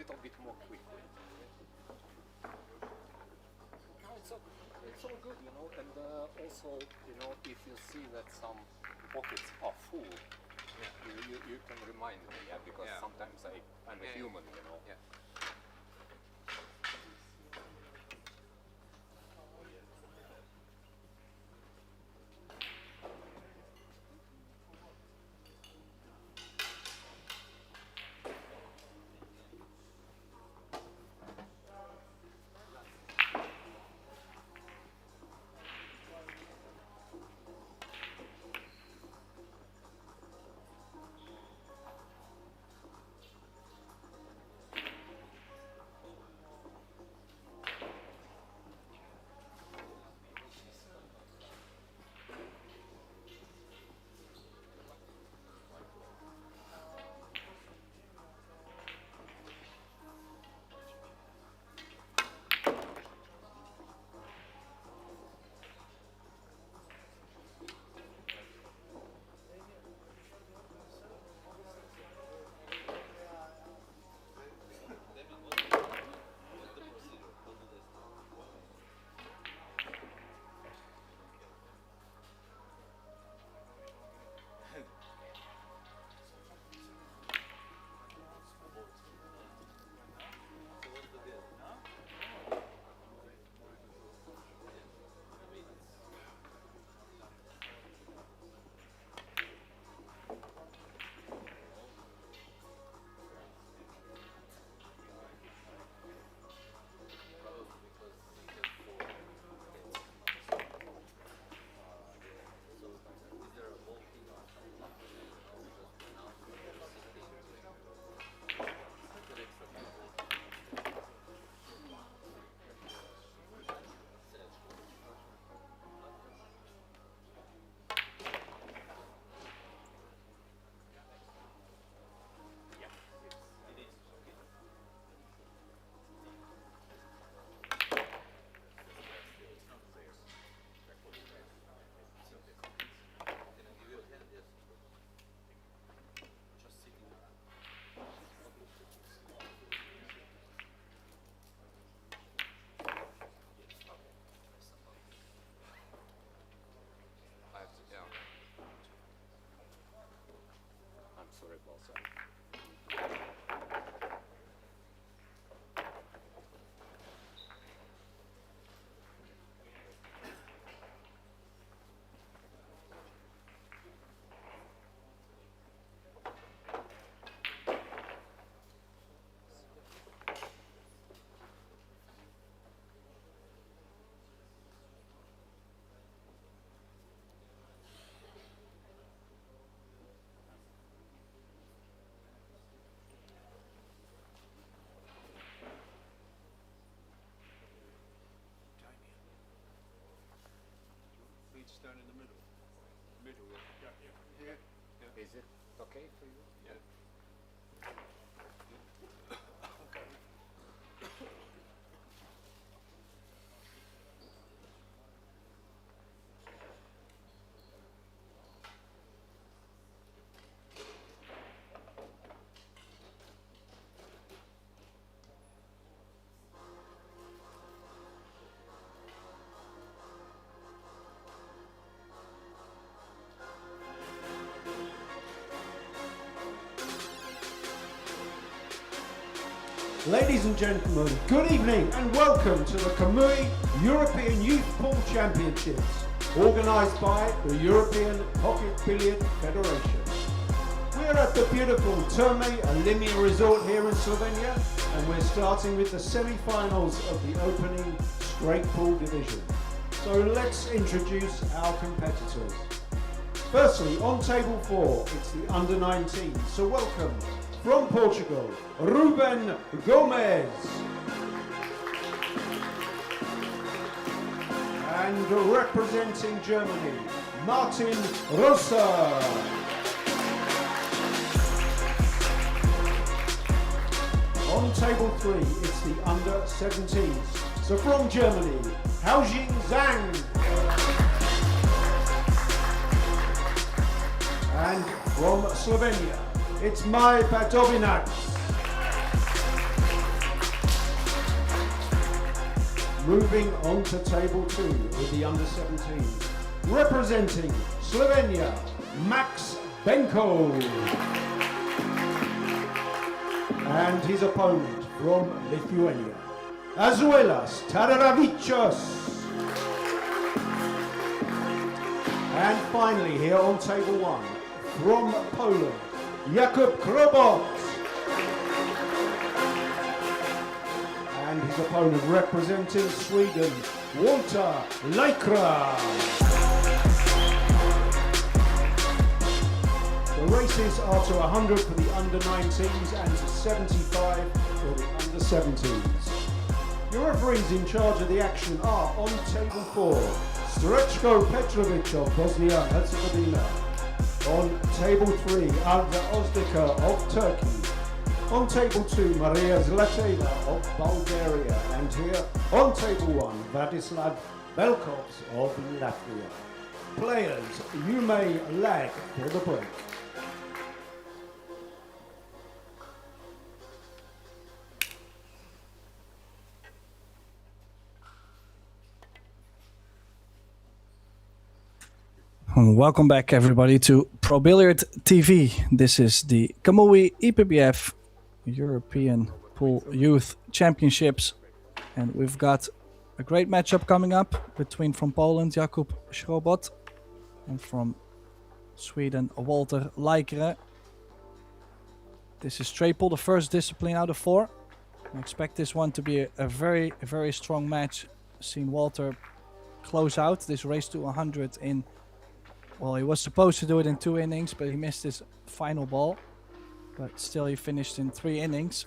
little bit more quickly. No, it's all good, you know, and also, you know, if you see that some pockets are full, you can remind me, because sometimes I'm a human, you know. Yeah. Down in the middle. Yeah. Is it okay for you? Yeah. Ladies and gentlemen, good evening and welcome to the Kamui European Youth Pool Championships, organised by the European Pocket Billiard Federation. We're at the beautiful Therme Olimia resort here in Slovenia, and we're starting with the semi-finals of the opening straight pool division. So let's introduce our competitors. Firstly, on table 4, it's the under 19, so welcome. From Portugal, Ruben Gomez. And representing Germany, Martin Rosa. On table 3, it's the under 17s. So from Germany, Haojing Zhang. And from Slovenia, it's Maj Badovinac. moving on to table 2 with the under 17s. Representing Slovenia, Max Benko. And his opponent from Lithuania, Azuelas Taravichos. And finally here on table 1, from Poland, Jakub Krobot. And his opponent representing Sweden, Walter Laikra. The races are to 100 for the under 19s and to 75 for the under 17s. Your referees in charge of the action are on table 4, Strechko Petrovic of Bosnia Herzegovina. On table 3, Alda Ozdika of Turkey. On table 2, Maria Zlateva of Bulgaria. And here on table 1, Vladislav Belkovs of Latvia. Players, you may lag for the break. Welcome back, everybody, to Pro Billiard TV. This is the Kamui EPBF European Pool Youth Championships, and we've got a great matchup coming up between, from Poland, Jakub Krobot, and from Sweden, Walter Laikra. This is triple, the first discipline out of 4. I expect this one to be a very, very strong match. Seen Walter close out this race to 100 in, well, he was supposed to do it in 2 innings, but he missed his final ball. But still, he finished in 3 innings.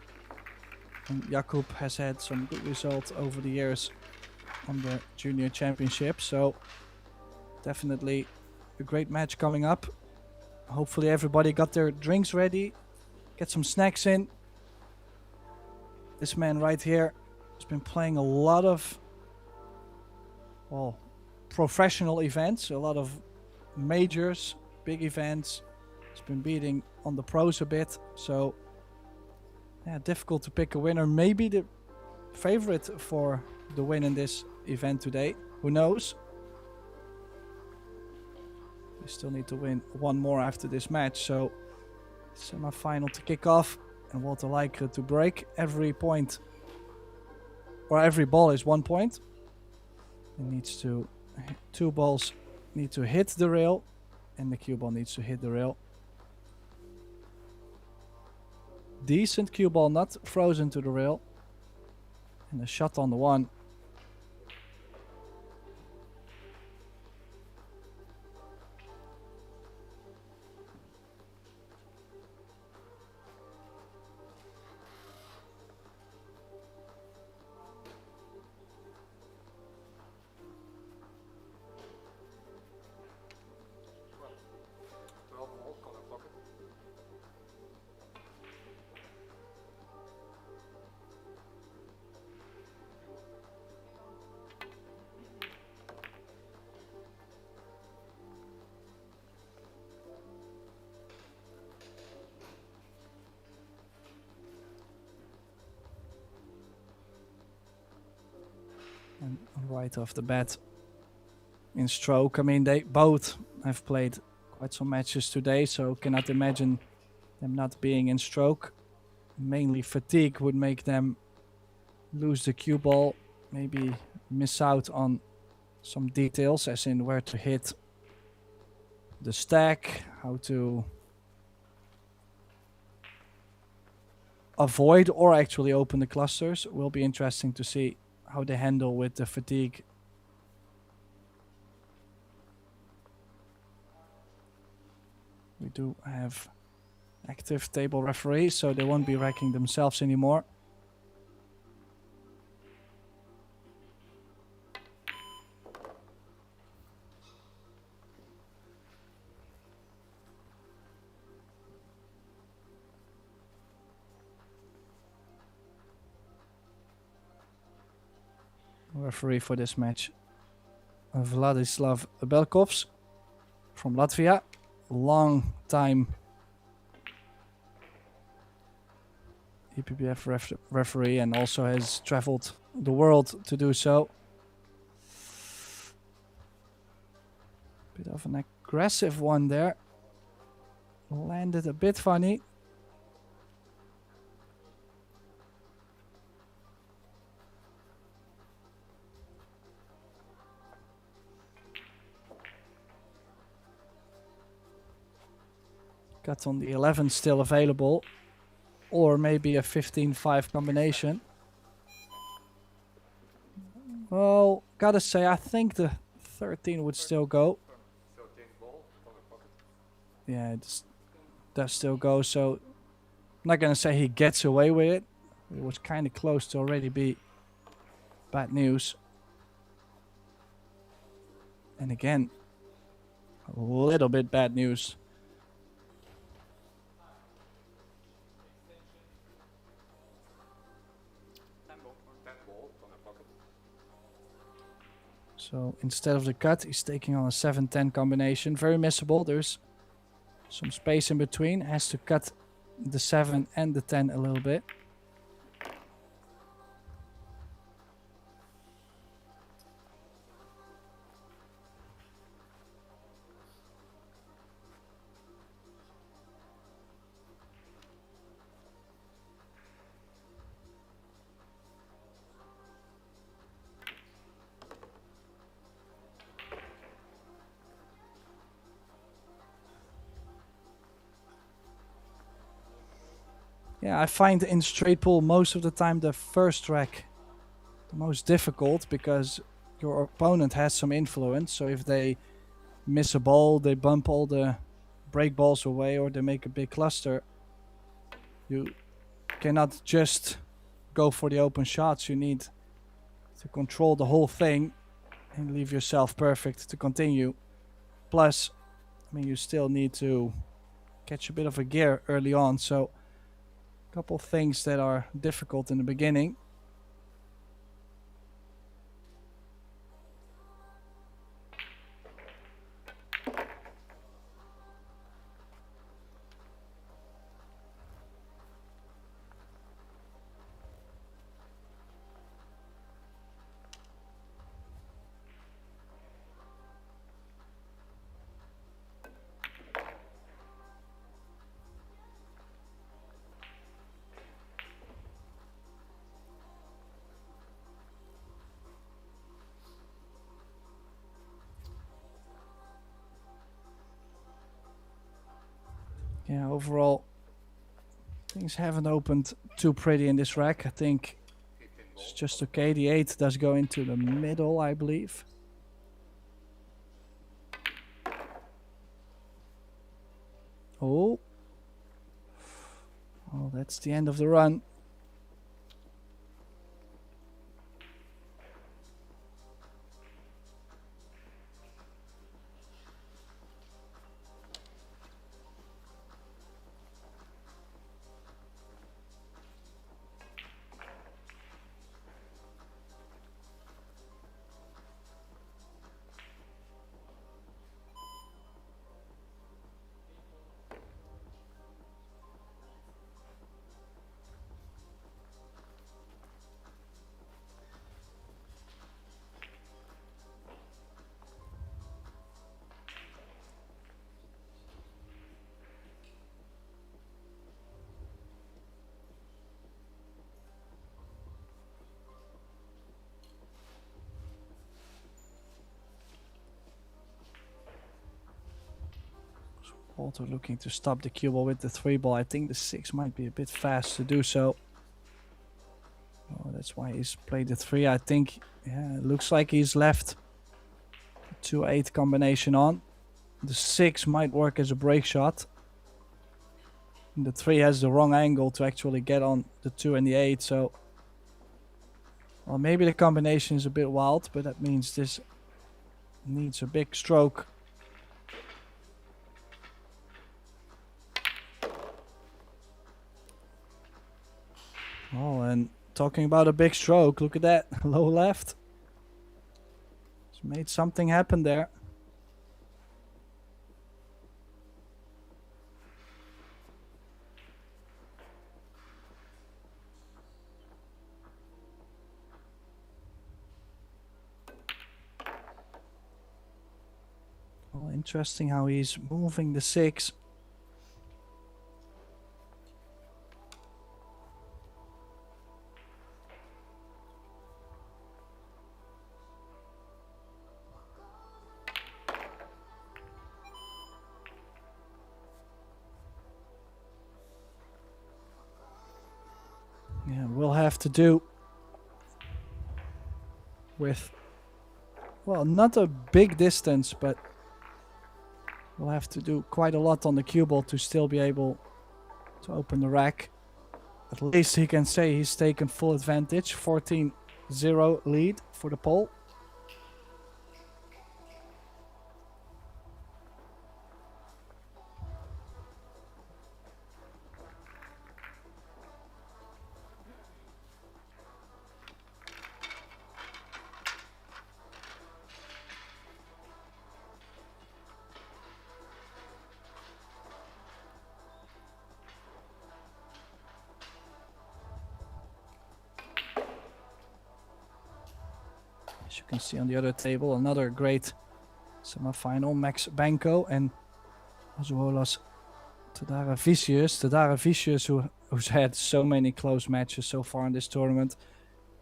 And Jakub has had some good results over the years on the junior championship. So definitely a great match coming up. Hopefully everybody got their drinks ready. Get some snacks in. This man right here has been playing a lot of, well, professional events, a lot of majors, big events. He's been beating on the pros a bit, so yeah, difficult to pick a winner. Maybe the favorite for the win in this event today, who knows. We still need to win 1 more after this match, so semi-final to kick off and Walter Laikra to break. Every point, or every ball, is 1 point. He needs to, 2 balls need to hit the rail, and the cue ball needs to hit the rail. Decent cue ball, not frozen to the rail, and a shot on the 1. And right off the bat in stroke, I mean, they both have played quite some matches today, so cannot imagine them not being in stroke. Mainly fatigue would make them lose the cue ball, maybe miss out on some details, as in where to hit the stack, how to avoid or actually open the clusters. Will be interesting to see how they handle with the fatigue. We do have active table referees, so they won't be wrecking themselves anymore. Referee for this match, Vladislav Belkovs from Latvia, long time EPBF referee, and also has traveled the world to do so. of an aggressive one there. Landed a bit funny. Got on the 11 still available. Or maybe a 15-5 combination. Well, gotta say, I think the 13 would still go. 13 ball on the pocket. Yeah, it does still go, so I'm not gonna say he gets away with it. It was kind of close to already be bad news. And again, a little bit bad news. So instead of the cut, he's taking on a 7-10 combination. Very missable. There's some space in between. Has to cut the 7 and the 10 a little bit. Yeah, I find in straight pool most of the time the first track the most difficult because your opponent has some influence. So if they miss a ball, they bump all the break balls away or they make a big cluster. You cannot just go for the open shots. You need to control the whole thing and leave yourself perfect to continue. Plus, I mean, you still need to catch a bit of a gear early on. So couple things that are difficult in the beginning. Yeah, overall, things haven't opened too pretty in this rack. I think it's just okay. The 8 does go into the middle, I believe. Oh. Oh, that's the end of the run. Also looking to stop the cue ball with the 3 ball. I think the 6 might be a bit fast to do so. Oh, that's why he's played the 3. I think, yeah, it looks like he's left the 2-8 combination on. The 6 might work as a break shot. And the 3 has the wrong angle to actually get on the 2 and the 8. So, well, maybe the combination is a bit wild, but that means this needs a big stroke. Oh, and talking about a big stroke, look at that, low left. It's made something happen there. Well, Interesting how he's moving the 6. Yeah, we'll have to do with, well, not a big distance, but we'll have to do quite a lot on the cue ball to still be able to open the rack. At least he can say he's taken full advantage. 14-0 lead for the pole. As you can see on the other table, another great semi-final, Max Banco and as well as Tadara Vicious, who's had so many close matches so far in this tournament.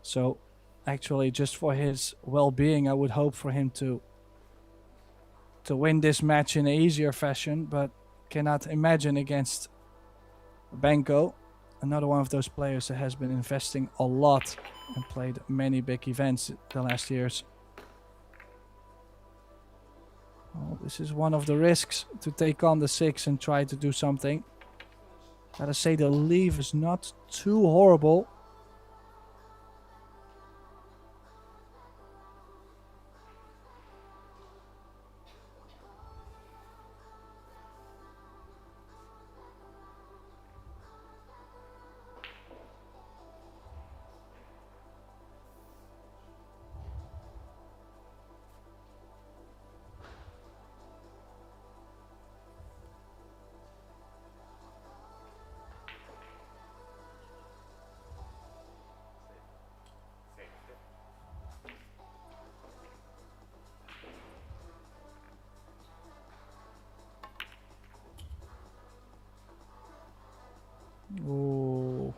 So actually, just for his well-being, I would hope for him to win this match in an easier fashion, but cannot imagine against Banco, another one of those players that has been investing a lot and played many big events the last years. Well, this is one of the risks, to take on the 6 and try to do something. Gotta say, the leave is not too horrible. Ooh.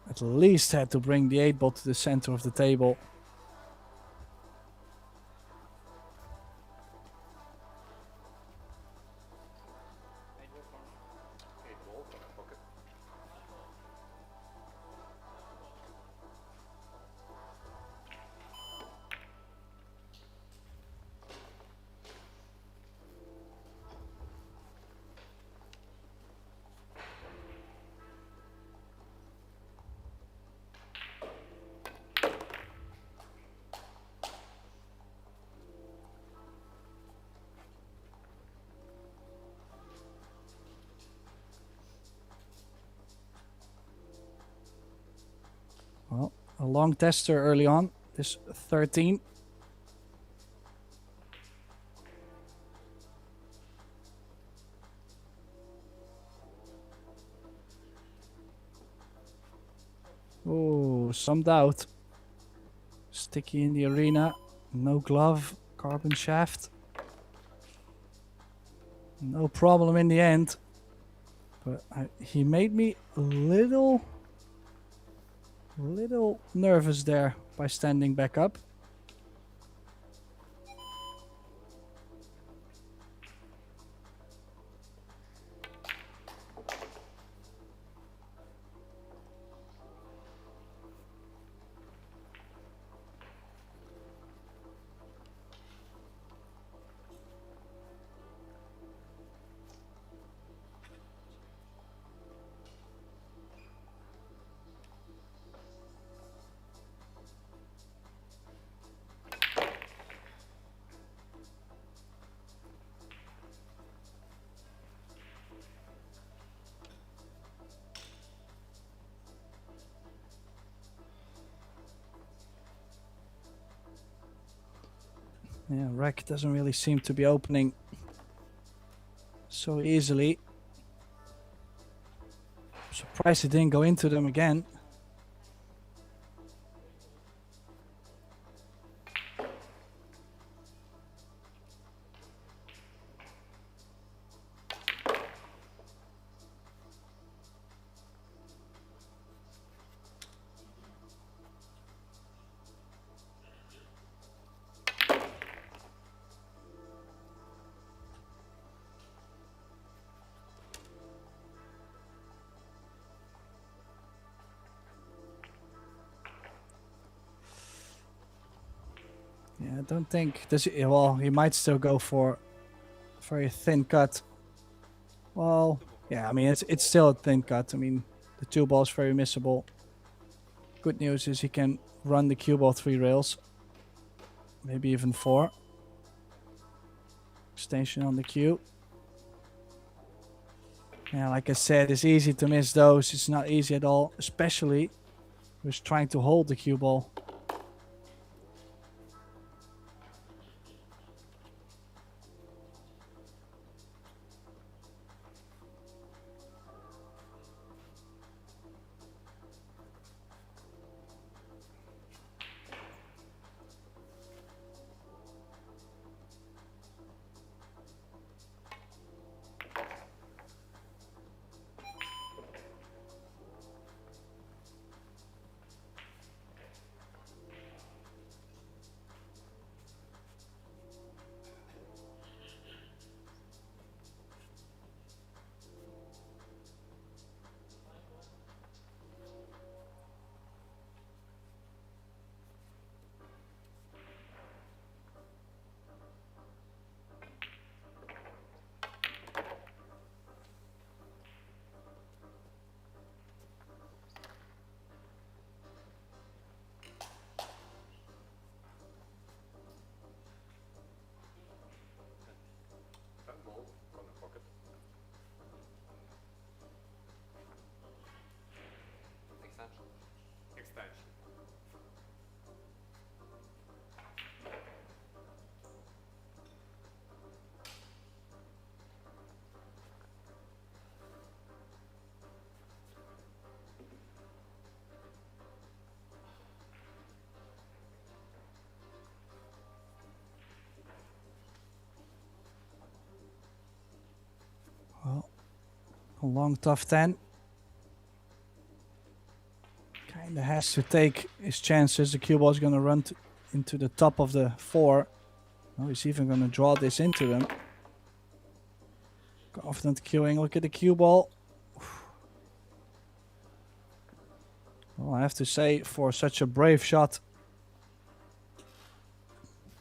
At least had to bring the 8 ball to the center of the table. Well, a long tester early on, this 13. Oh, some doubt. Sticky in the arena, no glove, carbon shaft. No problem in the end. But he made me a little nervous there by standing back up. Yeah, rack doesn't really seem to be opening so easily. I'm surprised he didn't go into them again. I don't think this. Well, he might still go for a very thin cut. Well, yeah. I mean, it's still a thin cut. I mean, the 2 ball is very missable. Good news is he can run the cue ball 3 rails, maybe even 4. Extension on the cue. Yeah, like I said, it's easy to miss those. It's not easy at all, especially who's trying to hold the cue ball. Well, a long tough 10. Kinda has to take his chances. The cue ball is gonna run into the top of the 4. Oh, he's even gonna draw this into them. Confident cueing. Look at the cue ball. Well, I have to say, for such a brave shot.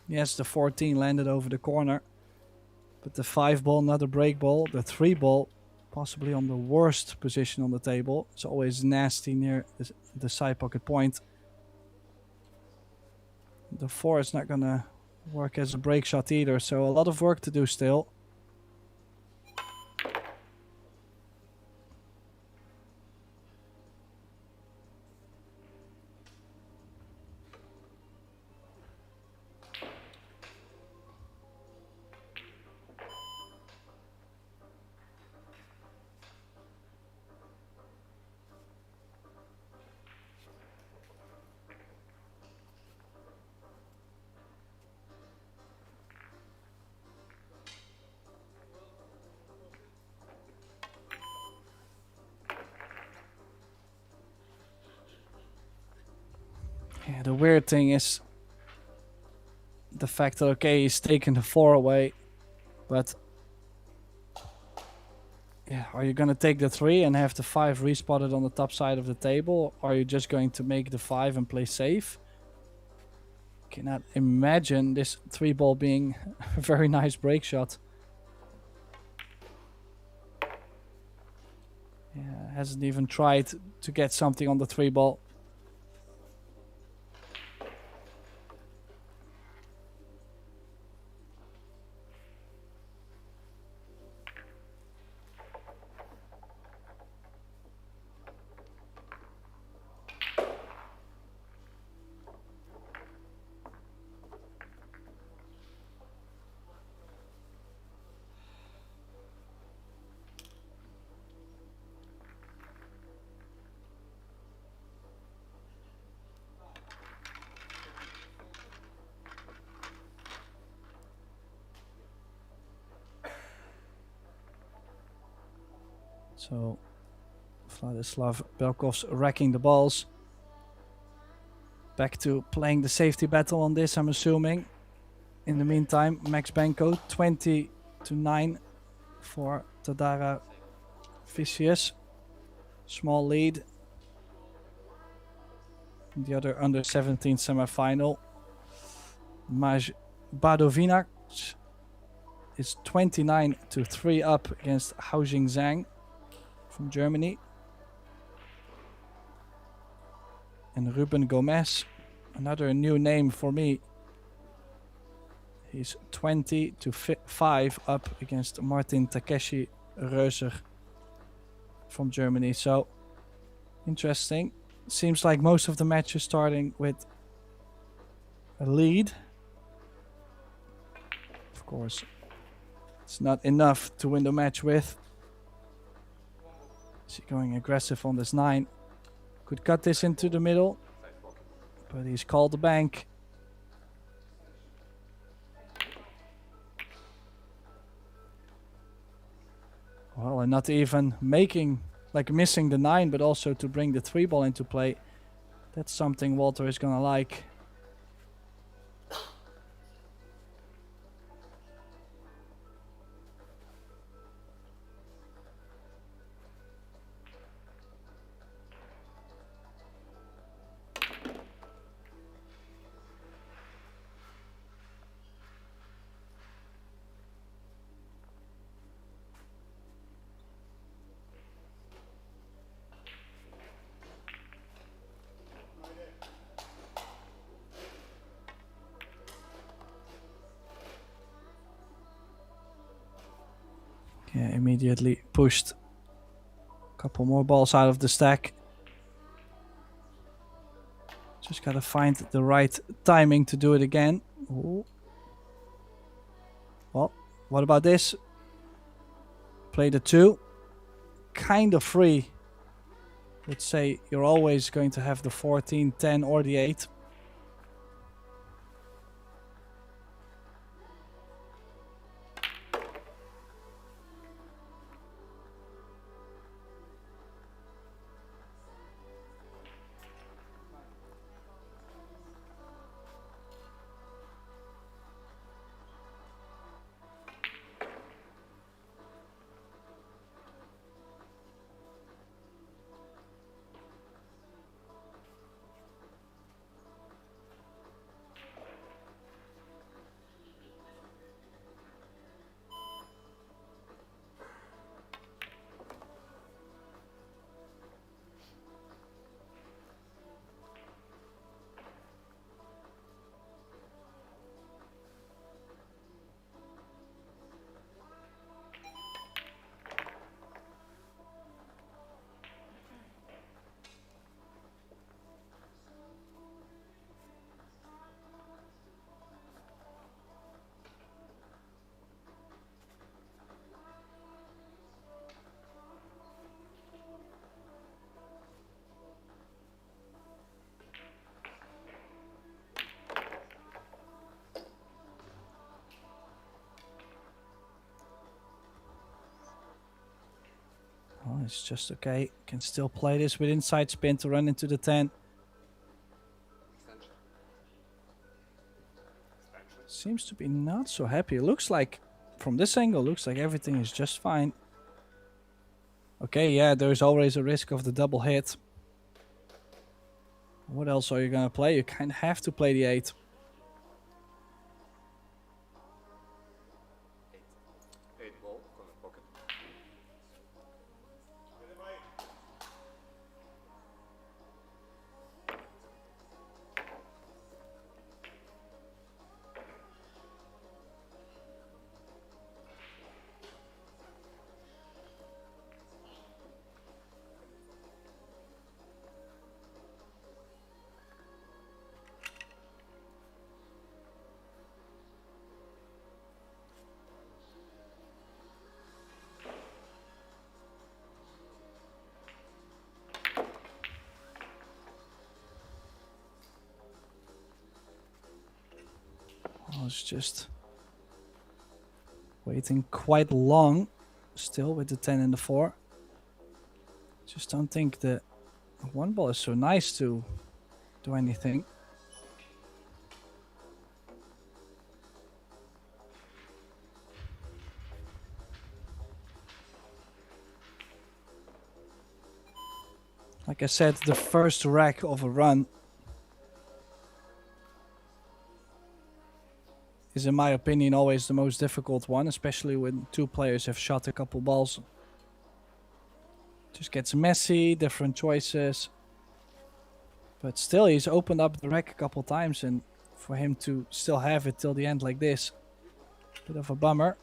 Yes, the 14 landed over the corner. But the 5 ball, another break ball. The 3 ball, possibly on the worst position on the table. It's always nasty near the side pocket point. The 4 is not gonna work as a break shot either, so a lot of work to do still. Yeah, the weird thing is the fact that, okay, he's taking the 4 away, but yeah, are you gonna take the 3 and have the 5 respotted on the top side of the table, or are you just going to make the 5 and play safe? Cannot imagine this 3 ball being a very nice break shot. Yeah, hasn't even tried to get something on the 3 ball. So Vladislav Belkov's racking the balls. Back to playing the safety battle on this, I'm assuming. In the meantime, Max Benko 20-9 for Tadara Vicious. Small lead. The other under 17 semi-final. Badovinac is 29-3 up against Haojing Zhang from Germany. And Ruben Gomez, another new name for me. He's 20-5 up against Martin Takeshi Reuser from Germany. So interesting. Seems like most of the matches starting with a lead. Of course, it's not enough to win the match with. Is he going aggressive on this 9? Could cut this into the middle, but he's called the bank. Well, and not even missing the 9, but also to bring the 3 ball into play. That's something Walter is gonna like. Yeah, immediately pushed a couple more balls out of the stack. Just gotta find the right timing to do it again. Ooh. Well, what about this? Play the 2. Kind of free. Let's say you're always going to have the 14, 10 or the 8. Oh, it's just okay. Can still play this with inside spin to run into the 10. Seems to be not so happy. It looks like, from this angle, looks like everything is just fine. Okay, yeah, there's always a risk of the double hit. What else are you gonna play? You kind of have to play the 8. I was just waiting quite long still with the 10 and the 4. Just don't think the 1 ball is so nice to do anything. Like I said, the first rack of a run. is, in my opinion, always the most difficult one, especially when two players have shot a couple balls. Just gets messy, different choices. But still, he's opened up the rack a couple times, and for him to still have it till the end like this, bit of a bummer.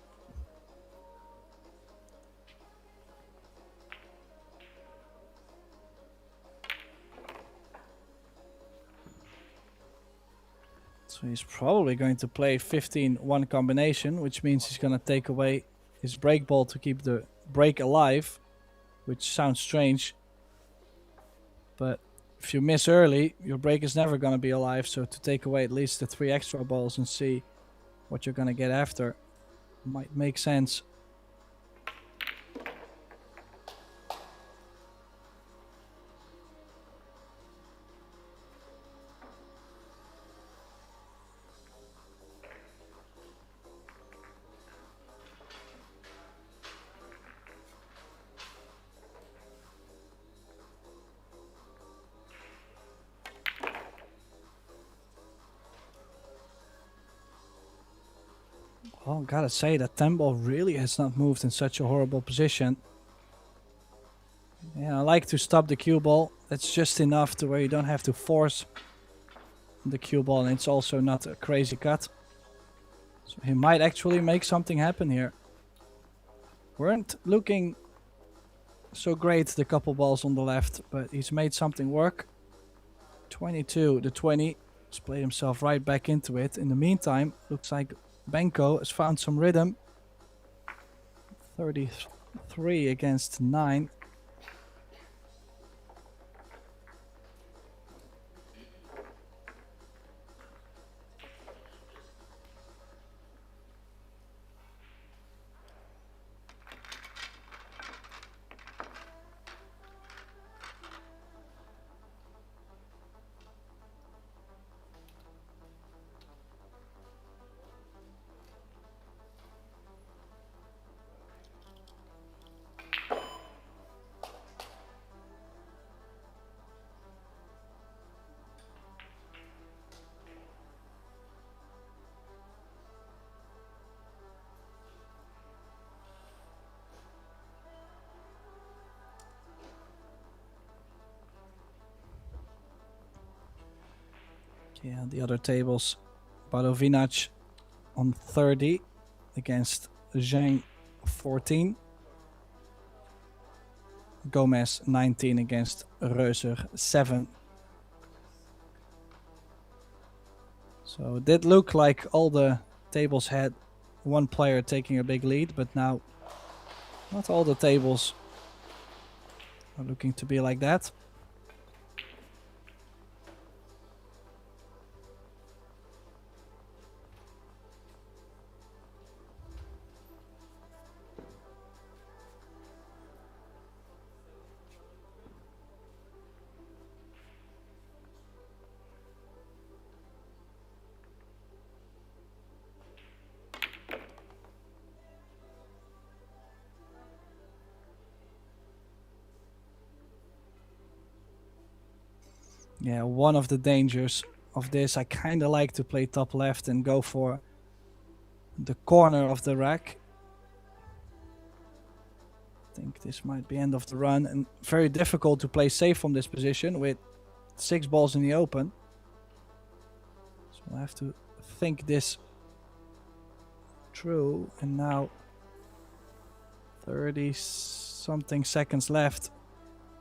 So he's probably going to play 15-1 combination, which means he's going to take away his break ball to keep the break alive, which sounds strange. But if you miss early, your break is never going to be alive. So to take away at least the 3 extra balls and see what you're going to get after might make sense. Well, gotta say that tempo really has not moved in such a horrible position. Yeah, I like to stop the cue ball. That's just enough to where you don't have to force the cue ball, and it's also not a crazy cut. So he might actually make something happen here. Weren't looking so great, the couple balls on the left, but he's made something work. 22-20. He's played himself right back into it. In the meantime, looks like Owią�cal has found some rhythm. 33 against 9. Yeah, the other tables, Badovinac on 30 against Zhang 14. Gomez 19 against Reuser 7. So it did look like all the tables had one player taking a big lead, but now not all the tables are looking to be like that. Yeah, one of the dangers of this, I kind of like to play top left and go for the corner of the rack. I think this might be end of the run, and very difficult to play safe from this position with 6 balls in the open. So I have to think this through, and now 30 something seconds left.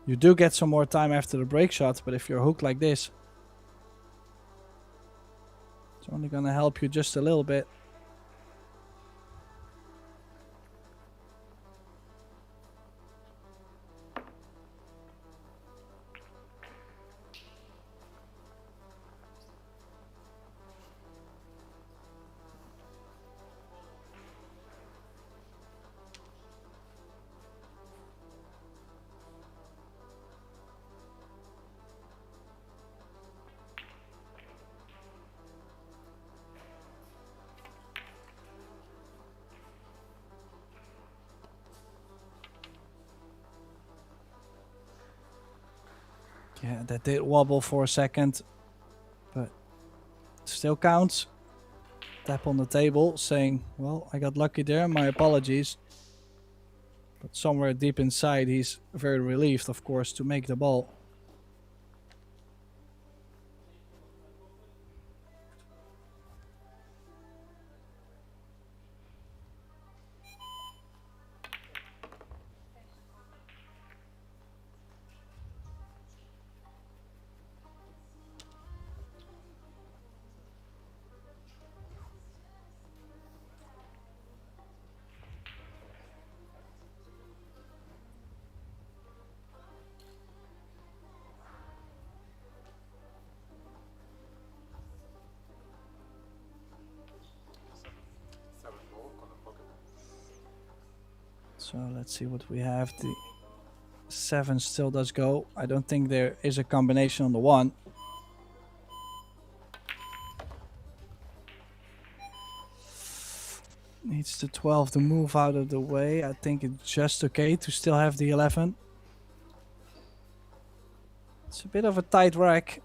You do get some more time after the break shot, but if you're hooked like this, it's only gonna help you just a little bit. Yeah, that did wobble for a second, but it still counts. tap on the table saying, well, I got lucky there, my apologies. But somewhere deep inside he's very relieved, of course, to make the ball. So let's see what we have. The 7 still does go. I don't think there is a combination on the 1. Needs the 12 to move out of the way. I think it's just okay to still have the 11. It's a bit of a tight rack.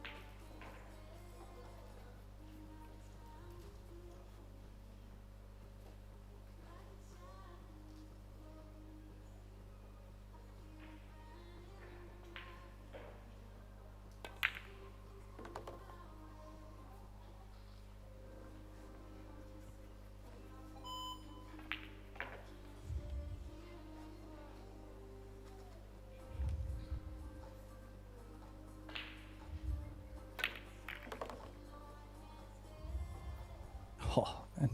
Oh, and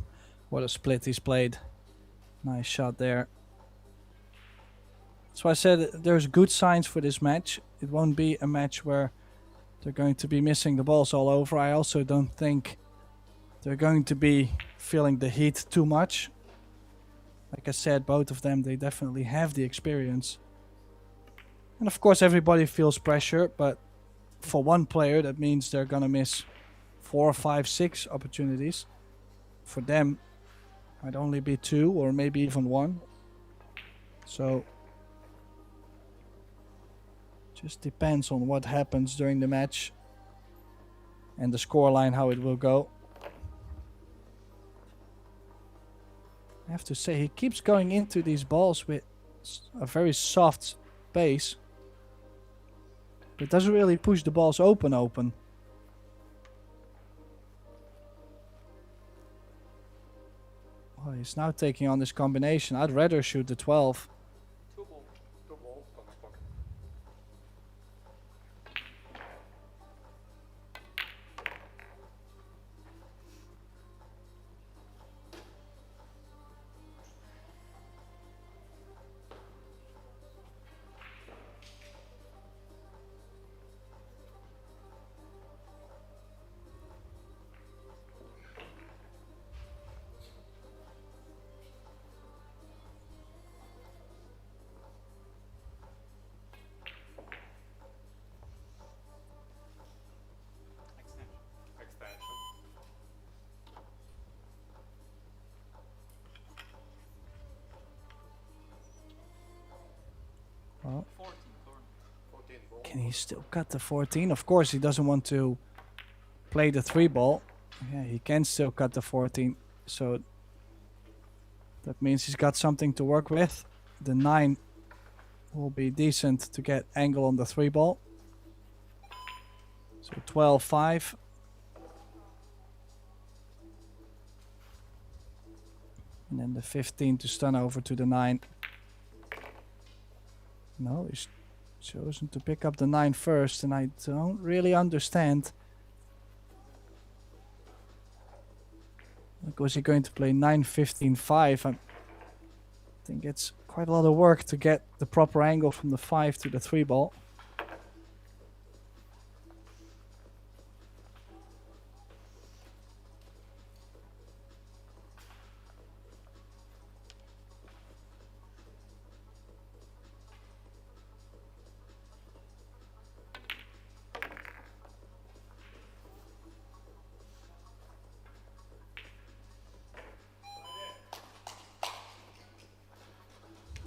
what a split he's played. Nice shot there. So I said there's good signs for this match. It won't be a match where they're going to be missing the balls all over. I also don't think they're going to be feeling the heat too much. Like I said, both of them, they definitely have the experience. And of course everybody feels pressure, but for one player that means they're gonna miss 4, 5, 6 opportunities. For them, might only be 2 or maybe even 1. So, just depends on what happens during the match and the scoreline, how it will go. I have to say, he keeps going into these balls with a very soft base. It doesn't really push the balls open. Oh, he's now taking on this combination. I'd rather shoot the 12. Two balls on the pocket. Well, can he still cut the 14? Of course, he doesn't want to play the 3 ball. Yeah, he can still cut the 14. So that means he's got something to work with. The 9 will be decent to get angle on the 3 ball. So 12-5. And then the 15 to stun over to the 9. No, he's chosen to pick up the 9 first, and I don't really understand. Like, was he going to play 9-15-5? I think it's quite a lot of work to get the proper angle from the 5 to the 3 ball.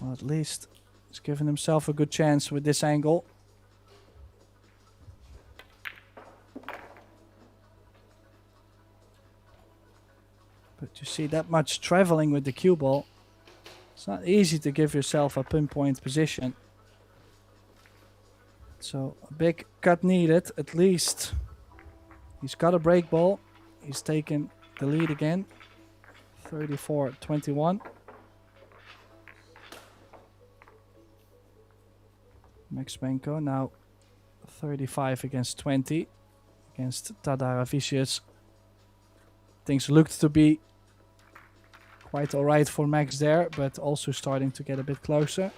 Well, at least he's given himself a good chance with this angle. But you see that much traveling with the cue ball. It's not easy to give yourself a pinpoint position. So a big cut needed, at least. He's got a break ball. He's taken the lead again. 34-21. Oþēļ now 35 against 20 against Tadaravicius. Things looked to be quite alright for Max there, but also starting to get a bit closer.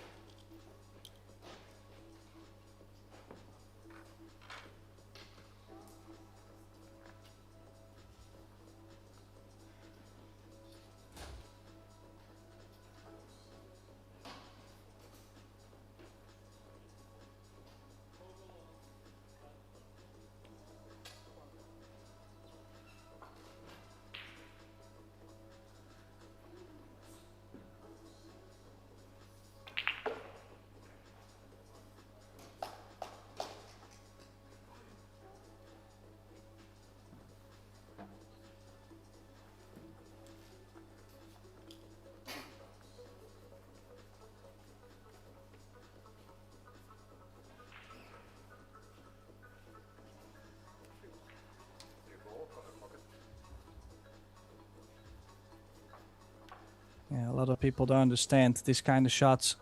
Yeah, a lot of people don't understand this kind of shots.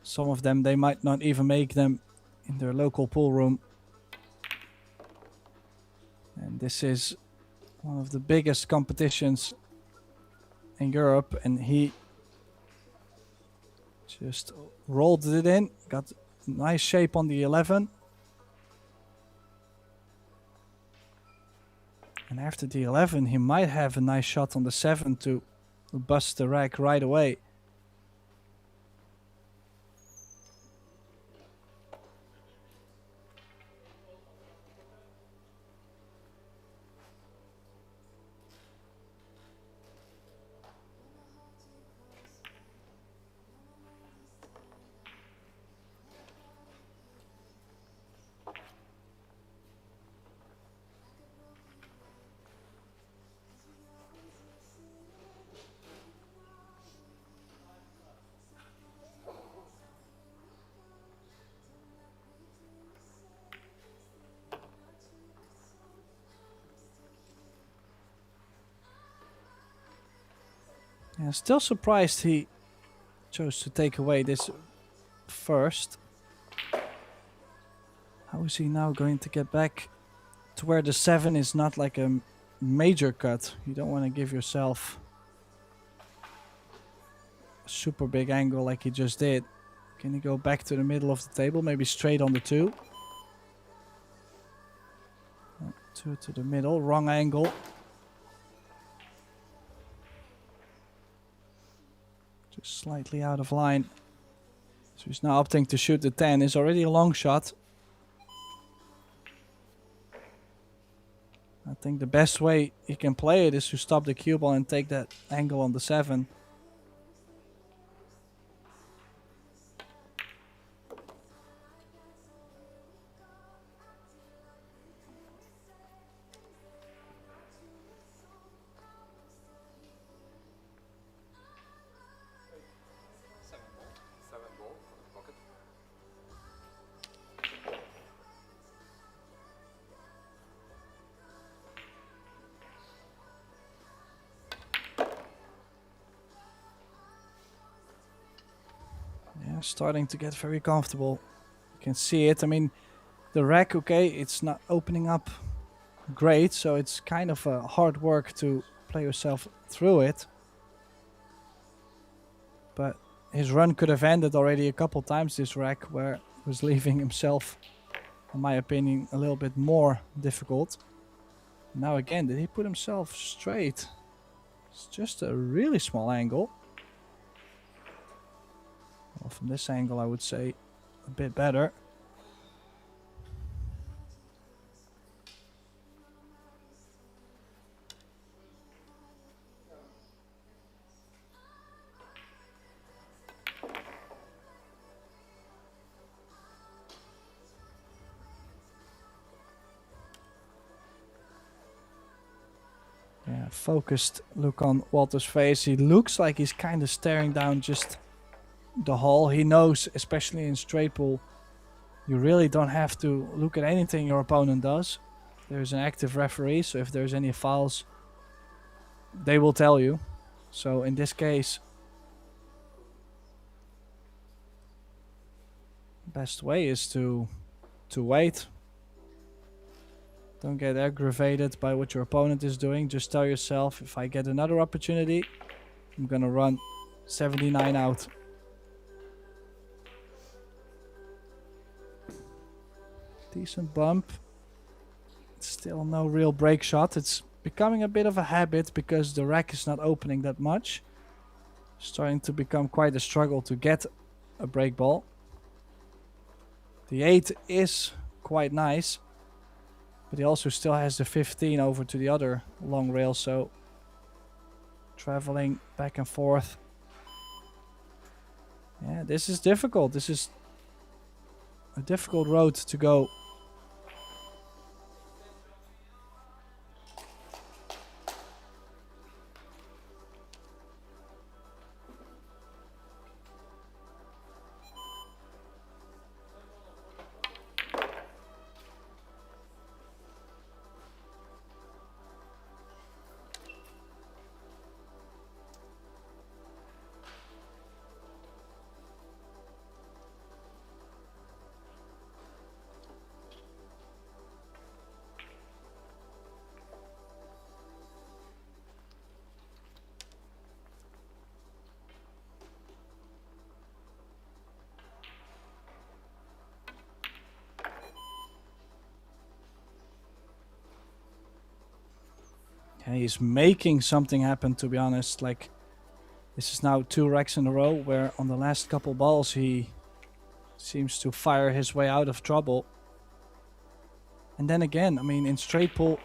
Some of them, they might not even make them in their local pool room. And this is one of the biggest competitions in Europe, and he just rolled it in, got a nice shape on the 11. And after the 11, he might have a nice shot on the 7 to bust the rack right away. Yeah, still surprised he chose to take away this first. How is he now going to get back to where the 7 is not like a major cut? You don't want to give yourself a super big angle like he just did. Can he go back to the middle of the table? Maybe straight on the 2. 2 to the middle, wrong angle. Just slightly out of line. So he's now opting to shoot the 10. It's already a long shot. I think the best way he can play it is to stop the cue ball and take that angle on the 7. Starting to get very comfortable. You can see it. I mean, the rack, okay, it's not opening up great, so it's kind of hard work to play yourself through it. But his run could have ended already a couple times, this rack, where he was leaving himself, in my opinion, a little bit more difficult. Now again, did he put himself straight? It's just a really small angle. Well, from this angle, I would say a bit better. focused look on Walter's face. He looks like he's kind of staring down just the hole. He knows, especially in straight pool, you really don't have to look at anything your opponent does. There's an active referee, so if there's any fouls, they will tell you. So in this case, best way is to wait. Don't get aggravated by what your opponent is doing. Just tell yourself, if I get another opportunity, I'm gonna run 79 out. Decent bump. Still no real break shot. It's becoming a bit of a habit because the rack is not opening that much. Starting to become quite a struggle to get a break ball. The 8 is quite nice, but he also still has the 15 over to the other long rail, so traveling back and forth. Yeah, this is difficult. This is a difficult road to go. He's making something happen, to be honest. Like, this is now 2 racks in a row, where on the last couple balls he seems to fire his way out of trouble. And then again, I mean, in straight pool,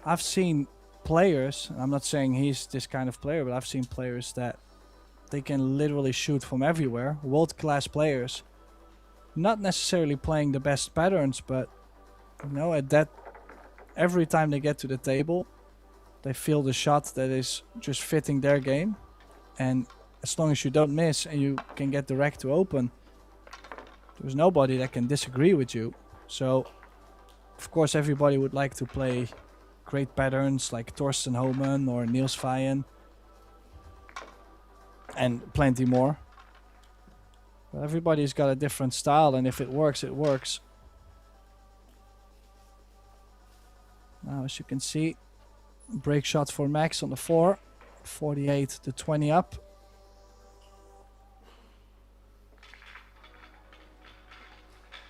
I've seen players, I'm not saying he's this kind of player, but I've seen players that they can literally shoot from everywhere. World-class players. Not necessarily playing the best patterns, but, you know, at that, every time they get to the table, they feel the shot that is just fitting their game. And as long as you don't miss and you can get the rack to open, there's nobody that can disagree with you. So, of course, everybody would like to play great patterns like Torsten Homan or Niels Vayen. And plenty more. But everybody's got a different style, and if it works, it works. Now, as you can see, break shot for Max on the 4, 48 to 20 up.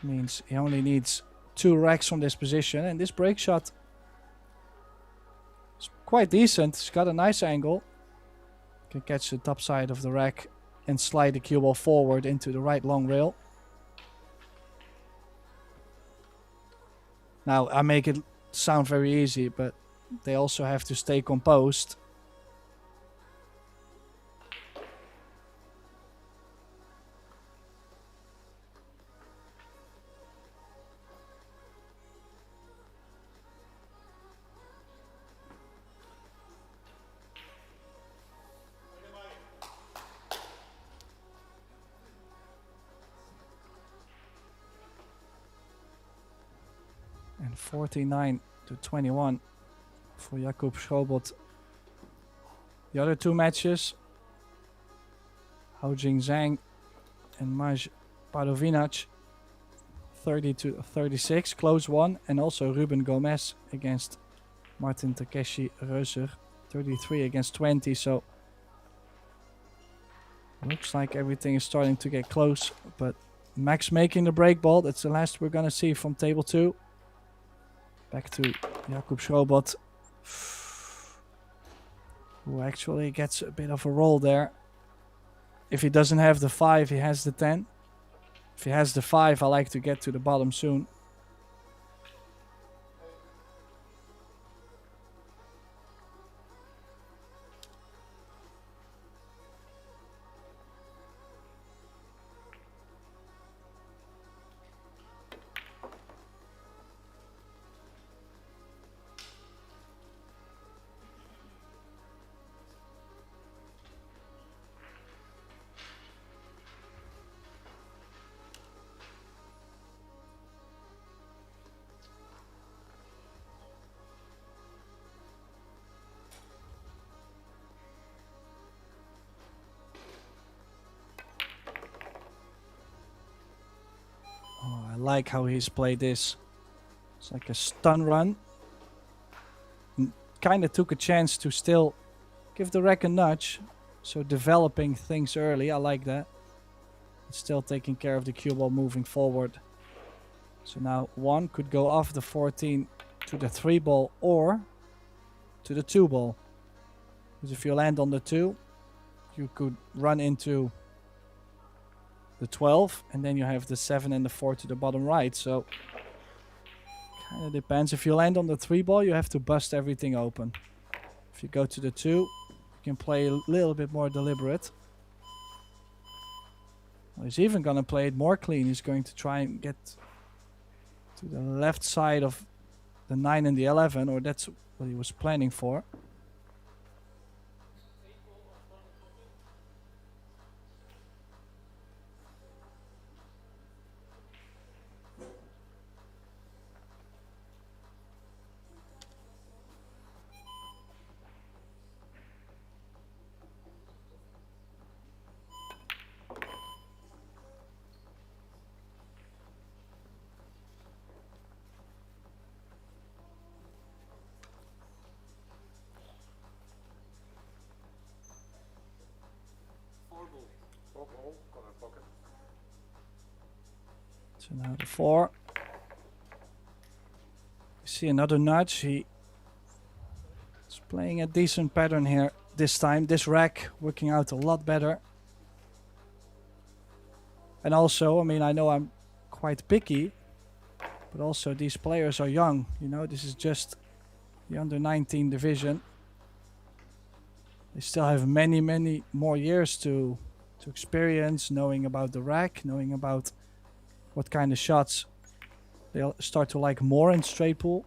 Means he only needs 2 racks from this position, and this break shot is quite decent. It's got a nice angle. Can catch the top side of the rack and slide the cue ball forward into the right long rail. Now, I make it sound very easy, but they also have to stay composed. And 49 to 21 for Jakub Schrobot. The other 2 matches, Haojing Zhang and Maj Padovinac, 30 to 36, close one, and also Ruben Gomez against Martin Takeshi Reuser, 33 against 20. So looks like everything is starting to get close, but Max making the break ball. That's the last we're gonna see from table 2. Back to Jakub Schrobot, who actually gets a bit of a roll there. If he doesn't have the 5, he has the 10. If he has the 5, I like to get to the bottom soon. like how he's played this. It's like a stun run. Kind of took a chance to still give the rack a nudge. So developing things early, I like that. Still taking care of the cue ball moving forward. So now 1 could go off the 14 to the 3 ball or to the 2 ball. Because if you land on the 2, you could run into the 12 and then you have the 7 and the 4 to the bottom right. So kind of depends. If you land on the 3 ball, you have to bust everything open. If you go to the 2, you can play a little bit more deliberate. Well, he's even going to play it more clean. He's going to try and get to the left side of the 9 and the 11, or that's what he was planning for. So now the 4. You see another nudge. He is playing a decent pattern here this time. This rack working out a lot better. And also, I mean, I know I'm quite picky, but also these players are young. You know, this is just the under 19 division. They still have many, many more years to experience, knowing about the rack, knowing about what kind of shots they'll start to like more in straight pool.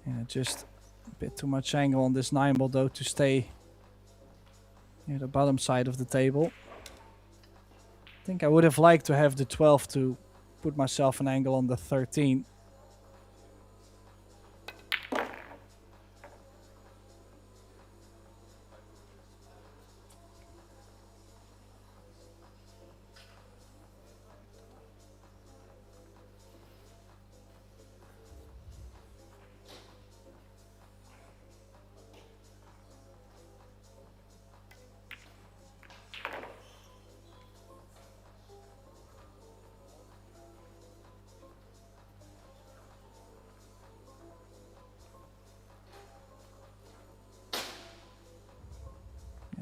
Yeah, just a bit too much angle on this 9 ball though to stay near the bottom side of the table. I think I would have liked to have the 12 to put myself an angle on the 13.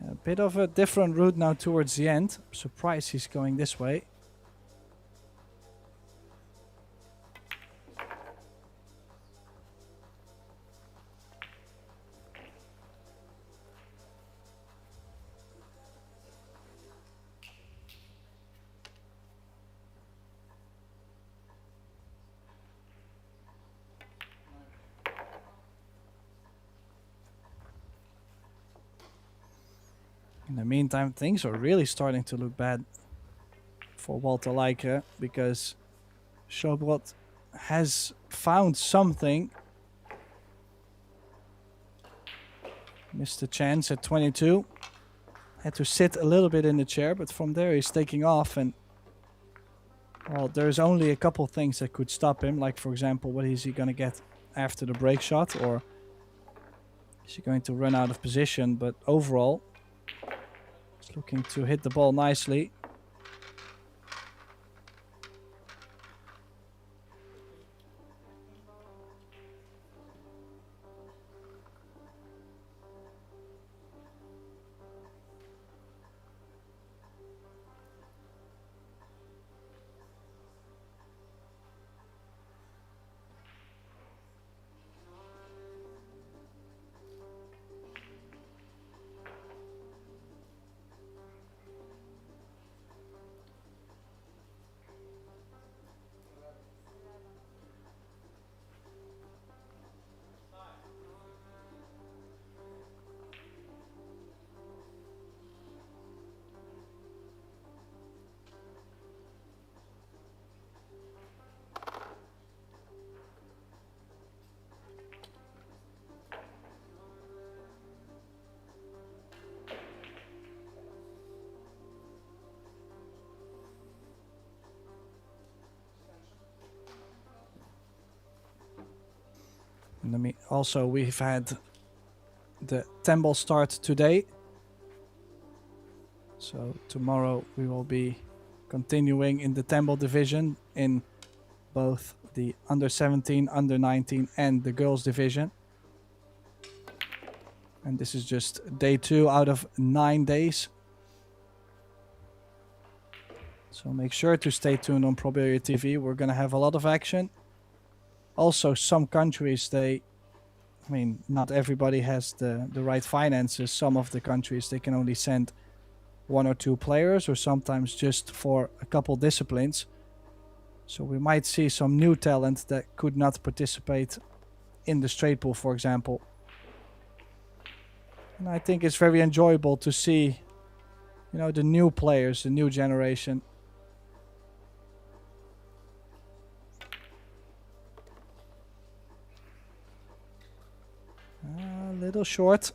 A bit of a different route now towards the end. I'm surprised he's going this way. In the meantime, things are really starting to look bad for oÞēcal because Shobrot has found something. Missed a chance at 22. Had to sit a little bit in the chair, but from there he's taking off, and well, there's only a couple things that could stop him, like for example, what is he going to get after the break shot, or is he going to run out of position? But overall, he's looking to hit the ball nicely. And also we've had the 10-ball start today. So tomorrow we will be continuing in the 10-ball division in both the under 17, under 19 and the girls division. And this is just day 2 out of 9 days. So make sure to stay tuned on Pro Billiard TV. We're going to have a lot of action. Also, some countries, not everybody has the right finances. Some of the countries, they can only send 1 or 2 players, or sometimes just for a couple disciplines. So we might see some new talent that could not participate in the straight pool, for example. And I think it's very enjoyable to see, the new players, the new generation. A little short.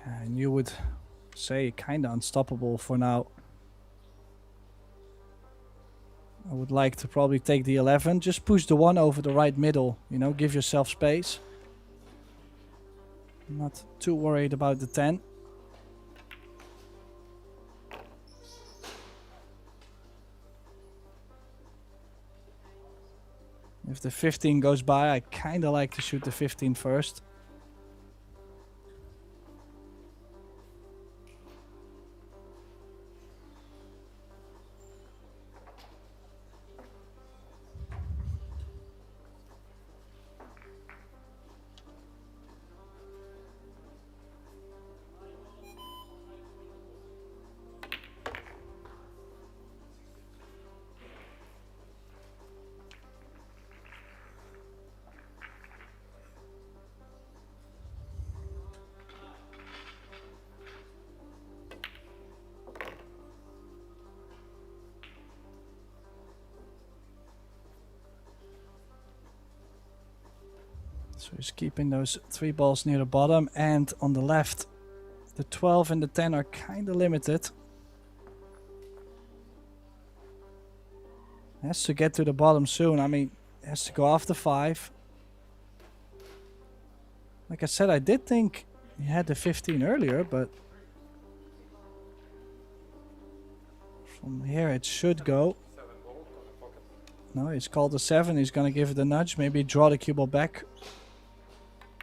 And you would say kind of unstoppable for now. I would like to probably take the 11. Just push the 1 over the right middle. Give yourself space. I'm not too worried about the 10. If the 15 goes by, I kind of like to shoot the 15 first. So he's keeping those 3 balls near the bottom, and on the left the 12 and the 10 are kind of limited. Has to get to the bottom soon. Has to go off the 5. Like I said, I did think he had the 15 earlier, but from here it should go. No, he's called the 7. He's gonna give it a nudge, maybe draw the cue ball back.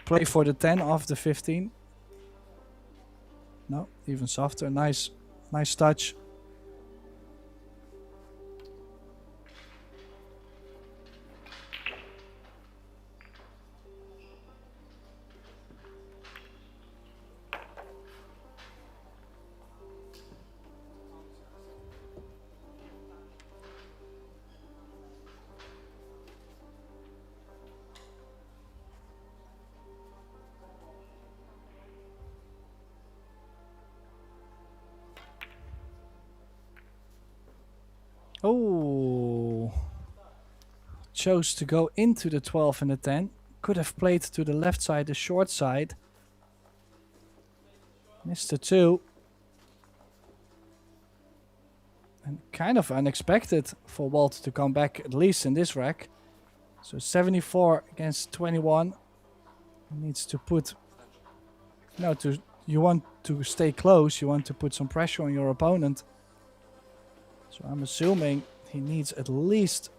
Play for the 10 off the 15. No, even softer. Nice touch. Oh, chose to go into the 12 and the 10. Could have played to the left side, the short side. Missed the 2. And kind of unexpected for Walt to come back, at least in this rack. So 74 against 21. He needs to put... you want to stay close. You want to put some pressure on your opponent. So I'm assuming he needs at least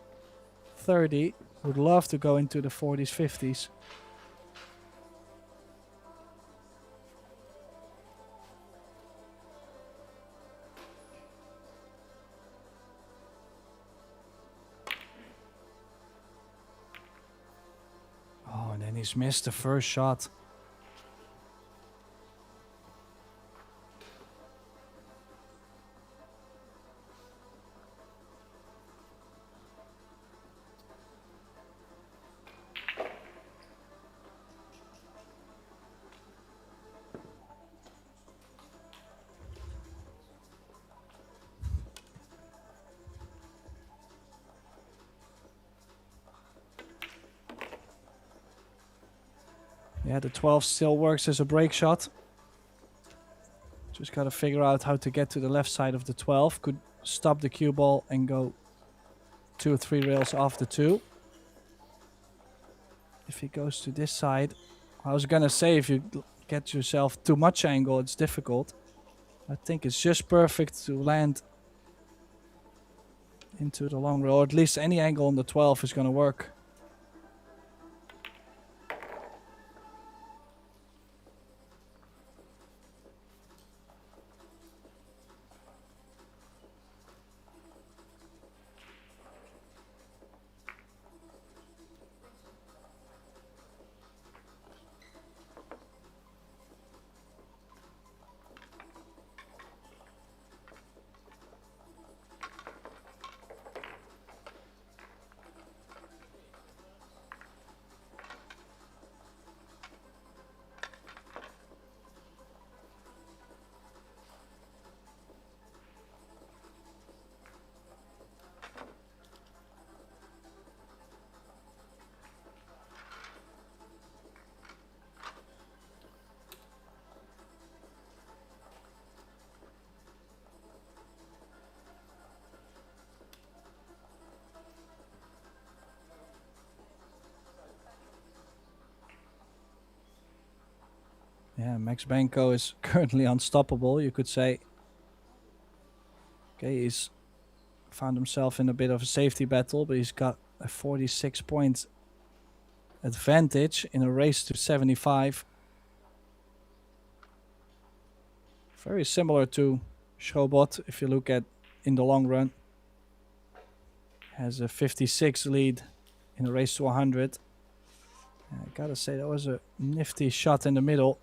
30. Would love to go into the 40s, 50s. Oh, and then he's missed the first shot. Yeah, the 12 still works as a break shot. Just got to figure out how to get to the left side of the 12. Could stop the cue ball and go 2 or 3 rails off the 2. If he goes to this side, I was gonna say if you get yourself too much angle, it's difficult. I think it's just perfect to land into the long rail, or at least any angle on the 12 is gonna work. Yeah, Max Benko is currently unstoppable, you could say. Okay, he's found himself in a bit of a safety battle, but he's got a 46-point advantage in a race to 75. Very similar to Schrobot, if you look at in the long run. Has a 56 lead in a race to 100. I gotta say, that was a nifty shot in the middle.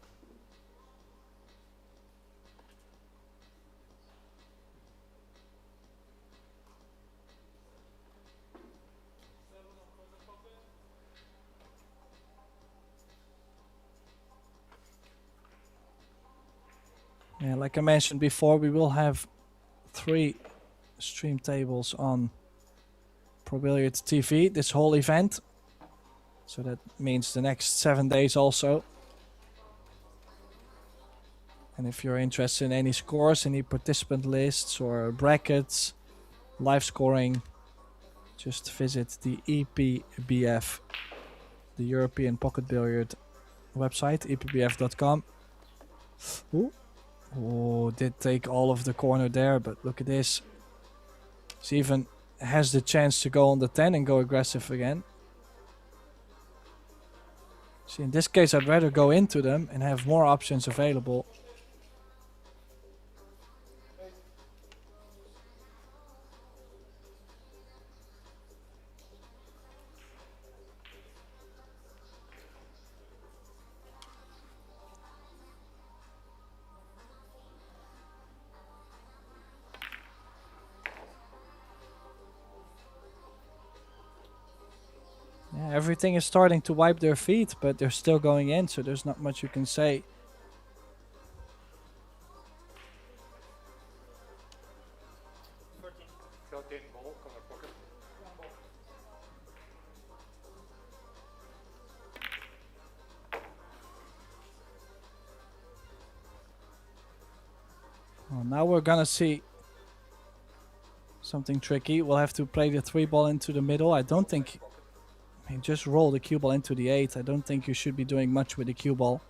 Yeah, like I mentioned before, we will have 3 stream tables on Pro Billiard TV this whole event. So that means the next 7 days also. And if you're interested in any scores, any participant lists or brackets, live scoring, just visit the EPBF, the European Pocket Billiard website, EPBF.com. Ooh. Oh, did take all of the corner there, but look at this. He even has the chance to go on the 10 and go aggressive again. See, in this case, I'd rather go into them and have more options available. Yeah, everything is starting to wipe their feet, but they're still going in, so there's not much you can say. Well, now we're gonna see something tricky. We'll have to play the 3 ball into the middle. I don't think... I mean, just roll the cue ball into the 8. I don't think you should be doing much with the cue ball.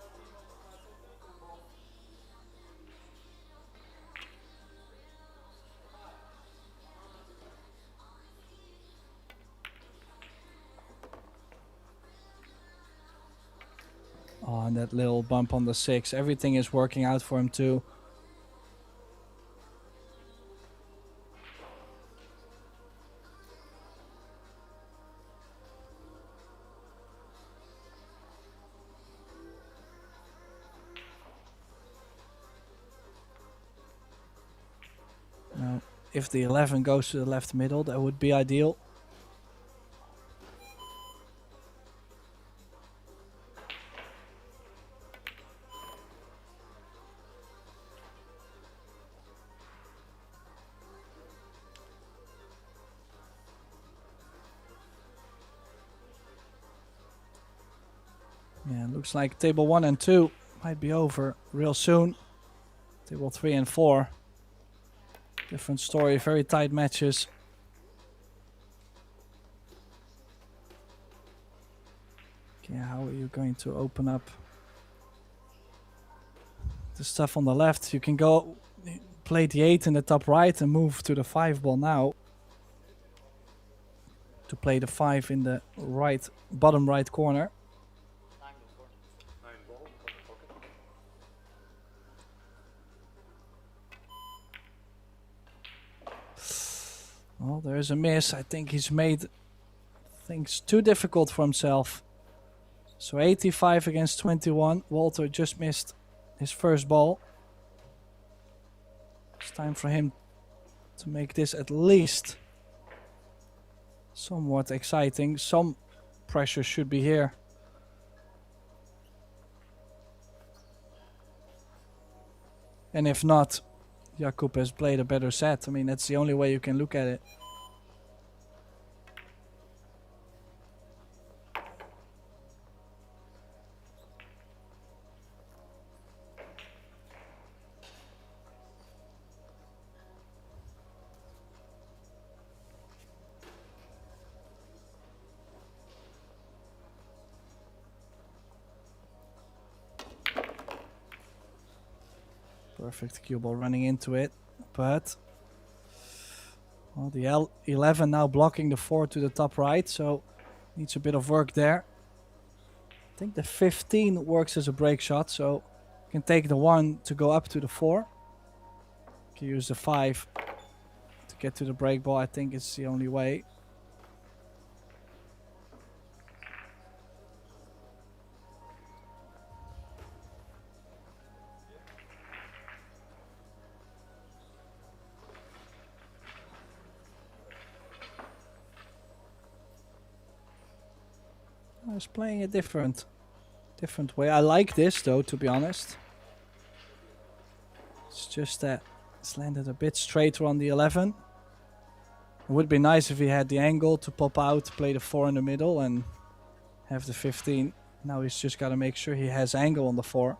Oh, and that little bump on the 6. Everything is working out for him too. Now, if the 11 goes to the left middle, that would be ideal. Yeah, looks like table 1 and 2 might be over real soon. Table 3 and 4. Different story, very tight matches. Okay, how are you going to open up the stuff on the left? You can go play the 8 in the top right and move to the 5 ball now. To play the 5 in the right, bottom right corner. Well, there's a miss. I think he's made things too difficult for himself. So 85 against 21. Walter just missed his first ball. It's time for him to make this at least somewhat exciting. Some pressure should be here. And if not, Jakub has played a better set. I mean, that's the only way you can look at it. Perfect cue ball running into it, but well, the L11 now blocking the 4 to the top right, so needs a bit of work there. I think the 15 works as a break shot, so you can take the 1 to go up to the 4. You can use the 5 to get to the break ball. I think it's the only way. I was playing a different way. I like this though, to be honest. It's just that it's landed a bit straighter on the 11. It would be nice if he had the angle to pop out, play the 4 in the middle and have the 15. Now he's just got to make sure he has angle on the 4.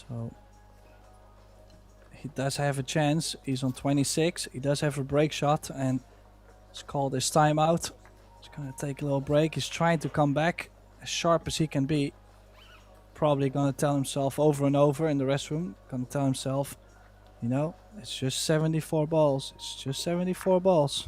So he does have a chance. He's on 26. He does have a break shot and he's called his timeout. He's gonna take a little break. He's trying to come back as sharp as he can be. Probably gonna tell himself over and over in the restroom. Gonna tell himself, you know, it's just 74 balls. It's just 74 balls.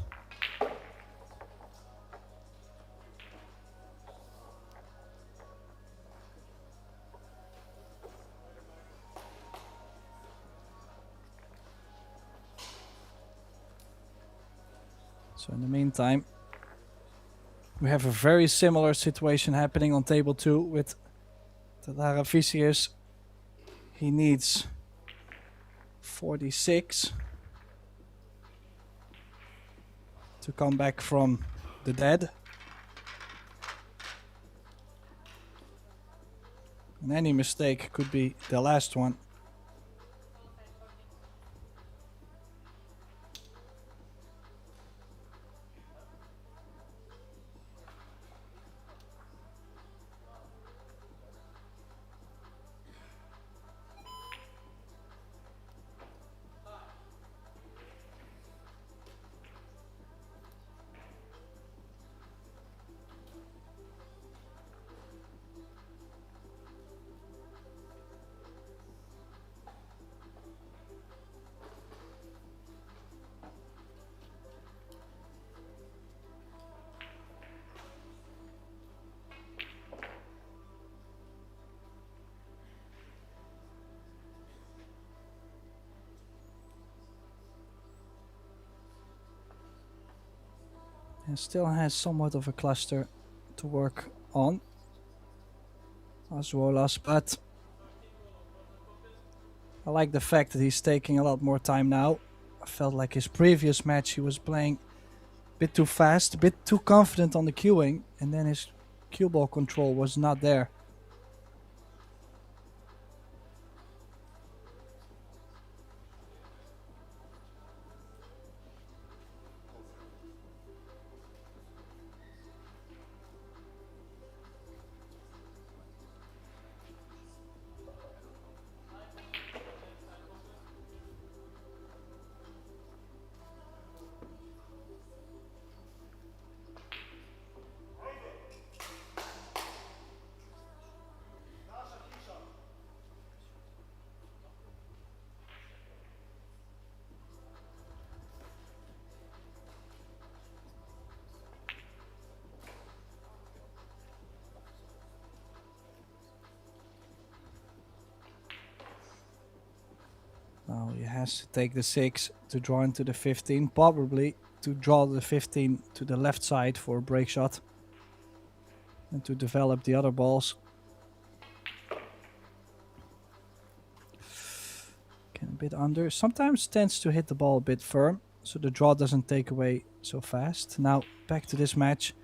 So in the meantime, we have a very similar situation happening on table 2 with Tatarafisius. He needs 46 to come back from the dead. And any mistake could be the last one. And still has somewhat of a cluster to work on, as well as, but I like the fact that he's taking a lot more time now. I felt like his previous match he was playing a bit too fast, a bit too confident on the cueing, and then his cue ball control was not there. Now he has to take the 6 to draw into the 15, probably to draw the 15 to the left side for a break shot and to develop the other balls. Get a bit under. Sometimes tends to hit the ball a bit firm, so the draw doesn't take away so fast. Now back to this match.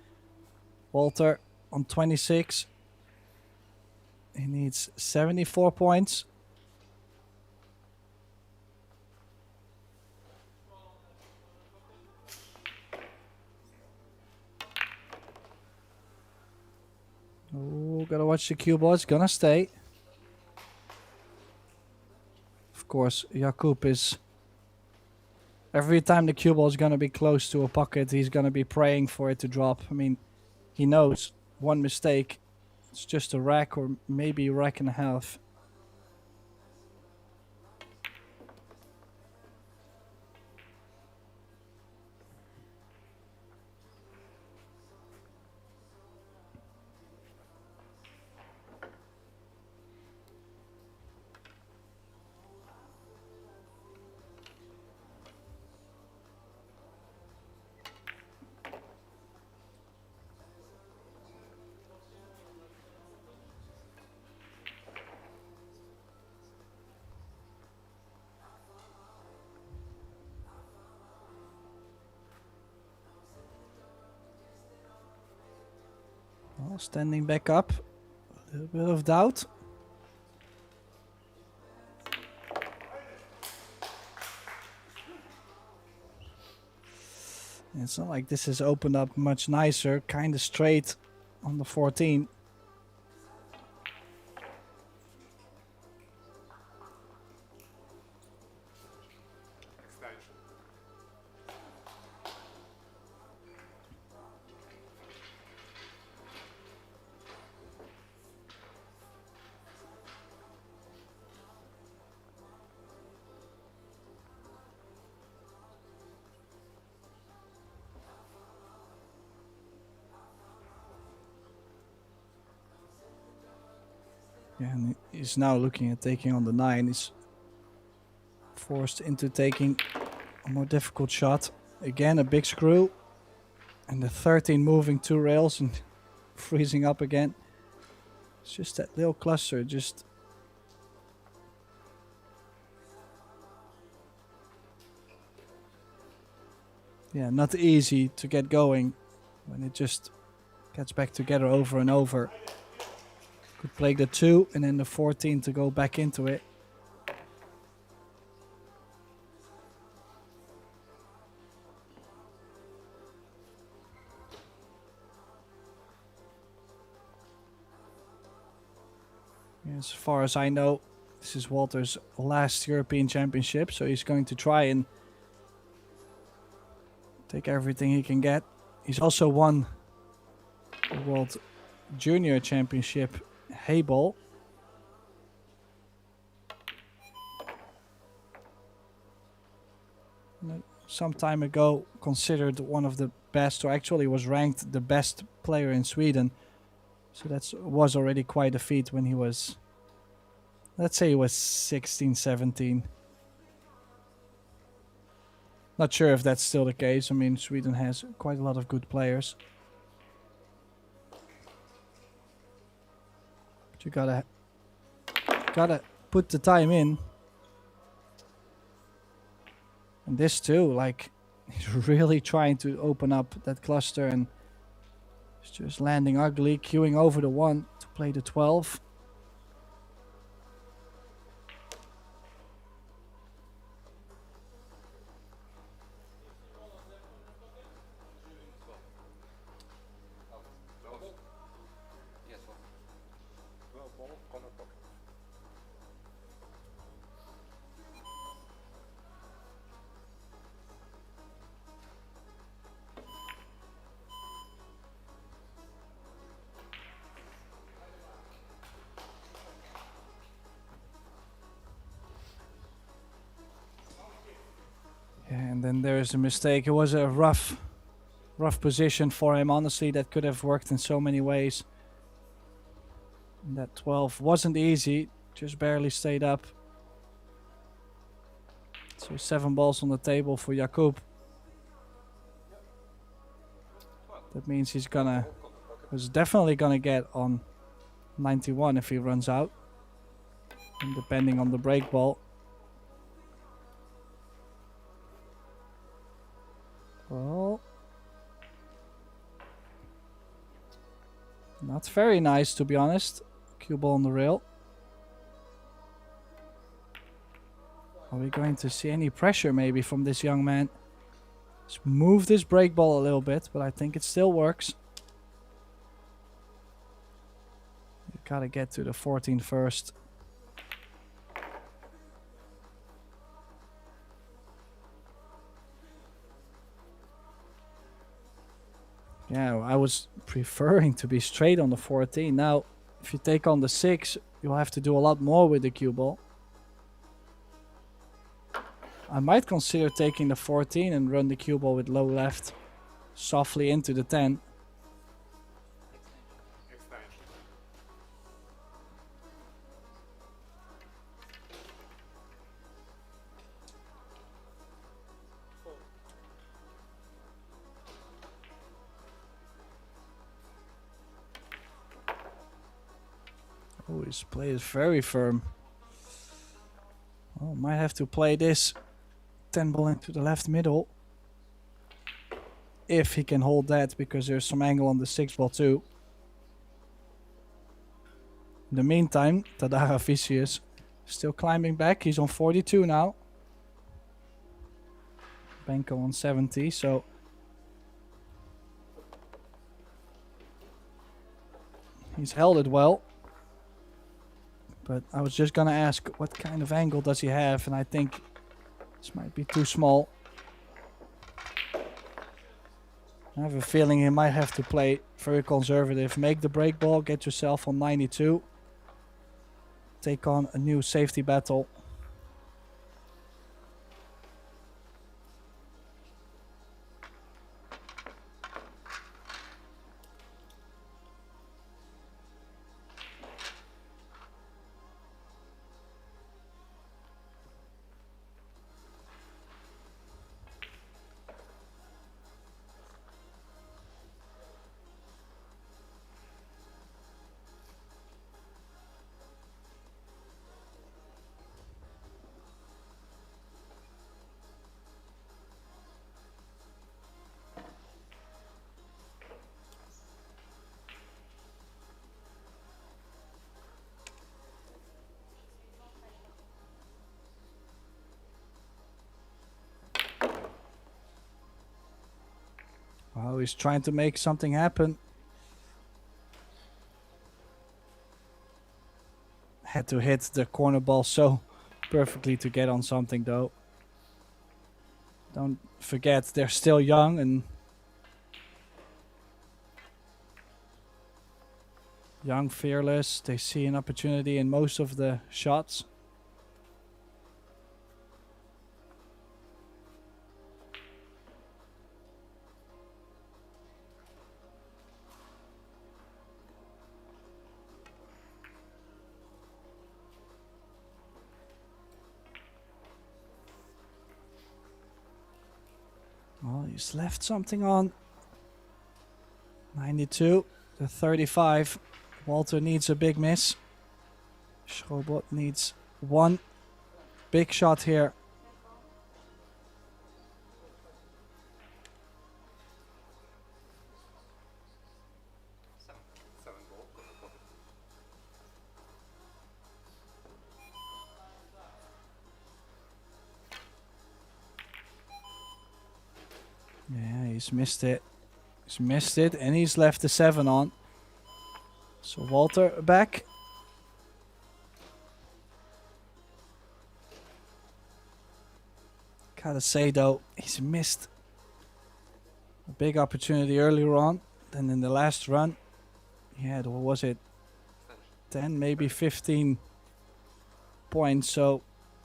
Walter on 26. He needs 74 points. Oh, gotta watch the cue ball. It's gonna stay. Of course, Jakub is... Every time the cue ball is gonna be close to a pocket, he's gonna be praying for it to drop. I mean, he knows one mistake, it's just a rack or maybe a rack and a half. Well, standing back up, a little bit of doubt. It's not like this has opened up much nicer, kind of straight on the 14. Yeah, and he's now looking at taking on the 9. He's forced into taking a more difficult shot. Again, a big screw. And the 13 moving 2 rails and freezing up again. It's just that little cluster, just... Yeah, not easy to get going when it just gets back together over and over. Could play the 2 and then the 14 to go back into it. As far as I know, this is Walter's last European Championship, so he's going to try and take everything he can get. He's also won the World Junior Championship Hayball. Some time ago considered one of the best, or actually was ranked the best player in Sweden. So that was already quite a feat when he was, let's say he was 16, 17. Not sure if that's still the case. I mean, Sweden has quite a lot of good players. But you gotta put the time in. And this too, like, he's really trying to open up that cluster and he's just landing ugly, queuing over the 1 to play the 12. And then there is a mistake. It was a rough position for him. Honestly, that could have worked in so many ways. And that 12 wasn't easy. Just barely stayed up. So 7 balls on the table for Jakub. That means he's definitely gonna get on 91 if he runs out. And depending on the break ball. Well, not very nice, to be honest. Cue ball on the rail. Are we going to see any pressure maybe from this young man? Let's move this break ball a little bit, but I think it still works. You gotta get to the 14 first. Yeah, I was preferring to be straight on the 14. Now, if you take on the 6, you'll have to do a lot more with the cue ball. I might consider taking the 14 and run the cue ball with low left softly into the 10. Oh, his play is very firm. Oh, might have to play this 10 ball into the left middle. If he can hold that, because there's some angle on the 6 ball too. In the meantime, Tadara Vicious still climbing back. He's on 42 now. Benko on 70, so... he's held it well. But I was just gonna ask, what kind of angle does he have? And I think this might be too small. I have a feeling he might have to play very conservative. Make the break ball, get yourself on 92. Take on a new safety battle. Wow, he's trying to make something happen. Had to hit the corner ball so perfectly to get on something though. Don't forget, they're still young and young, fearless. They see an opportunity in most of the shots. he's left something on. 92 to 35. Walter needs a big miss. Schrobot needs one big shot here. Yeah, he's missed it. He's missed it, and he's left the 7 on. So Walter back. Gotta say though, he's missed a big opportunity earlier on. Then in the last run, he had, what was it, 10, maybe 15 points. So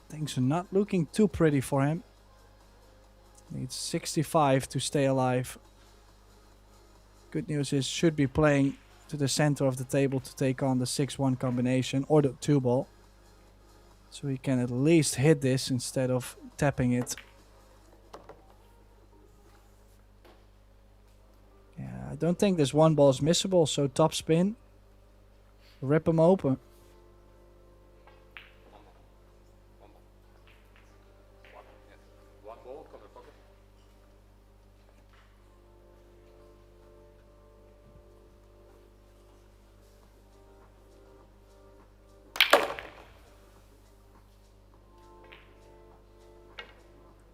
things are not looking too pretty for him. Needs 65 to stay alive. Good news is should be playing to the center of the table to take on the 6-1 combination or the 2 ball. So he can at least hit this instead of tapping it. Yeah, I don't think this 1 ball is missable, so top spin. Rip him open.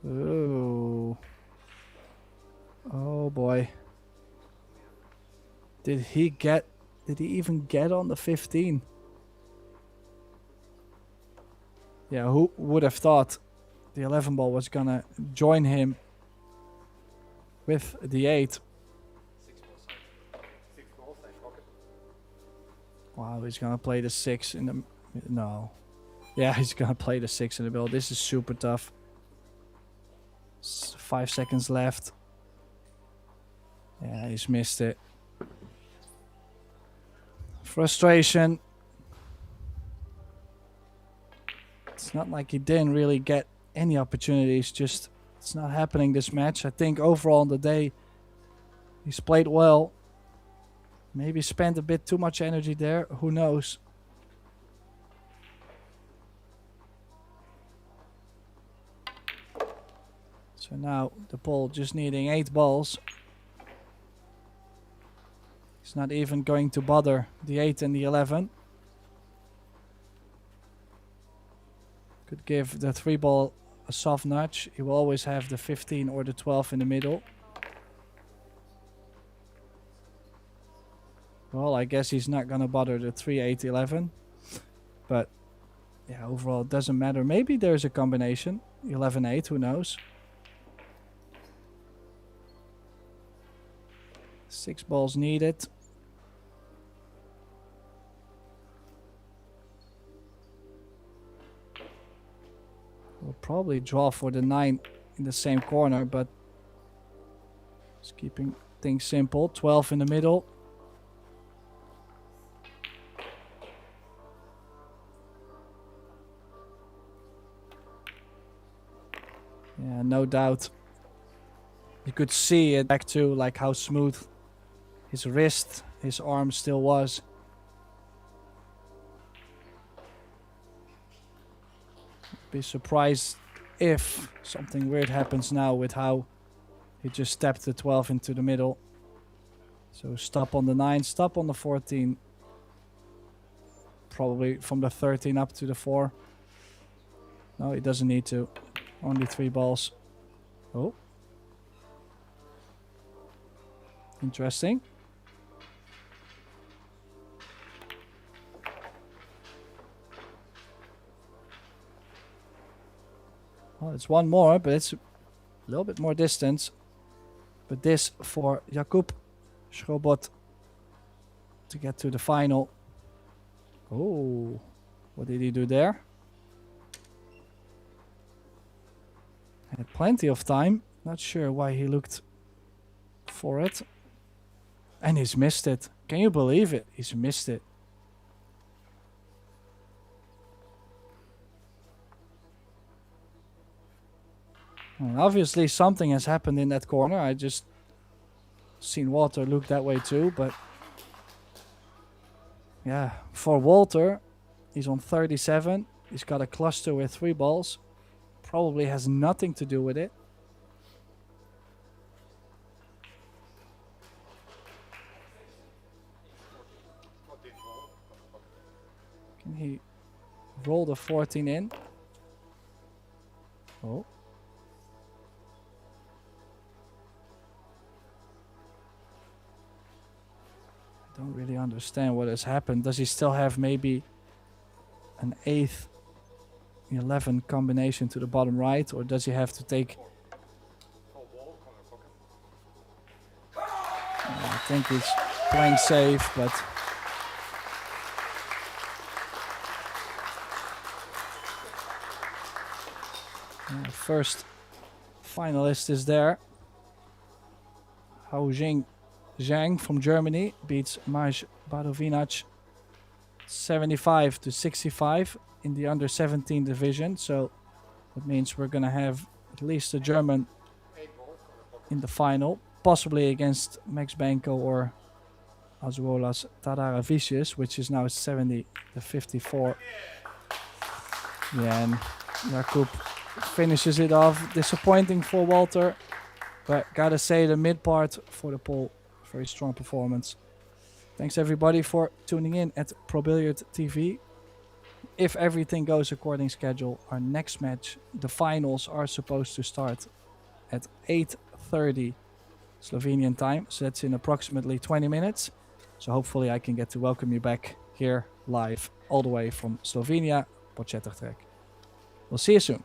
Ooh. Oh boy. Did he even get on the 15? Yeah, who would have thought the 11 ball was gonna join him with the 8? Wow, he's gonna play the 6 in the... No. Yeah, he's gonna play the 6 in the middle. This is super tough. 5 seconds left. Yeah, he's missed it. Frustration. It's not like he didn't really get any opportunities, just it's not happening this match. I think overall on the day he's played well. Maybe spent a bit too much energy there, who knows. So now the Pole just needing 8 balls. He's not even going to bother the 8 and the 11. Could give the 3 ball a soft nudge. He will always have the 15 or the 12 in the middle. Well, I guess he's not gonna bother the 3, 8, 11. But yeah, overall it doesn't matter. Maybe there's a combination. 11, 8, who knows? 6 balls needed. We'll probably draw for the 9 in the same corner, but just keeping things simple. 12 in the middle. Yeah, no doubt. You could see it back to like how smooth his wrist, his arm still was. Be surprised if something weird happens now with how he just stepped the 12 into the middle. So stop on the 9, stop on the 14. Probably from the 13 up to the 4. No, he doesn't need to. Only 3 balls. Oh. Interesting. Well, it's 1 more, but it's a little bit more distance. But this for Jakub Schrobot to get to the final. Oh, what did he do there? Had plenty of time. Not sure why he looked for it. And he's missed it. Can you believe it? He's missed it. And obviously something has happened in that corner. I just seen Walter look that way too, but yeah, for Walter, he's on 37. He's got a cluster with 3 balls. Probably has nothing to do with it. Can he roll the 14 in? Oh. I don't really understand what has happened. Does he still have maybe an 8th 11 combination to the bottom right, or does he have to take... I think he's playing safe, but... First finalist is there. Haojing Zhang from Germany beats Maj Badovinac 75-65 in the under 17 division. So that means we're going to have at least a German in the final, possibly against Max Banco or Azuola's Tadaravicius, which is now 70-54. Yeah, and Jakub finishes it off. Disappointing for Walter, but gotta say the mid part for the poll, very strong performance. Thanks everybody for tuning in at Pro Billiard TV. If everything goes according schedule, our next match, the finals, are supposed to start at 8:30 Slovenian time, so that's in approximately 20 minutes. So hopefully I can get to welcome you back here live all the way from Slovenia, Podcetrtek. We'll see you soon.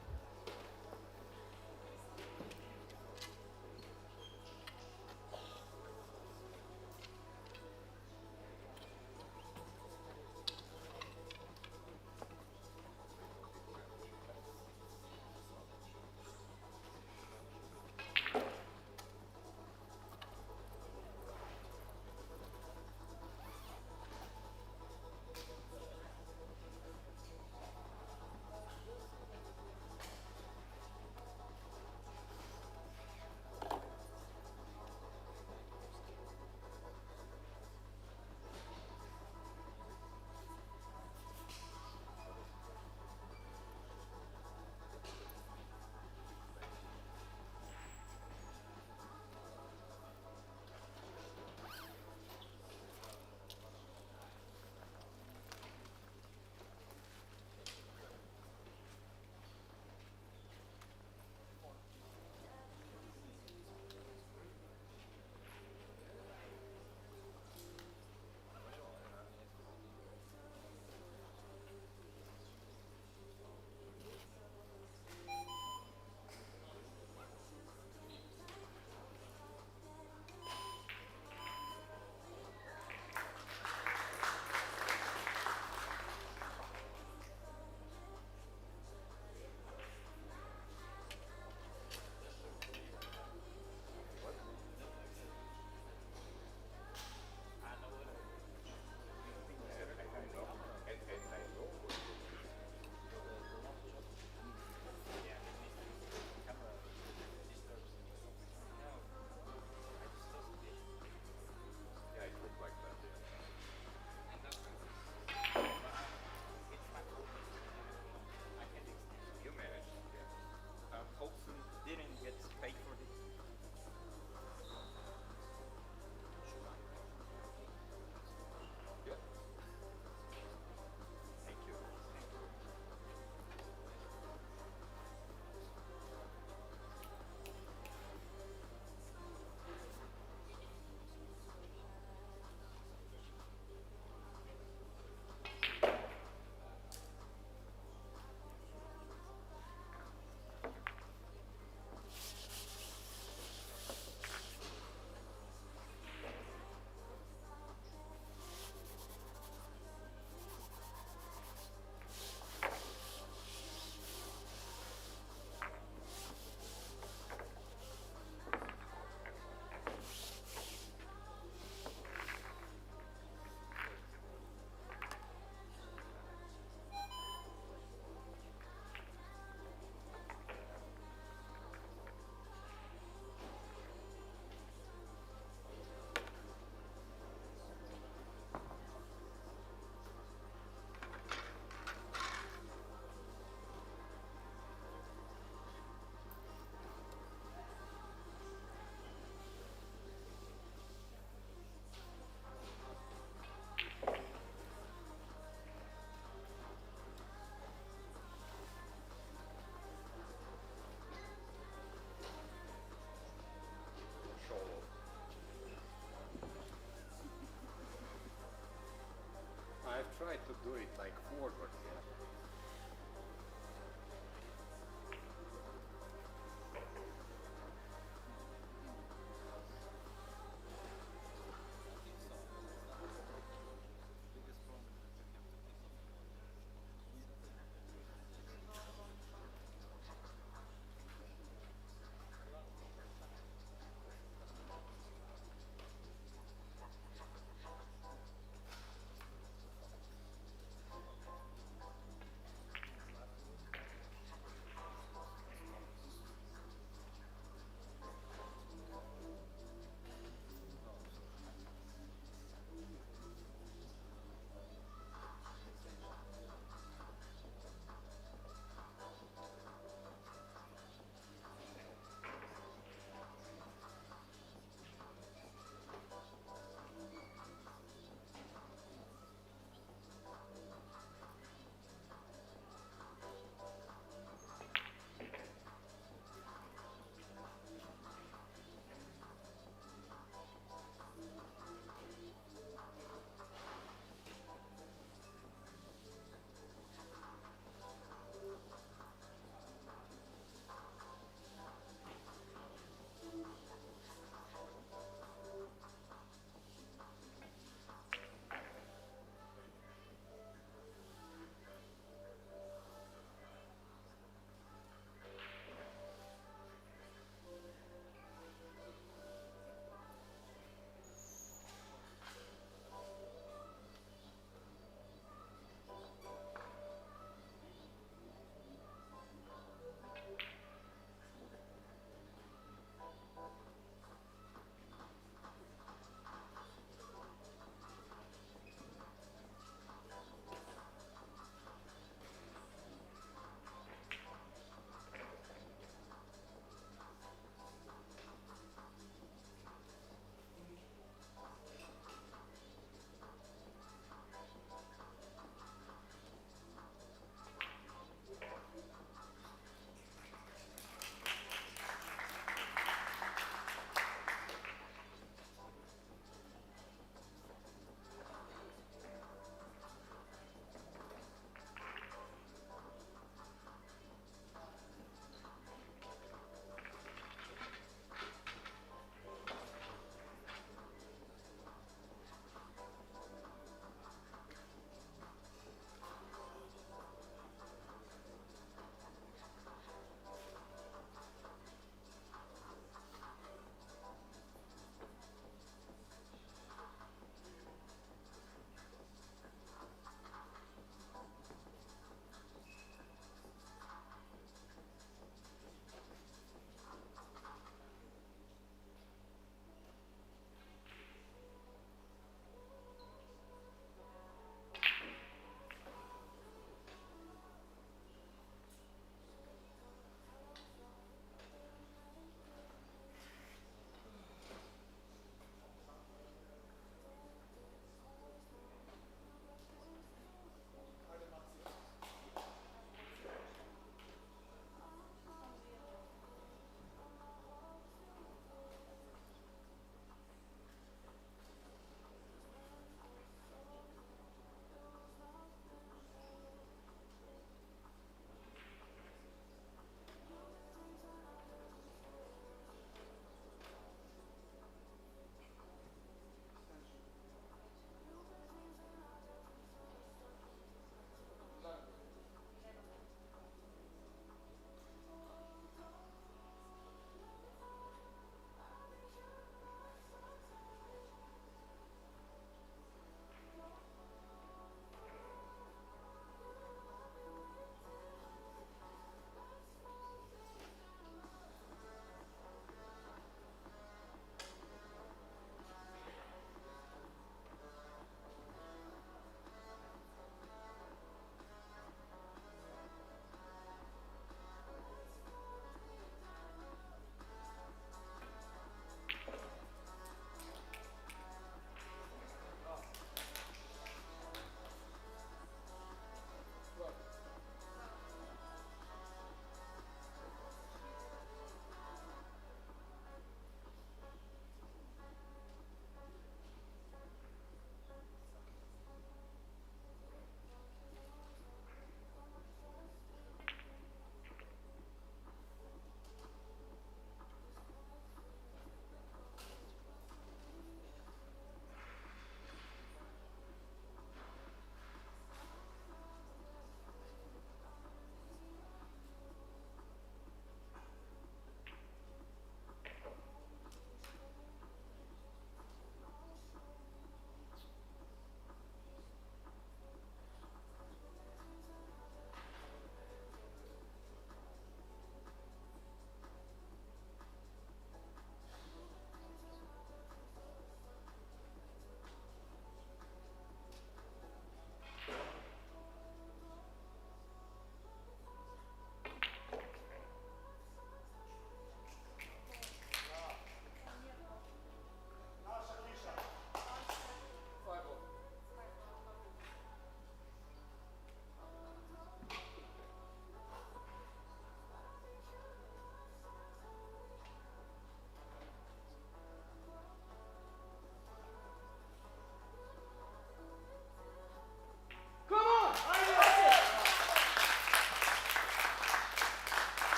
try to do it like forward here.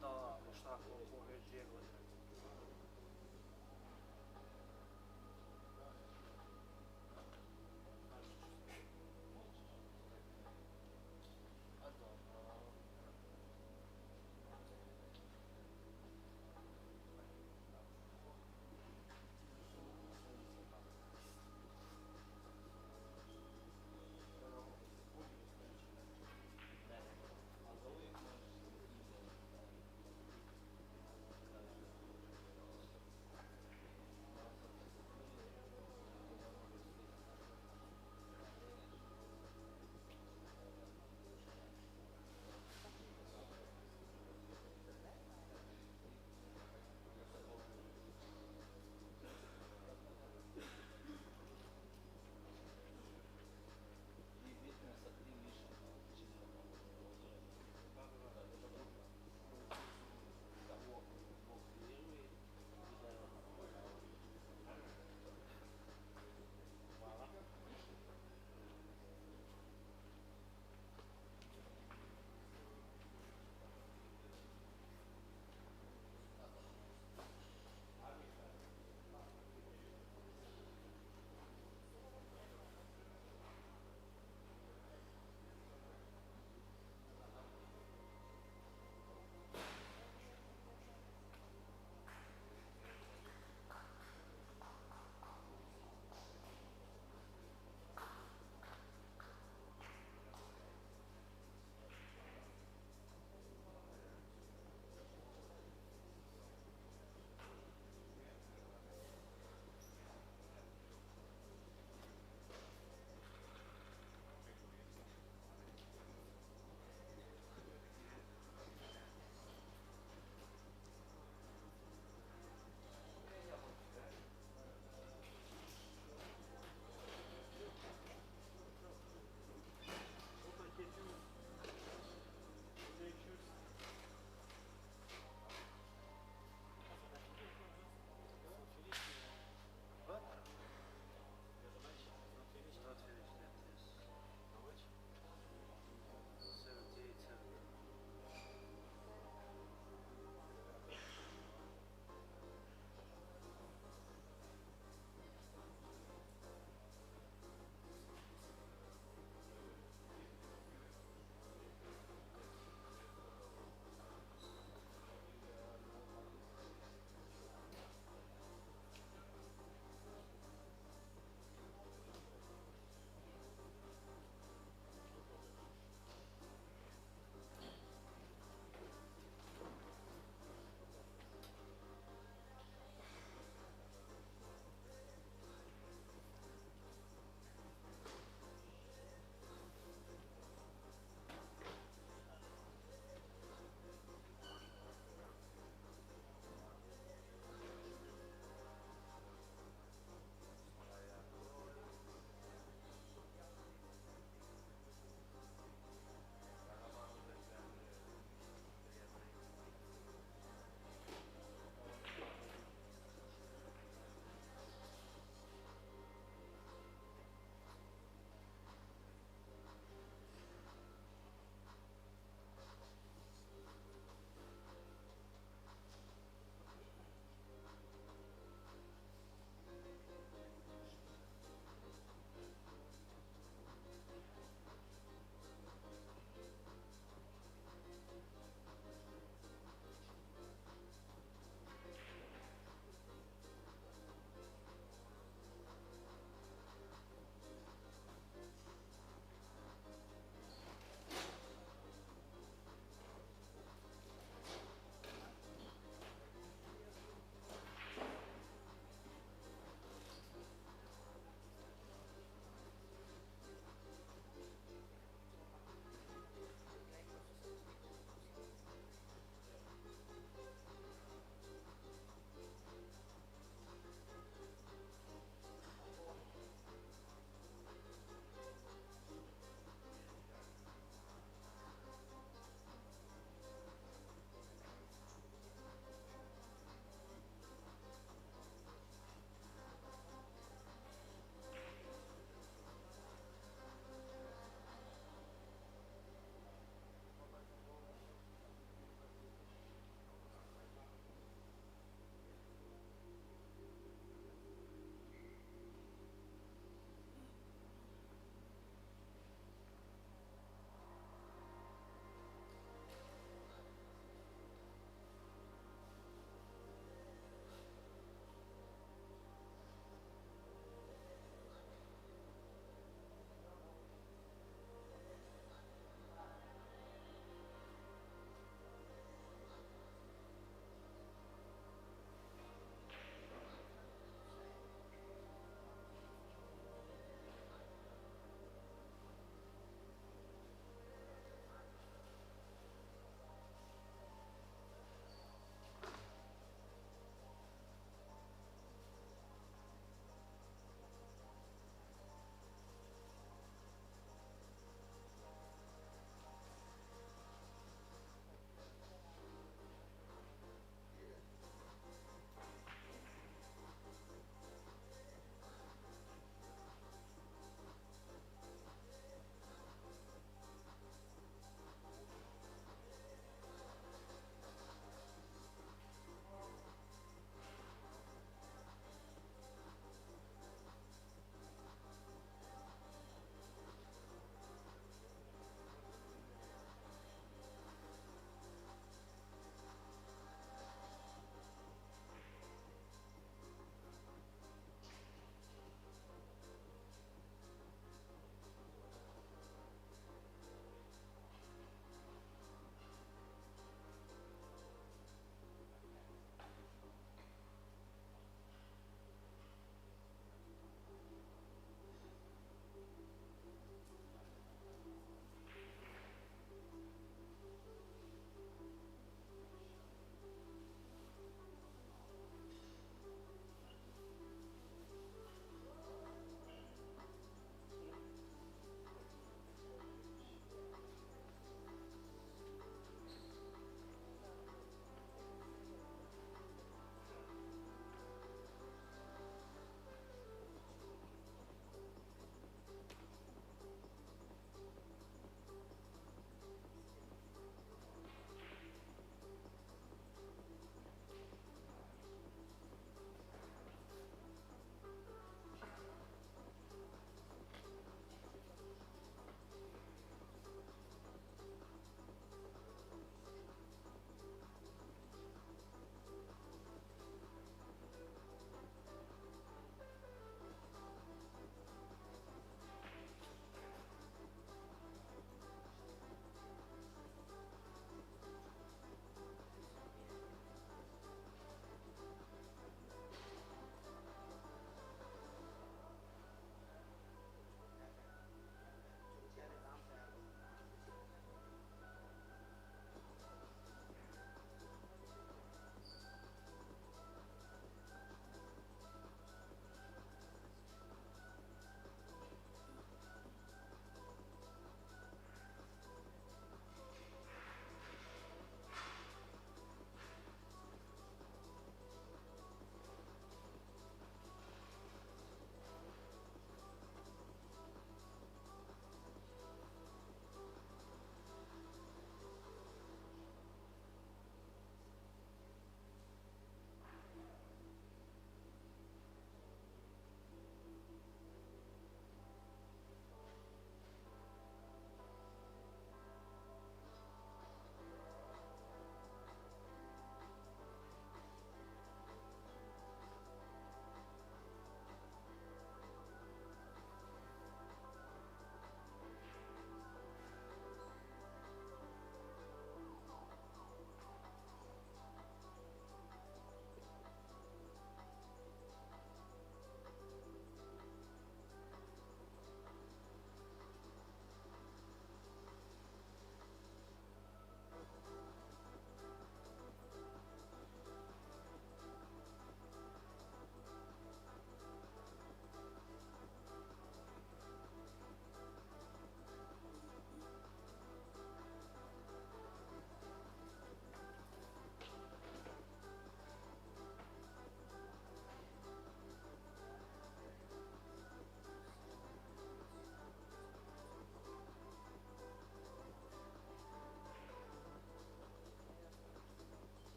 da ostakel po već 2 godine.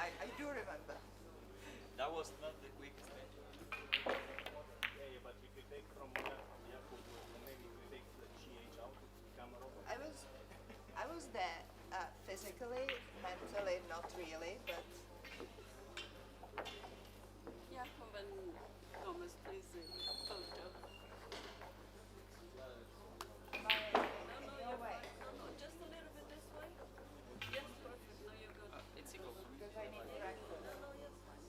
I do remember. That was not the quickest day. Yeah, but if you take from Jakub, maybe if you take the GH out, camera over. I was there physically, mentally, not really, but Jakub and Thomas, please, photo. no way. No, just a little bit this way. Yes, perfect. Now you're good. It's equal. Because I need to record. No, yes, fine.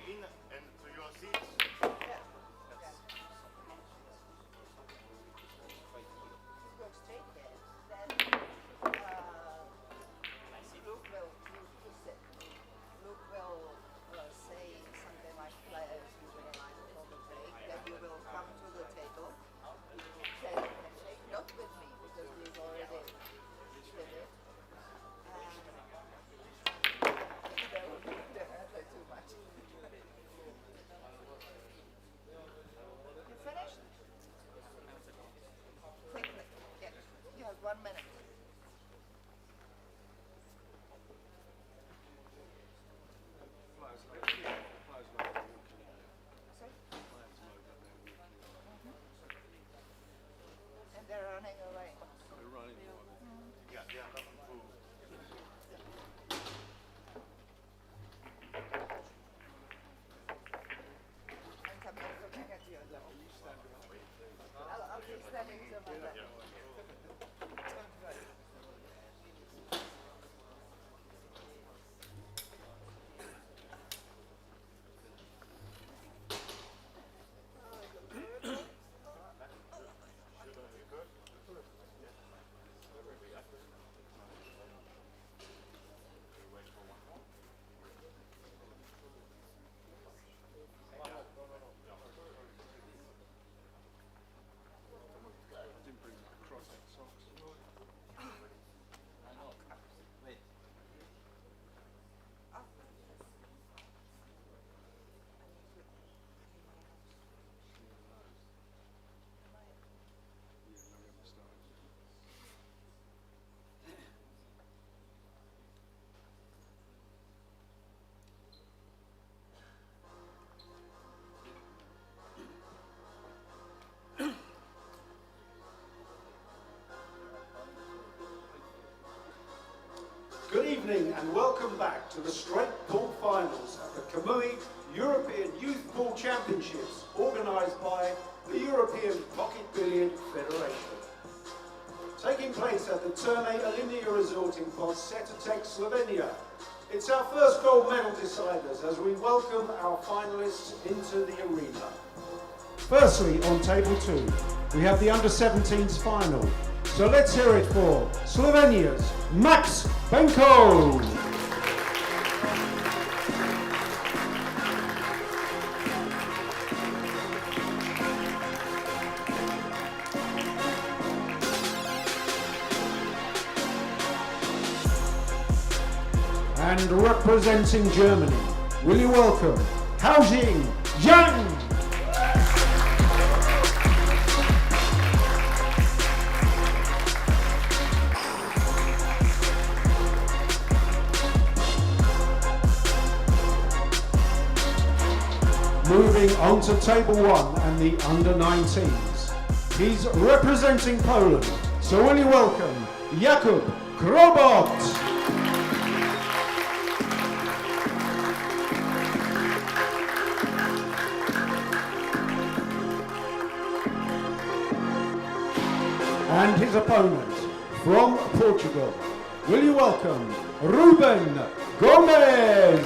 in and to your seats. Go straight there. Then Luke will you sit. Luke will say something like players you would like for the break. Then you will come to the table. Then you can shake, not with me because we've already did it. Don't too much. You finished? Quickly. Yeah. You have 1 minute. Sorry? And they're running away. Yeah, yeah. I'm coming looking at you. I'll keep standing to my left. Don't worry. Good evening and welcome back to the straight pool finals at the Kamui European Youth Pool Championships organised by the European Pocket Billiard Federation. Taking place at the Therme Olimia resort in Podcetrtek, Slovenia. It's our first gold medal deciders as we welcome our finalists into the arena. Firstly, on table 2, we have the under-17s final. So let's hear it for Slovenia's Max Benko. And representing Germany, will you welcome Haojing Yang? Moving on to table 1 and the under-19s. He's representing Poland, so will you welcome Jakub Krobot? And his opponent from Portugal, will you welcome Ruben Gomez?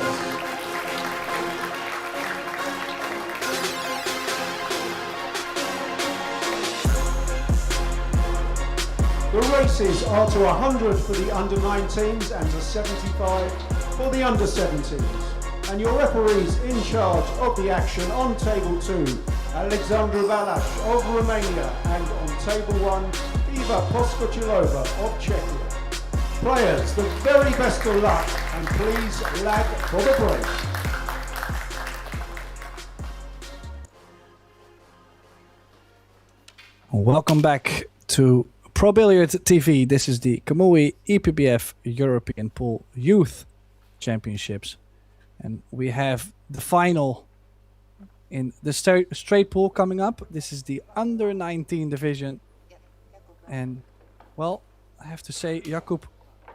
The races are to 100 for the under-19s and to 75 for the under-17s. And your referees in charge of the action on table 2, Alexandra Valash of Romania, and on table 1, Eva Podcetrtek of Czechia. Players, the very best of luck, and please lag for the break. Welcome back to Pro Billiard TV. This is the Kamui EPBF European Pool Youth Championships. And we have the final in the straight pool coming up. This is the under-19 division. And, well, I have to say, Jakub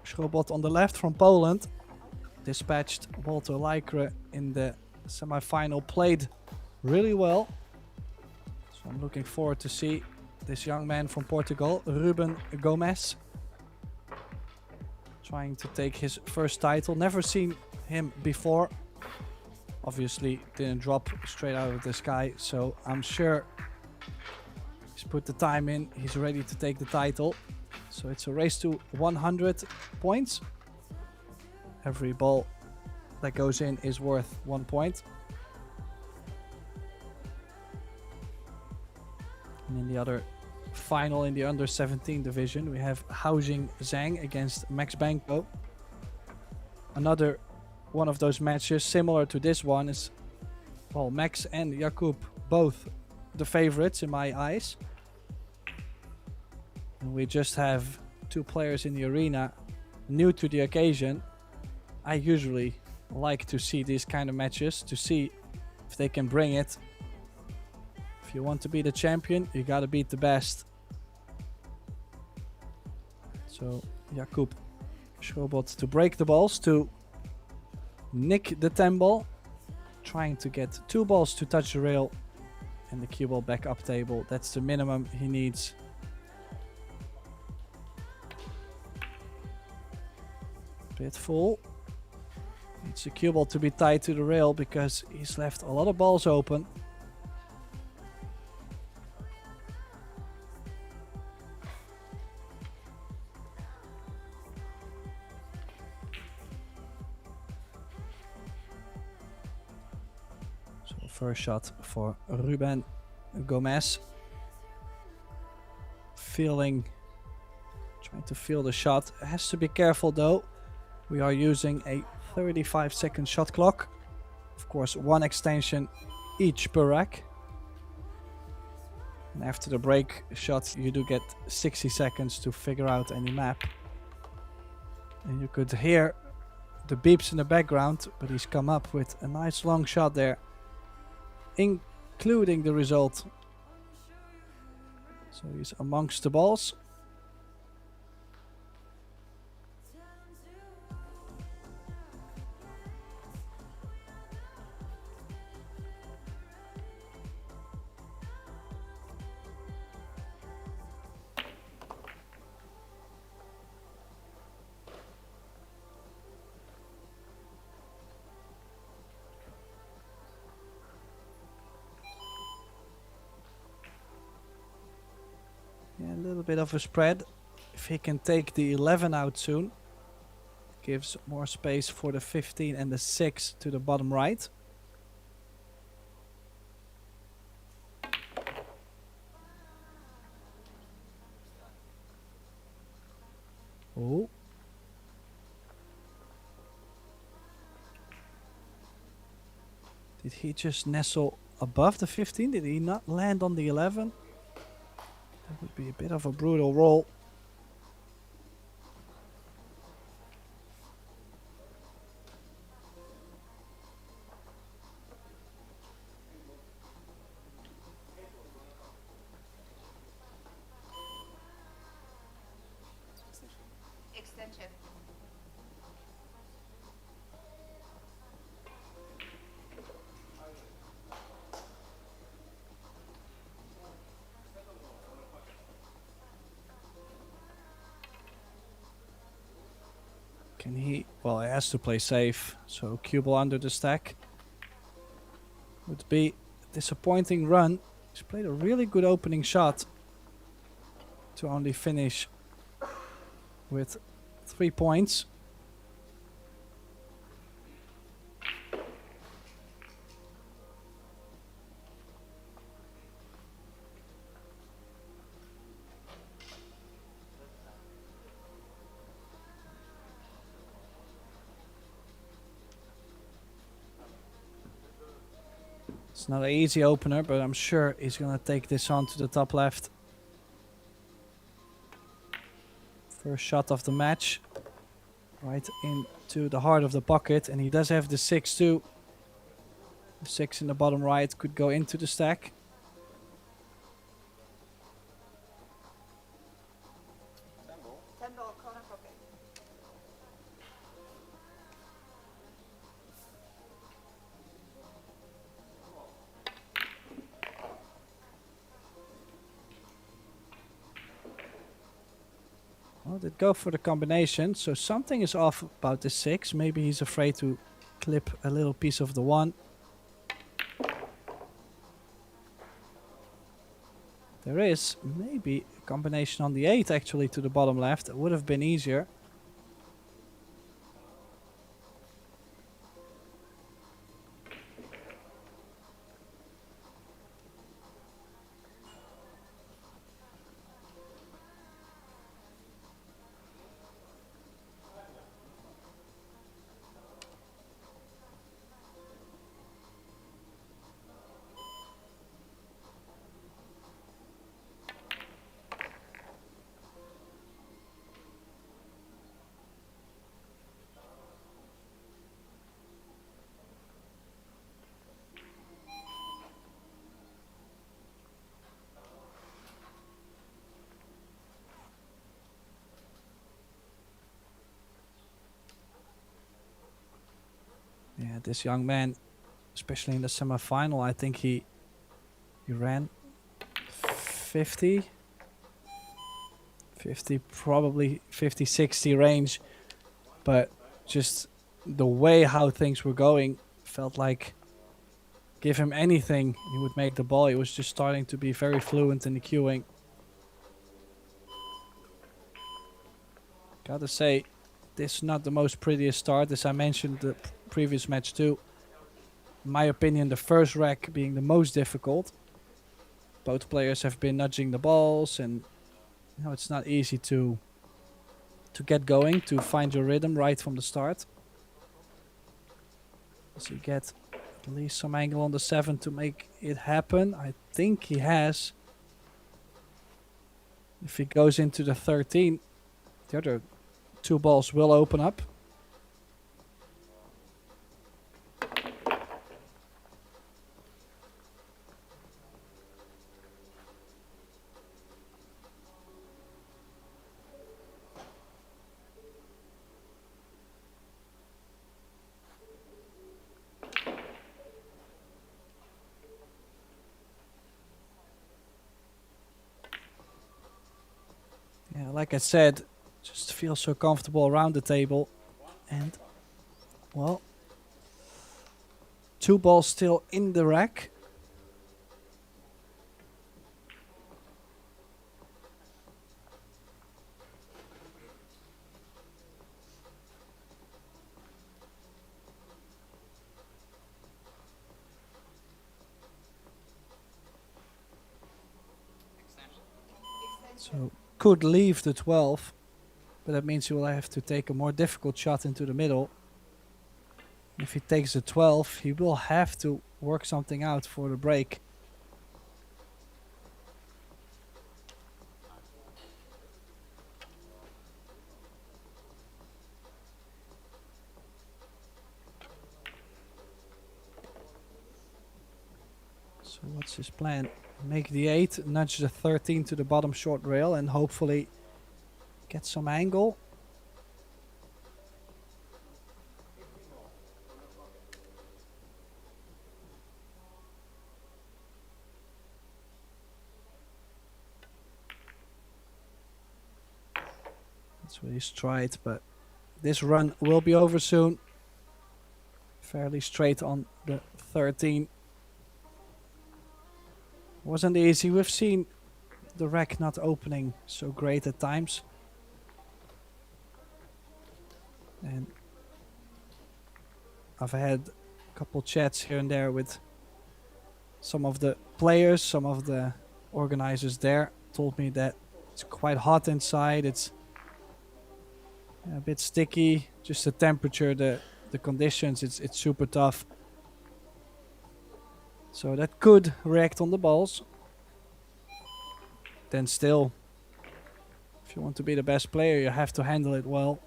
Krobot on the left from Poland dispatched Walter Leikre in the semi-final, played really well. So I'm looking forward to see this young man from Portugal, Ruben Gomez, trying to take his first title. Never seen him before. obviously didn't drop straight out of the sky, so I'm sure he's put the time in. He's ready to take the title. So it's a race to 100 points. Every ball that goes in is worth 1 point. And in the other final, in the under 17 division, we have Haojing Zhang against Max Banco. Another one of those matches similar to this one is, well, Max and Jakub both the favorites in my eyes. And we just have two players in the arena new to the occasion. I usually like to see these kind of matches to see if they can bring it. If you want to be the champion, you gotta beat the best. So Jakub Schobot to break the balls, to nick the 10 ball, trying to get 2 balls to touch the rail and the cue ball back up table. That's the minimum he needs. Bit full. Needs the cue ball to be tied to the rail because he's left a lot of balls open. So first shot for Ruben Gomez. Trying to feel the shot. Has to be careful though. We are using a 35-second shot clock. Of course, 1 extension each per rack. And after the break shot, you do get 60 seconds to figure out any map. And you could hear the beeps in the background, but he's come up with a nice long shot there, including the result. So he's amongst the balls. Yeah, a little bit of a spread. If he can take the 11 out soon, gives more space for the 15 and the 6 to the bottom right. Oh. Did he just nestle above the 15? Did he not land on the 11? That would be a bit of a brutal roll. Extension. Can he? Well, he has to play safe. So cue ball under the stack. Would be a disappointing run. He's played a really good opening shot to only finish with 3 points. It's not an easy opener, but I'm sure he's gonna take this on to the top left. First shot of the match, right into the heart of the pocket, and he does have the 6 too. The 6 in the bottom right could go into the stack. Temple corner pocket. Well, did go for the combination, so something is off about the 6. Maybe he's afraid to clip a little piece of the 1. There is maybe a combination on the 8 actually to the bottom left. It would have been easier. Yeah, this young man, especially in the semi-final, I think he ran 50, probably 50, 60 range, but just the way how things were going felt like give him anything, he would make the ball. He was just starting to be very fluent in the cueing. Gotta say, this is not the most prettiest start, as I mentioned the previous match too. In my opinion, the first rack being the most difficult. Both players have been nudging the balls, and you know, it's not easy to get going, to find your rhythm right from the start. Does he get at least some angle on the 7 to make it happen? I think he has. If he goes into the 13, the other 2 balls will open up. Yeah, like I said, just feel so comfortable around the table. And, well, 2 balls still in the rack. So could leave the 12, but that means he will have to take a more difficult shot into the middle. If he takes the 12, he will have to work something out for the break. So what's his plan? Make the 8, nudge the 13 to the bottom short rail, and hopefully get some angle. That's what he's tried, but this run will be over soon. Fairly straight on the 13. Wasn't easy. We've seen the rack not opening so great at times. And I've had a couple chats here and there with some of the players, some of the organizers there. Told me that it's quite hot inside. It's a bit sticky. Just the temperature, the conditions, it's super tough. So that could react on the balls. Then still, if you want to be the best player, you have to handle it well.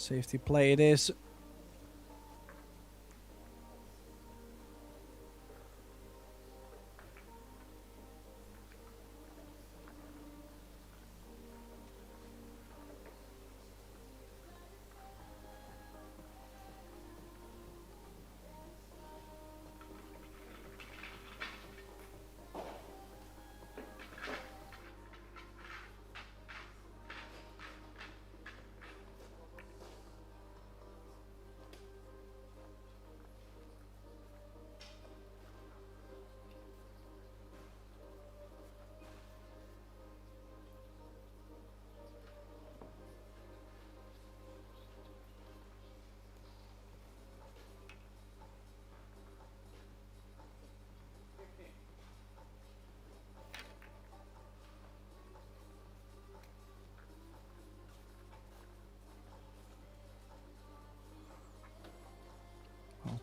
Safety play it is.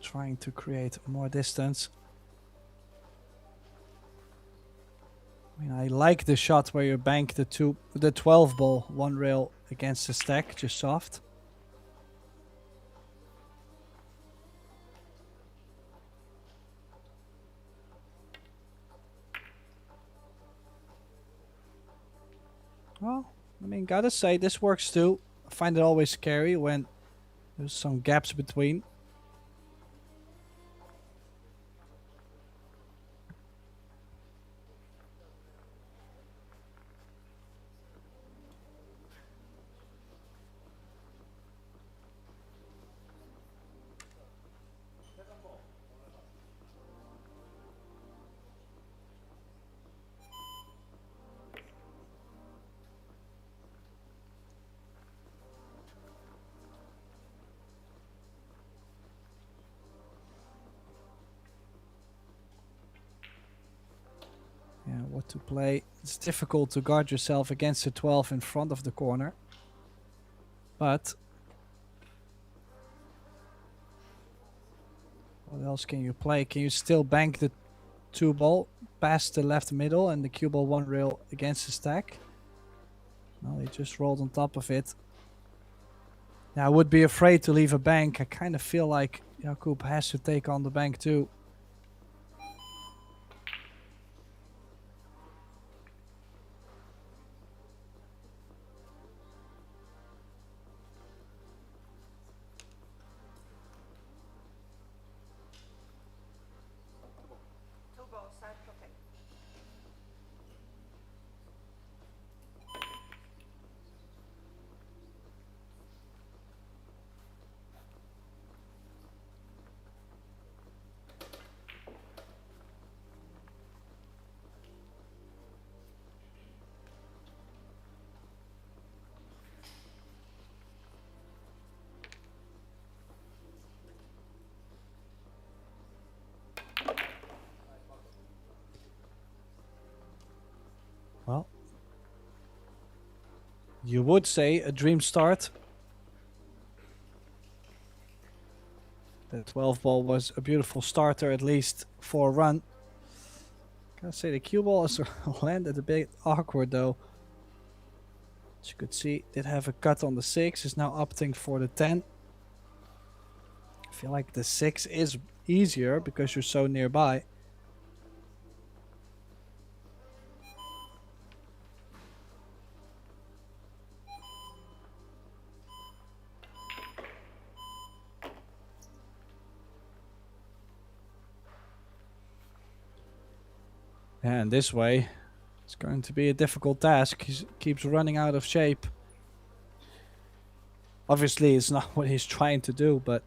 Trying to create more distance. I mean, I like the shot where you bank the 12 ball one rail against the stack, just soft. Well, I mean, gotta say this works too. I find it always scary when there's some gaps between. Yeah, what to play. It's difficult to guard yourself against the 12 in front of the corner. But what else can you play? Can you still bank the 2 ball past the left middle and the cue ball 1 rail against the stack? No, he just rolled on top of it. Now I would be afraid to leave a bank. I kind of feel like Jakub has to take on the bank too. Well, you would say a dream start. The 12 ball was a beautiful starter, at least for a run. Gotta say the cue ball has landed a bit awkward though. As you could see, did have a cut on the 6, is now opting for the 10. I feel like the 6 is easier because you're so nearby. And this way, it's going to be a difficult task. He keeps running out of shape. Obviously, it's not what he's trying to do, but...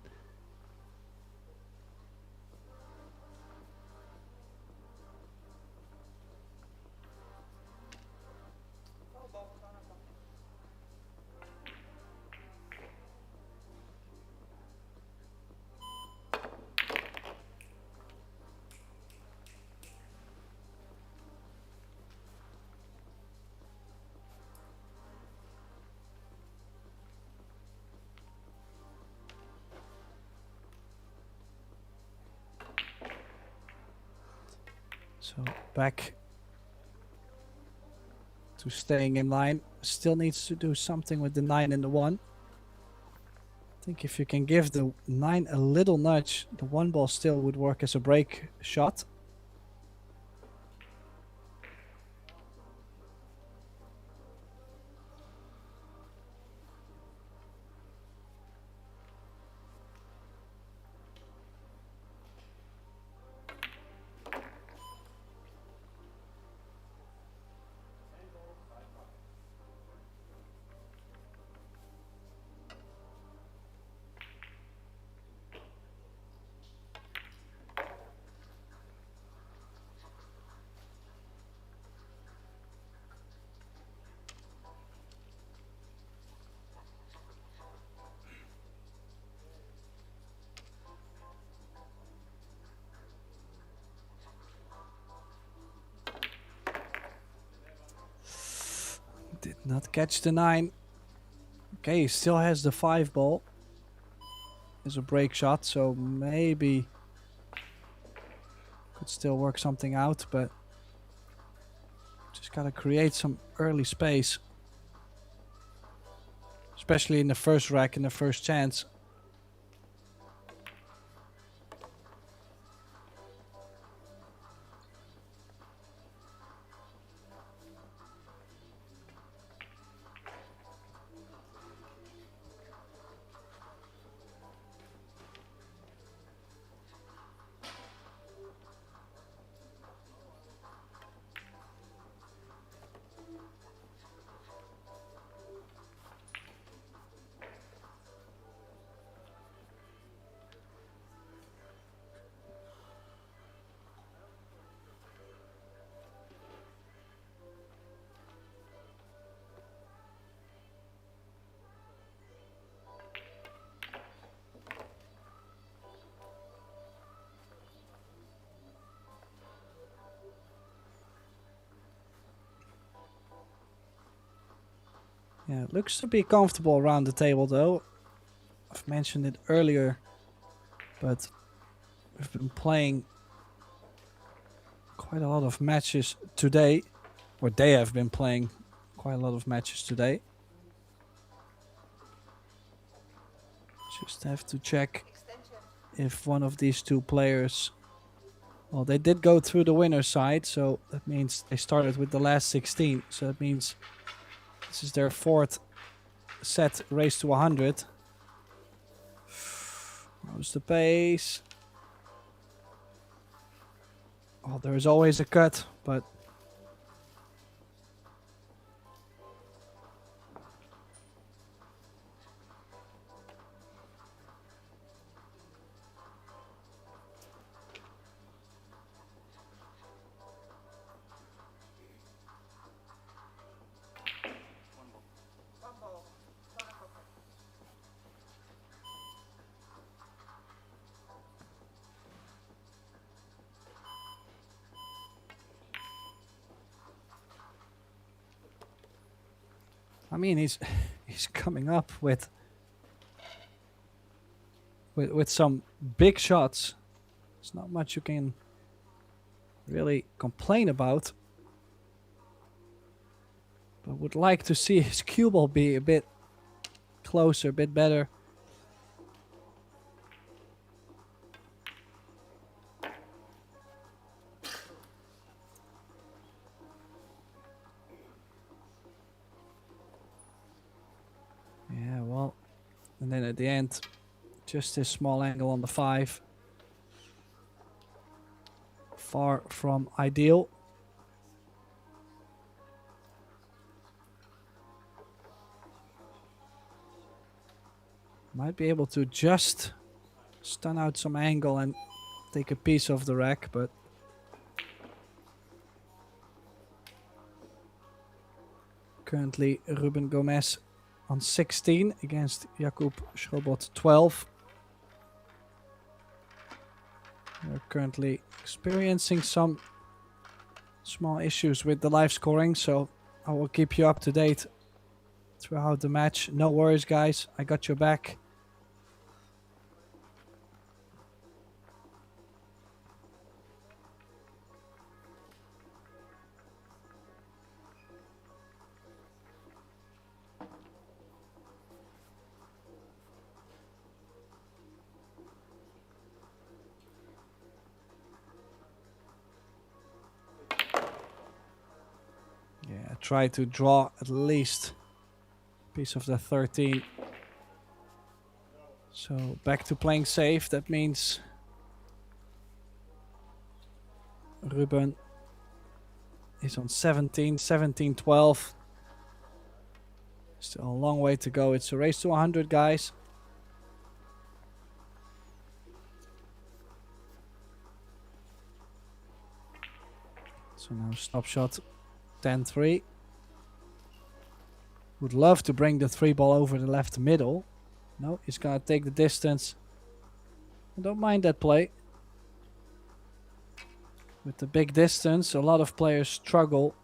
So back to staying in line. Still needs to do something with the 9 and the 1. think if you can give the 9 a little nudge, the 1 ball still would work as a break shot. Did not catch the 9. Okay, he still has the 5 ball as a break shot, so maybe could still work something out, but just gotta create some early space, especially in the first rack, in the first chance. Yeah, it looks to be comfortable around the table though. I've mentioned it earlier, but we've been playing quite a lot of matches today, or they have been playing quite a lot of matches today. Just have to check if one of these two players, well, they did go through the winner's side, so that means they started with the last 16, so that means this is their 4th set race to 100. How's the pace? Oh, there is always a cut, but I mean, he's coming up with some big shots. There's not much you can really complain about, but would like to see his cue ball be a bit closer, a bit better. Yeah, well, and then at the end, just this small angle on the 5. Far from ideal. Might be able to just stun out some angle and take a piece of the rack, but currently Ruben Gomez on 16 against Jakub Schrobot 12. We're currently experiencing some small issues with the live scoring, so I will keep you up to date throughout the match. No worries, guys, I got your back. try to draw at least a piece of the 13. So back to playing safe. That means Ruben is on 17, 12. Still a long way to go. It's a race to 100, guys. So now stop shot 10-3. Would love to bring the 3 ball over the left middle. No, he's gonna take the distance. I don't mind that play. With the big distance, a lot of players struggle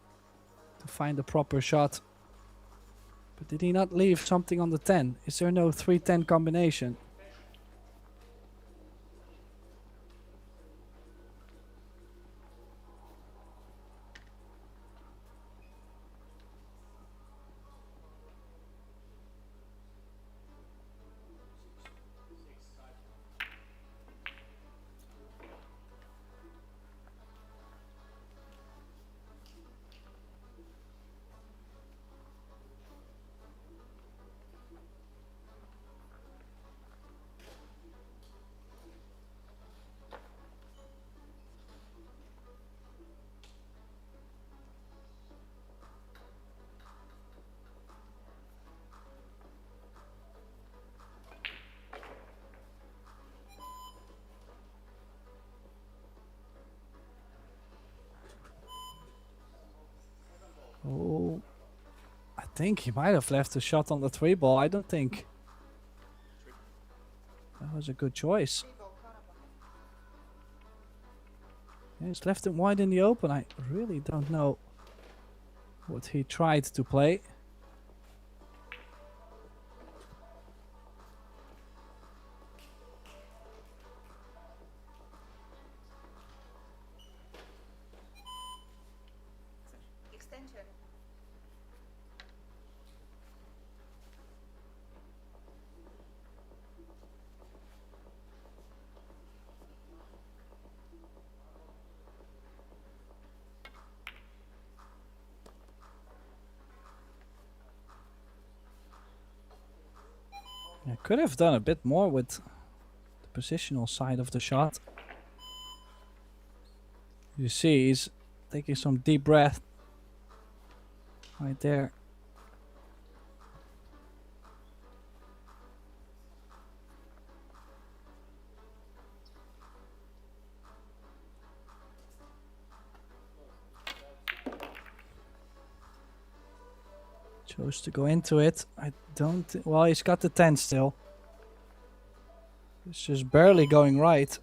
to find the proper shot. But did he not leave something on the 10? Is there no 3-10 combination? Oh, I think he might have left a shot on the 3 ball. I don't think. That was a good choice. Yeah, he's left him wide in the open. I really don't know what he tried to play. Extension. I could have done a bit more with the positional side of the shot. You see, he's taking some deep breath right there. Chose to go into it. I don't. Well, he's got the 10 still. It's just barely going right.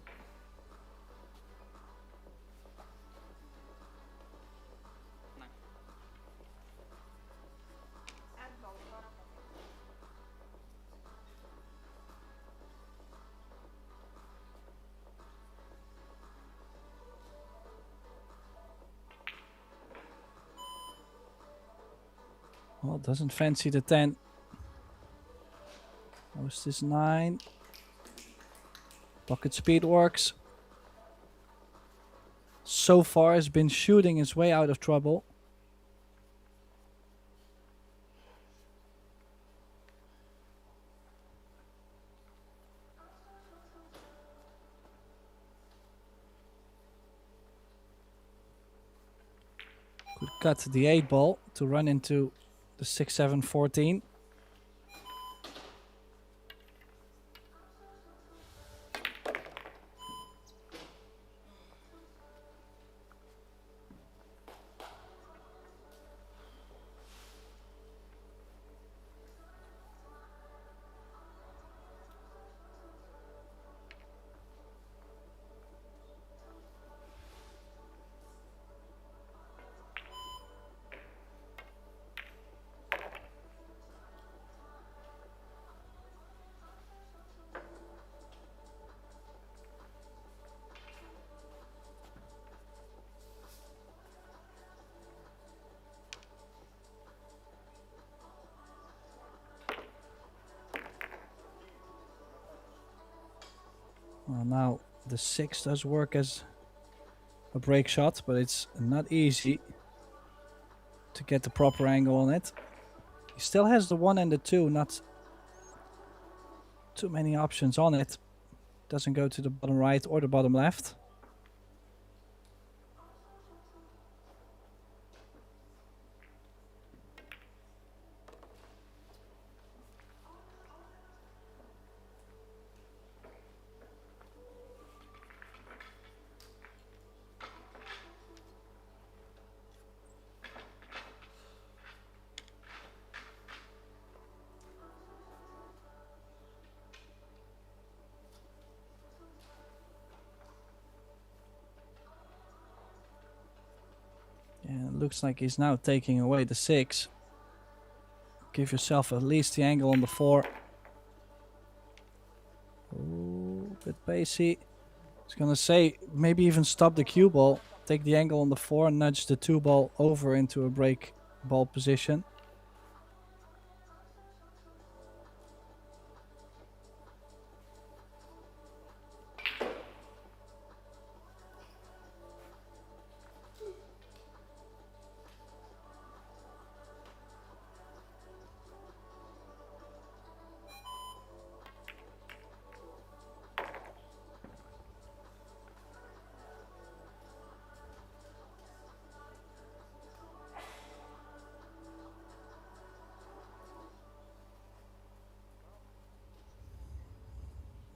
Well, doesn't fancy the 10. Most is 9. Pocket speed works. So far has been shooting his way out of trouble. Could cut the 8 ball to run into the 6-7-14. Well, now the 6 does work as a break shot, but it's not easy to get the proper angle on it. He still has the 1 and the 2, not too many options on it. Doesn't go to the bottom right or the bottom left. Looks like he's now taking away the 6. Give yourself at least the angle on the 4. Ooh, bit pacey. I was gonna say, maybe even stop the cue ball, take the angle on the 4 and nudge the 2 ball over into a break ball position.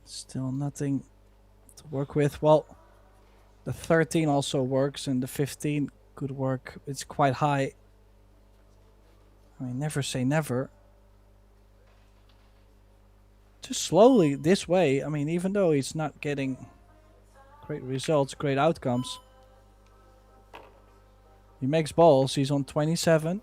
Still nothing to work with. Well, the 13 also works and the 15 could work. It's quite high. I mean, never say never. Just slowly this way. I mean, even though he's not getting great results, great outcomes. He makes balls. He's on 27.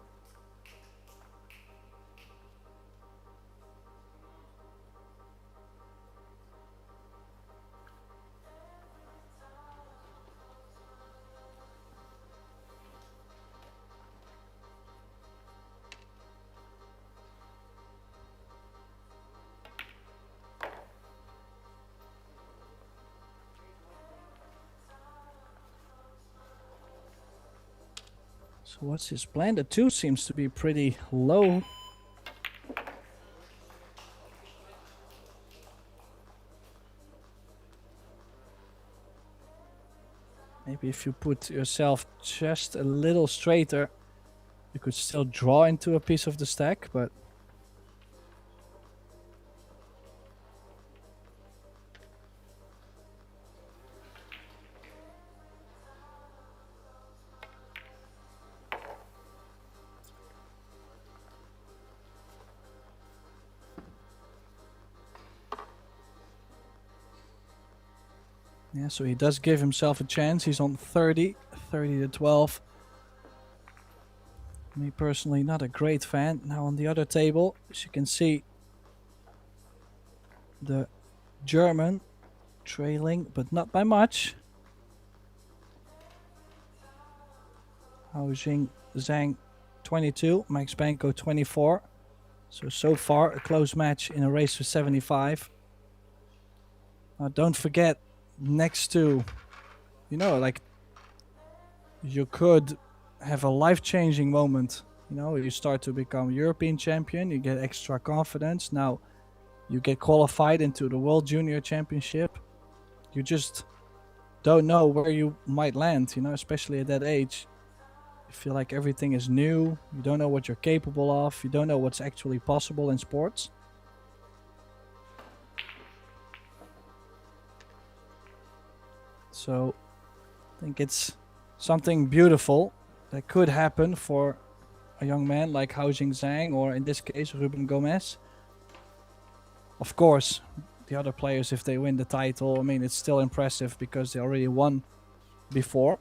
So what's his plan? The 2 seems to be pretty low. Maybe if you put yourself just a little straighter, you could still draw into a piece of the stack, but yeah, so he does give himself a chance. He's on 30 to 12. Me personally, not a great fan. Now on the other table, as you can see, the German trailing, but not by much. Haojing Zhang 22, Max Banco 24. So far a close match in a race for 75. Now don't forget, next to, you know, like, you could have a life-changing moment. You know, you start to become European champion, you get extra confidence. Now you get qualified into the World Junior Championship. You just don't know where you might land, you know, especially at that age. You feel like everything is new. You don't know what you're capable of. You don't know what's actually possible in sports. So I think it's something beautiful that could happen for a young man like Haojing Zhang, or in this case Ruben Gomez. Of course, the other players, if they win the title, I mean, it's still impressive because they already won before.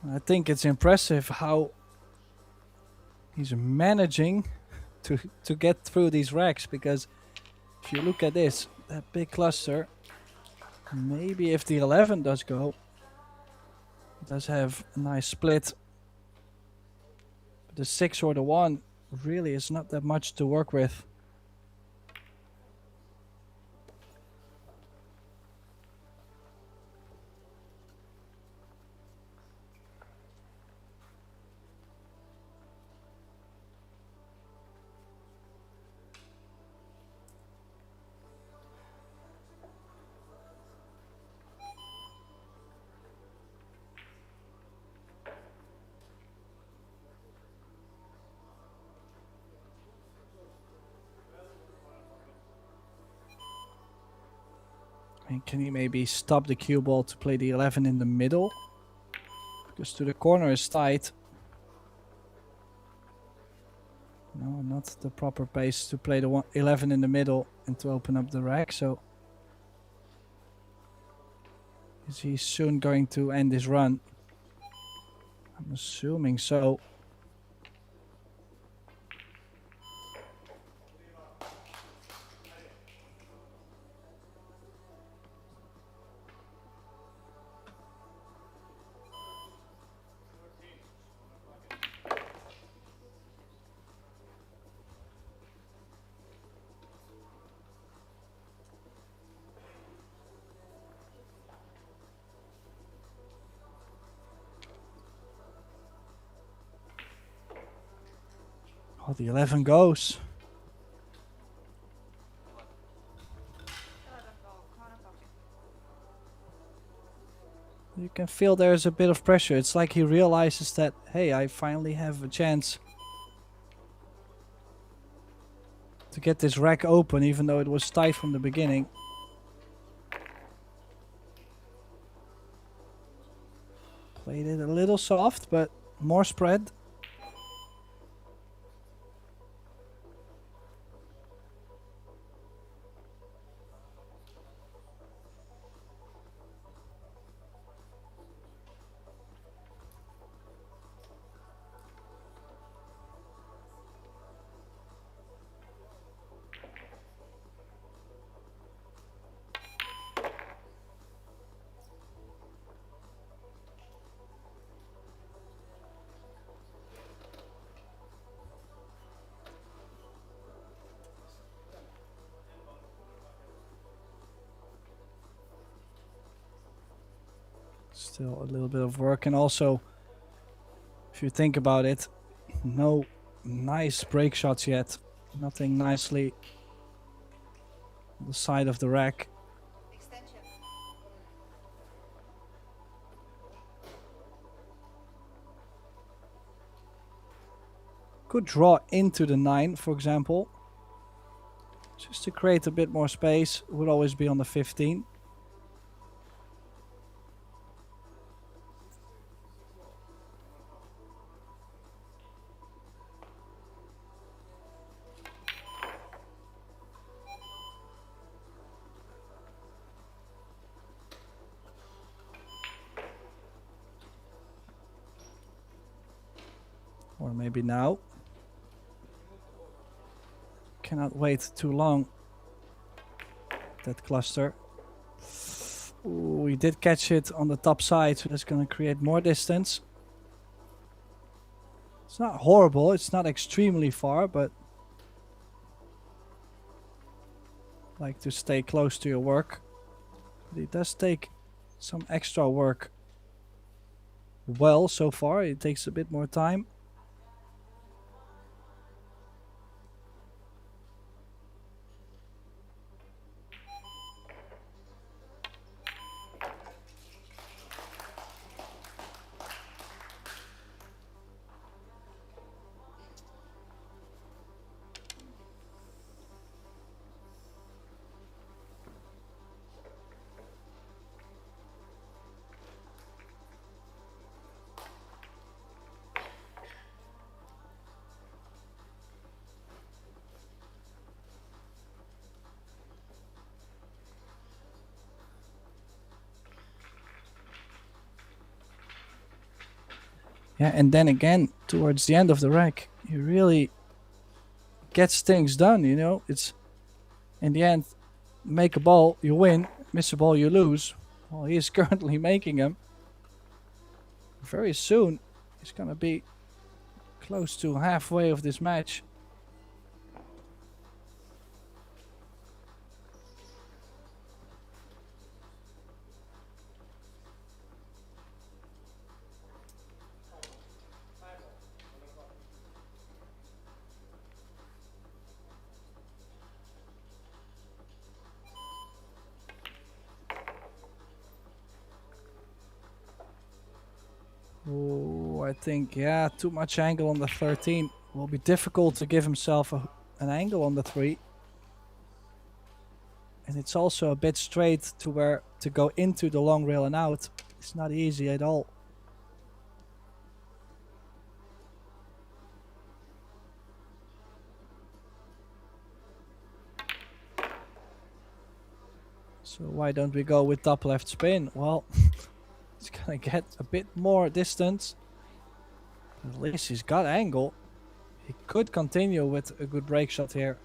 I think it's impressive how he's managing to get through these racks, because if you look at this, that big cluster, maybe if the 11 does go, it does have a nice split. But the 6 or the 1 really is not that much to work with. Can he maybe stop the cue ball to play the 11 in the middle? Because to the corner is tight. No, not the proper pace to play the 11 in the middle and to open up the rack. So is he soon going to end his run? I'm assuming so. Oh, the 11 goes. You can feel there's a bit of pressure. It's like he realizes that, hey, I finally have a chance to get this rack open, even though it was tight from the beginning. Played it a little soft, but more spread. Still a little bit of work, and also, if you think about it, no nice break shots yet. Nothing nicely on the side of the rack. Extension. Could draw into the 9, for example, just to create a bit more space. Would always be on the 15. Or maybe now. Cannot wait too long. That cluster. Ooh, we did catch it on the top side, so that's going to create more distance. It's not horrible, it's not extremely far, but like to stay close to your work. But it does take some extra work. Well, so far it takes a bit more time. Yeah, and then again, towards the end of the rack, you really gets things done, you know. It's in the end, make a ball, you win. Miss a ball, you lose. Well, he is currently making them. Very soon, he's gonna be close to halfway of this match. Oh, I think, yeah, too much angle on the 13. Will be difficult to give himself an angle on the 3. And it's also a bit straight to where to go into the long rail and out. It's not easy at all. So why don't we go with top left spin? Well, he's gonna get a bit more distance. At least he's got angle. He could continue with a good break shot here.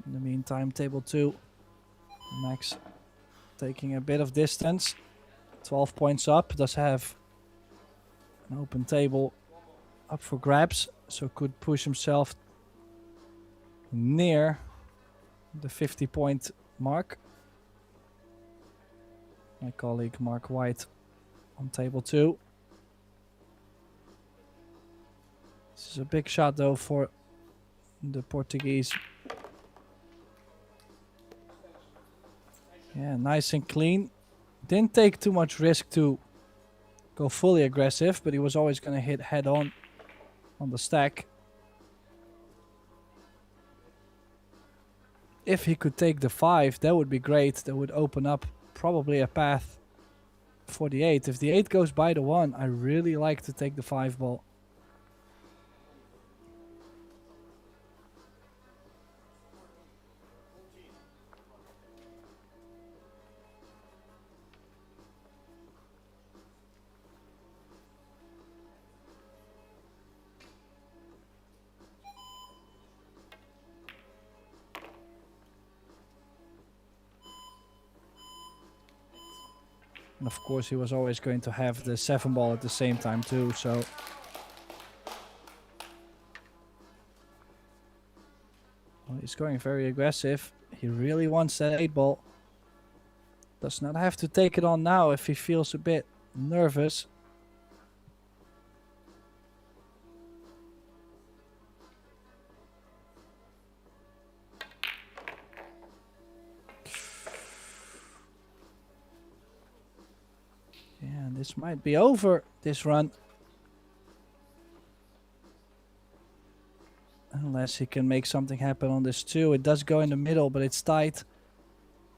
In the meantime, table 2, Max taking a bit of distance. 12 points up, does have an open table up for grabs, so could push himself near the 50-point mark. My colleague Mark White on table 2. This is a big shot though for the Portuguese. Yeah, nice and clean. Didn't take too much risk to go fully aggressive, but he was always going to hit head on the stack. If he could take the 5, that would be great. That would open up probably a path for the 8. If the 8 goes by the 1, I really like to take the 5 ball. And of course he was always going to have the 7 ball at the same time too, so... Well, he's going very aggressive. He really wants that 8 ball. Does not have to take it on now if he feels a bit nervous. Yeah, this might be over, this run. Unless he can make something happen on this too. It does go in the middle, but it's tight.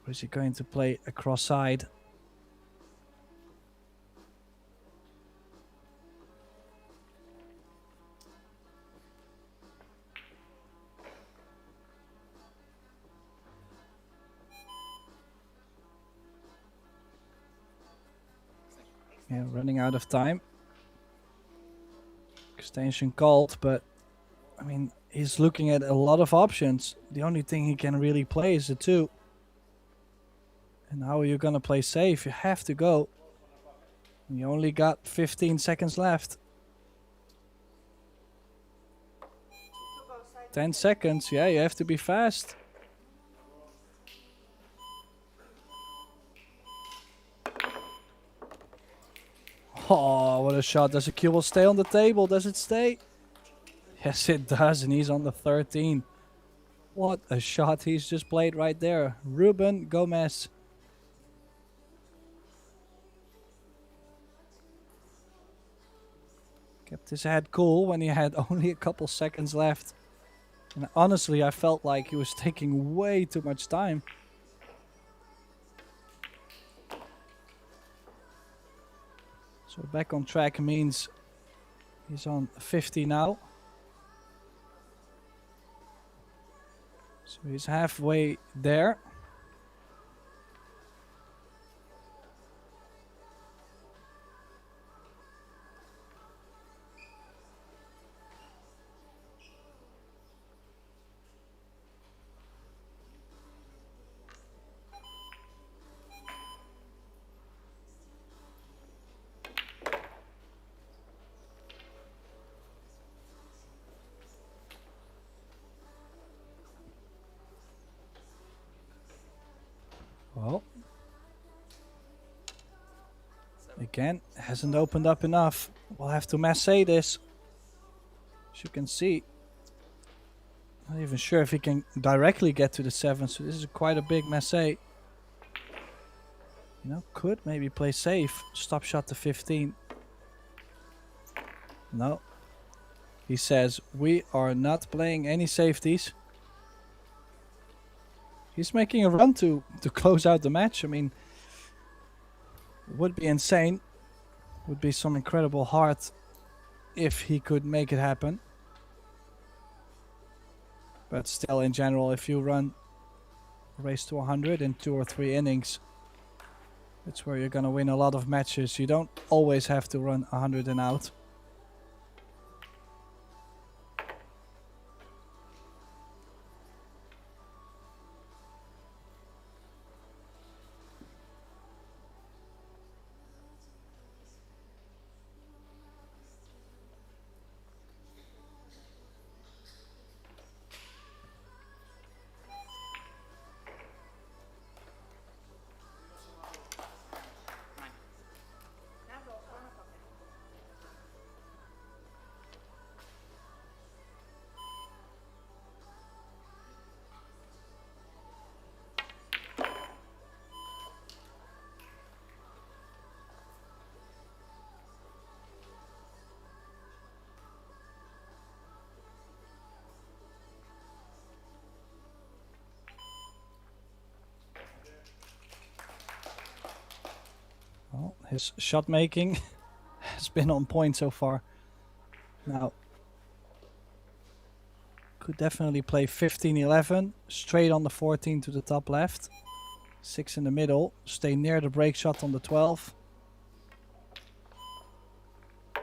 Or is he going to play across side? Yeah, running out of time. Extension called, but I mean, he's looking at a lot of options. The only thing he can really play is the 2. And how are you gonna play safe? You have to go. You only got 15 seconds left. 10 seconds, yeah, you have to be fast. Oh, what a shot. Does the cue will stay on the table? Does it stay? Yes, it does, and he's on the 13. What a shot he's just played right there. Ruben Gomez. Kept his head cool when he had only a couple seconds left. And honestly, I felt like he was taking way too much time. So back on track means he's on 50 now. So he's halfway there. Well, again, hasn't opened up enough. We'll have to massay this. As you can see, not even sure if he can directly get to the 7, so this is quite a big massay. You know, could maybe play safe. Stop shot to 15. No. He says, we are not playing any safeties. He's making a run to close out the match. I mean, it would be insane. Would be some incredible heart if he could make it happen. But still, in general, if you run a race to 100 in 2 or 3 innings, that's where you're going to win a lot of matches. You don't always have to run 100 and out. Well, his shot making has been on point so far. Now, could definitely play 15-11, straight on the 14 to the top left. 6 in the middle, stay near the break shot on the 12. I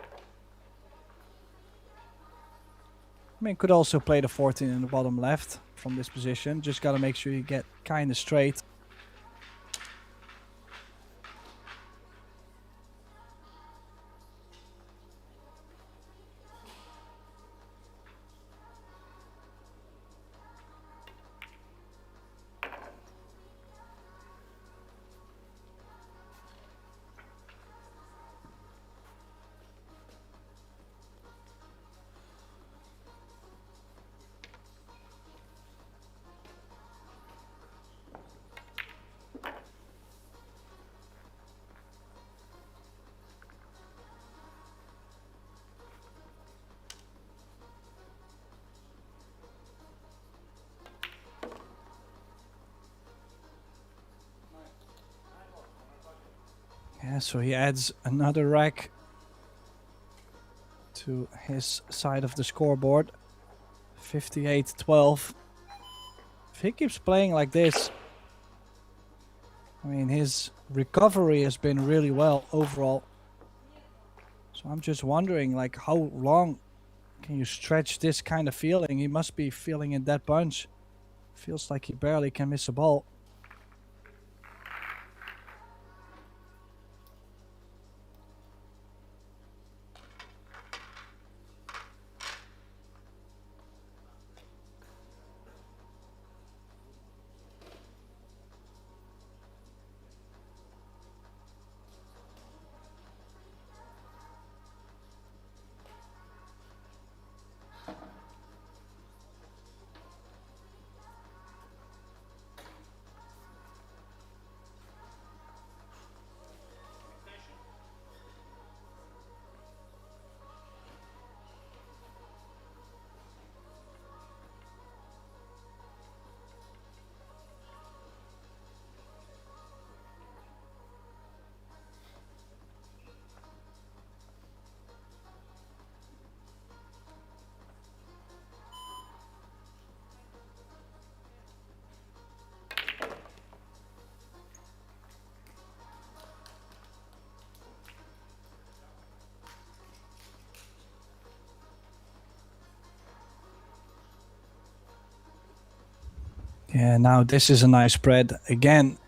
mean, could also play the 14 in the bottom left from this position. Just gotta make sure you get kinda straight. Yeah, so he adds another rack to his side of the scoreboard. 58-12. If he keeps playing like this, I mean, his recovery has been really well overall. So I'm just wondering, like, how long can you stretch this kind of feeling? He must be feeling it that bunch. Feels like he barely can miss a ball. Yeah, now this is a nice spread. Again,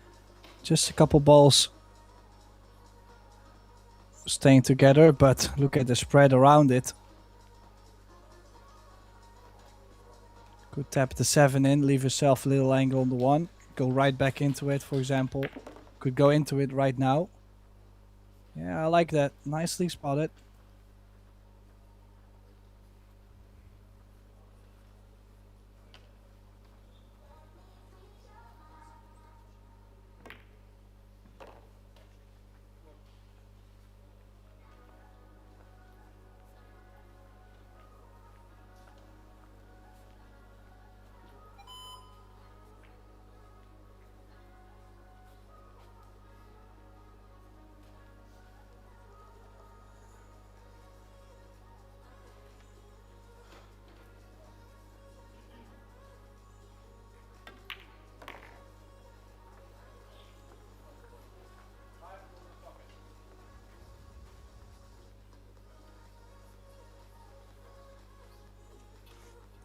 just a couple balls staying together, but look at the spread around it. Could tap the 7 in, leave yourself a little angle on the 1. Go right back into it, for example. Could go into it right now. Yeah, I like that. Nicely spotted.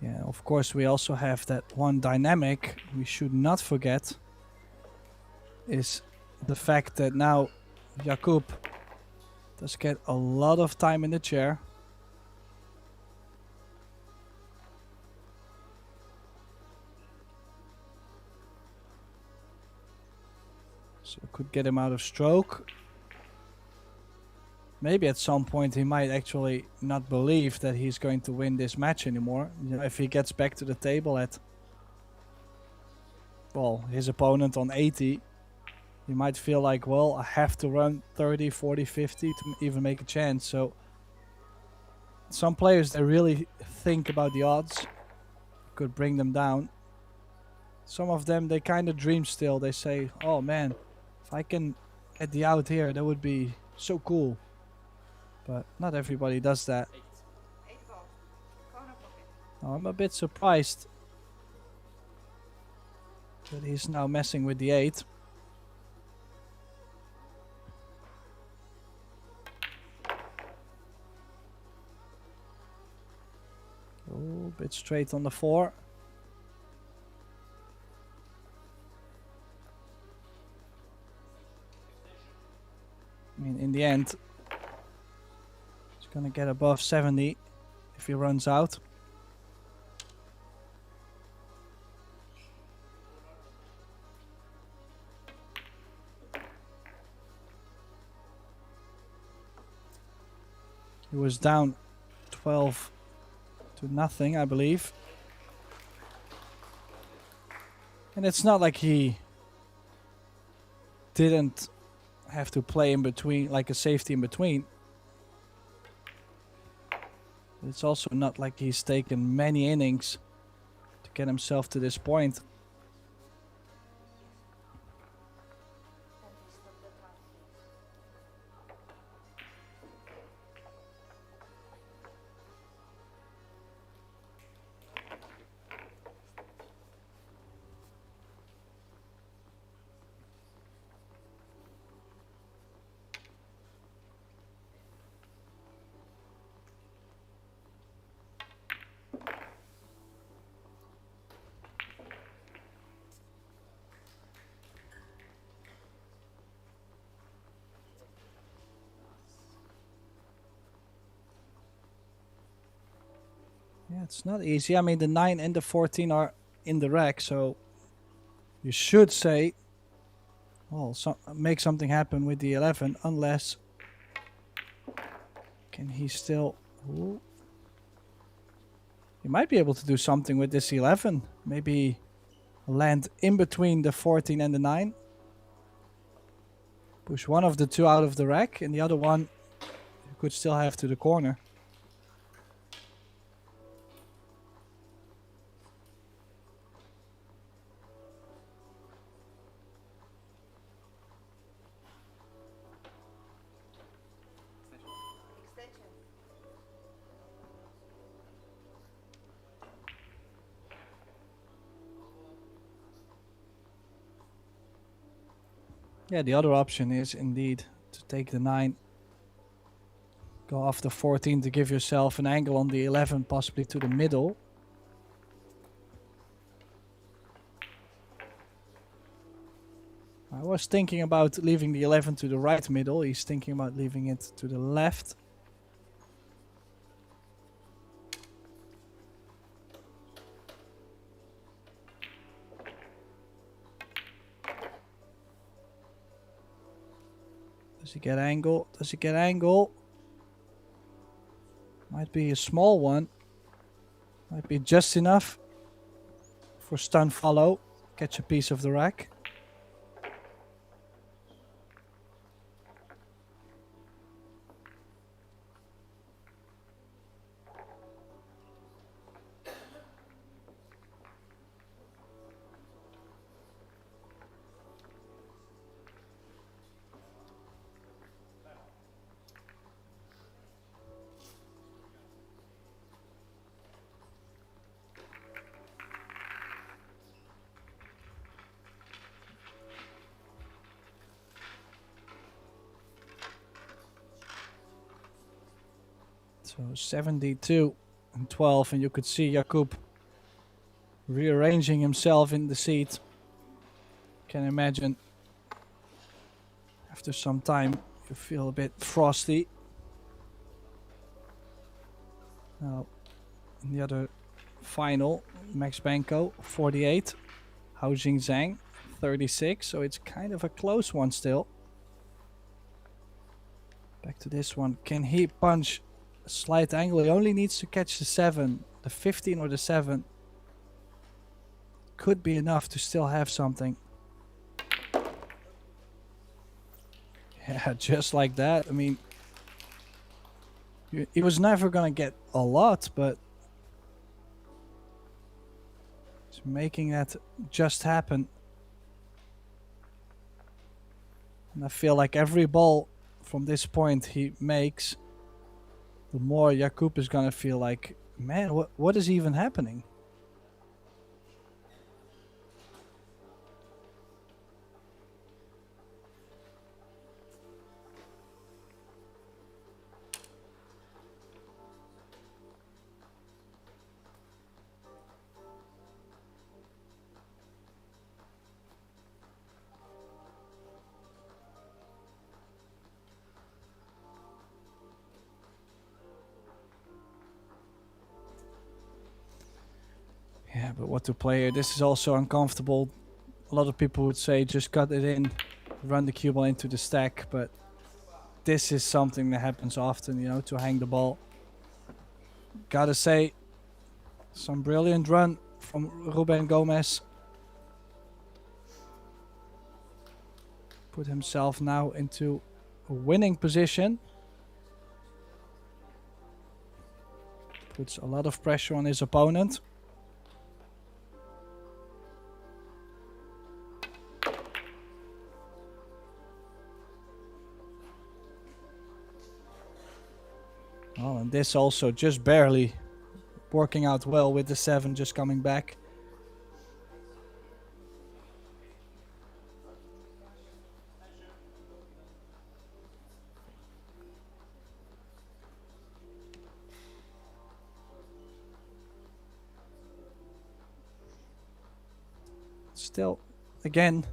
Yeah, of course we also have that one dynamic we should not forget is the fact that now Jakub does get a lot of time in the chair. So could get him out of stroke. Maybe at some point he might actually not believe that he's going to win this match anymore. You know, if he gets back to the table at, well, his opponent on 80, he might feel like, well, I have to run 30, 40, 50 to even make a chance. So some players, they really think about the odds, could bring them down. Some of them, they kind of dream still. They say, oh man, if I can get the out here, that would be so cool. But not everybody does that. 8 ball. Corner pocket. Now, I'm a bit surprised that he's now messing with the 8. Oh, a bit straight on the 4. I mean, in the end, he's gonna get above 70 if he runs out. He was down 12 to nothing, I believe. And it's not like he didn't have to play in between, like a safety in between. It's also not like he's taken many innings to get himself to this point. Yeah, it's not easy. I mean, the 9 and the 14 are in the rack, so you should say, well, make something happen with the 11, unless... Can he still... Ooh. He might be able to do something with this 11. Maybe land in between the 14 and the 9. Push one of the two out of the rack, and the other one you could still have to the corner. Yeah, the other option is indeed to take the 9, go off the 14 to give yourself an angle on the 11, possibly to the middle. I was thinking about leaving the 11 to the right middle. He's thinking about leaving it to the left. Does he get angle? Does he get angle? Might be a small one. Might be just enough for stun follow. Catch a piece of the rack. So 72 and 12, and you could see Jakub rearranging himself in the seat. Can imagine after some time you feel a bit frosty. Now in the other final, Max Benko 48, Hao Jingzhang 36, so it's kind of a close one still. Back to this one, can he punch a slight angle? He only needs to catch the 7, the 15 or the 7. Could be enough to still have something. Yeah, just like that. I mean, he was never gonna get a lot, but he's making that just happen. And I feel like every ball from this point he makes, the more Jakub is gonna feel like, man, what is even happening? Yeah, but what to play here? This is also uncomfortable. A lot of people would say just cut it in, run the cue ball into the stack, but this is something that happens often, you know, to hang the ball. Gotta say, some brilliant run from Ruben Gomez. Put himself now into a winning position. Puts a lot of pressure on his opponent. Oh, and this also just barely working out well with the 7 just coming back. Still, again,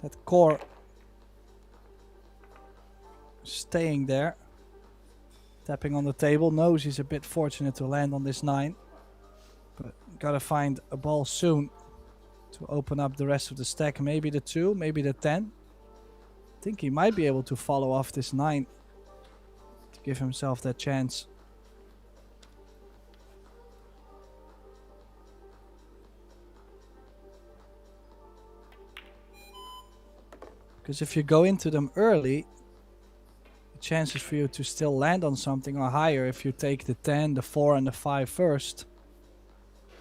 that core staying there. Tapping on the table, knows he's a bit fortunate to land on this 9. But gotta find a ball soon to open up the rest of the stack. Maybe the 2, maybe the 10. I think he might be able to follow off this 9 to give himself that chance. Because if you go into them early, chances for you to still land on something are higher if you take the 10, the 4 and the 5 first.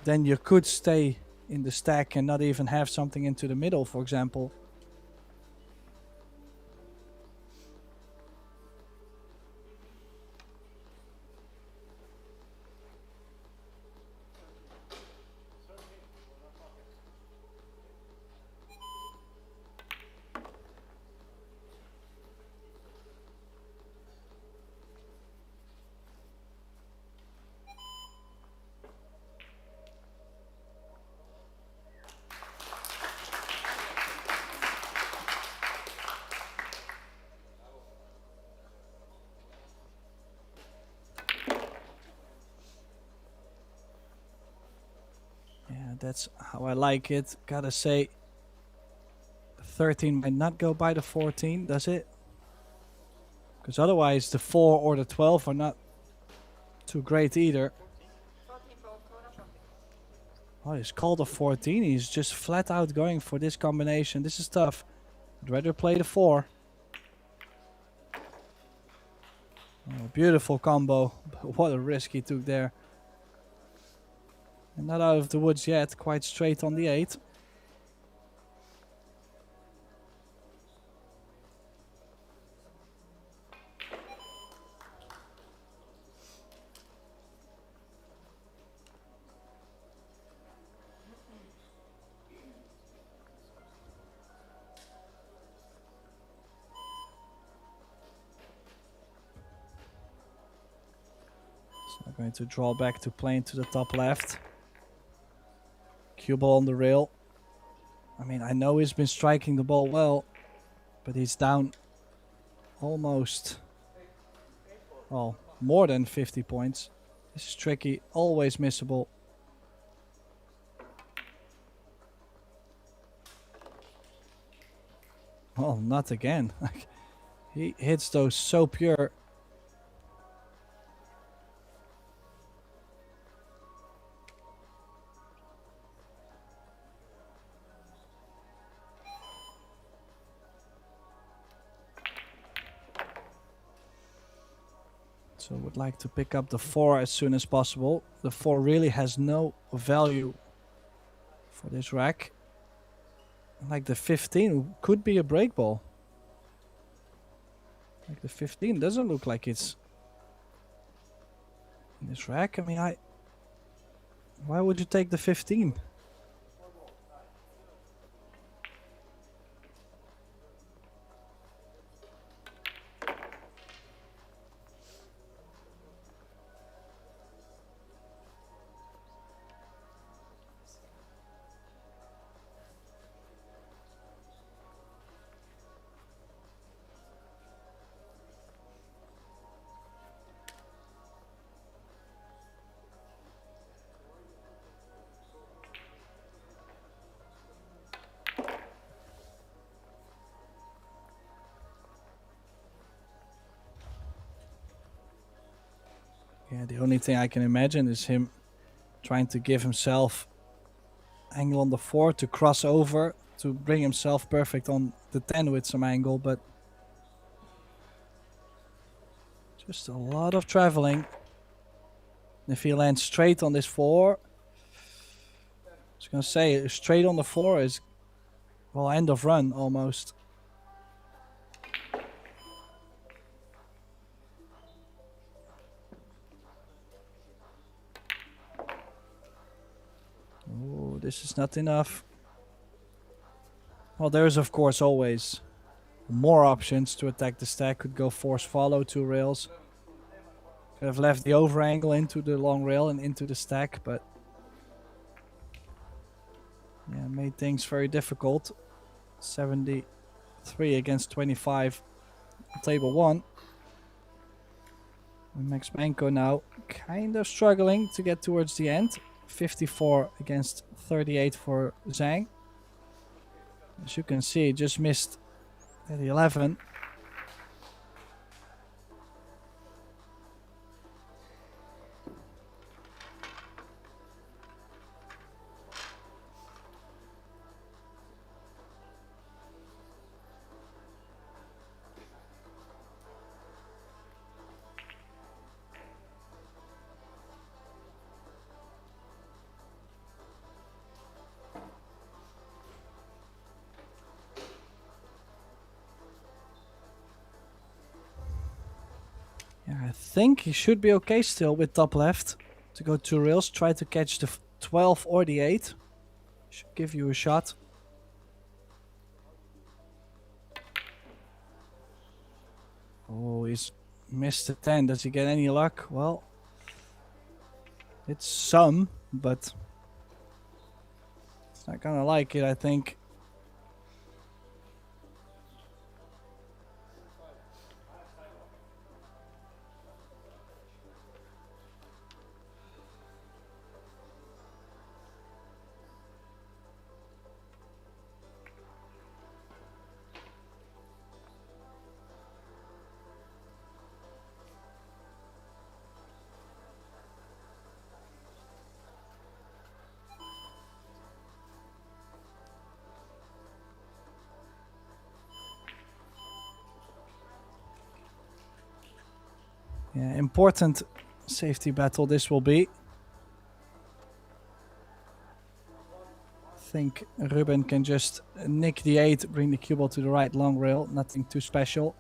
Then you could stay in the stack and not even have something into the middle, for example. That's how I like it. Gotta say, 13 might not go by the 14, does it? Because otherwise the 4 or the 12 are not too great either. 14 ball corner pocket. Oh, he's called a 14. He's just flat out going for this combination. This is tough. I'd rather play the 4. Oh, beautiful combo. What a risk he took there. And not out of the woods yet. Quite straight on the 8. So I'm going to draw back to playing to the top left. Cue ball on the rail. I mean, I know he's been striking the ball well, but he's down almost, well, more than 50 points. This is tricky, always missable. Well, not again. He hits those so pure. So would like to pick up the 4 as soon as possible. The 4 really has no value for this rack. Like the 15 could be a break ball. Like the 15 doesn't look like it's in this rack. I mean, why would you take the 15? Yeah, the only thing I can imagine is him trying to give himself angle on the 4 to cross over to bring himself perfect on the 10 with some angle, but just a lot of traveling. If he lands straight on this 4, I was gonna say straight on the 4 is, well, end of run almost. Oh, this is not enough. Well, there's of course always more options to attack the stack. Could go force follow 2 rails. Could have left the over angle into the long rail and into the stack, but yeah, made things very difficult. 73 against 25 on table 1. And Max Banco now kind of struggling to get towards the end. 54 against 38 for Zhang. As you can see, just missed at 11. Yeah, I think he should be okay still with top left. To go 2 rails, try to catch the 12 or the 8. Should give you a shot. Oh, he's missed the 10. Does he get any luck? Well, it's some, but it's not gonna like it, I think. Yeah, important safety battle this will be. I think Ruben can just nick the 8, bring the cue ball to the right long rail. Nothing too special.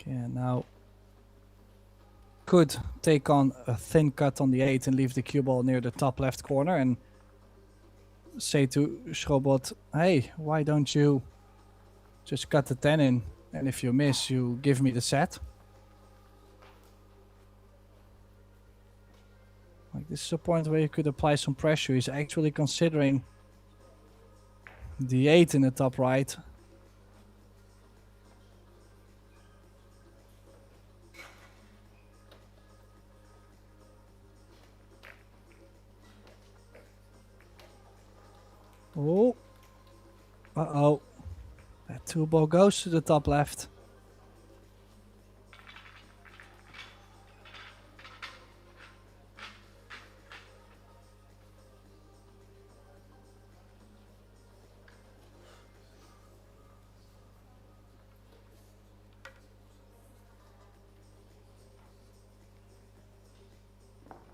Yeah, now could take on a thin cut on the 8 and leave the cue ball near the top left corner and say to Schrobot, hey, why don't you just cut the 10 in, and if you miss, you give me the set. Like, this is a point where you could apply some pressure. He's actually considering the 8 in the top right. Oh, uh-oh. That 2 ball goes to the top left.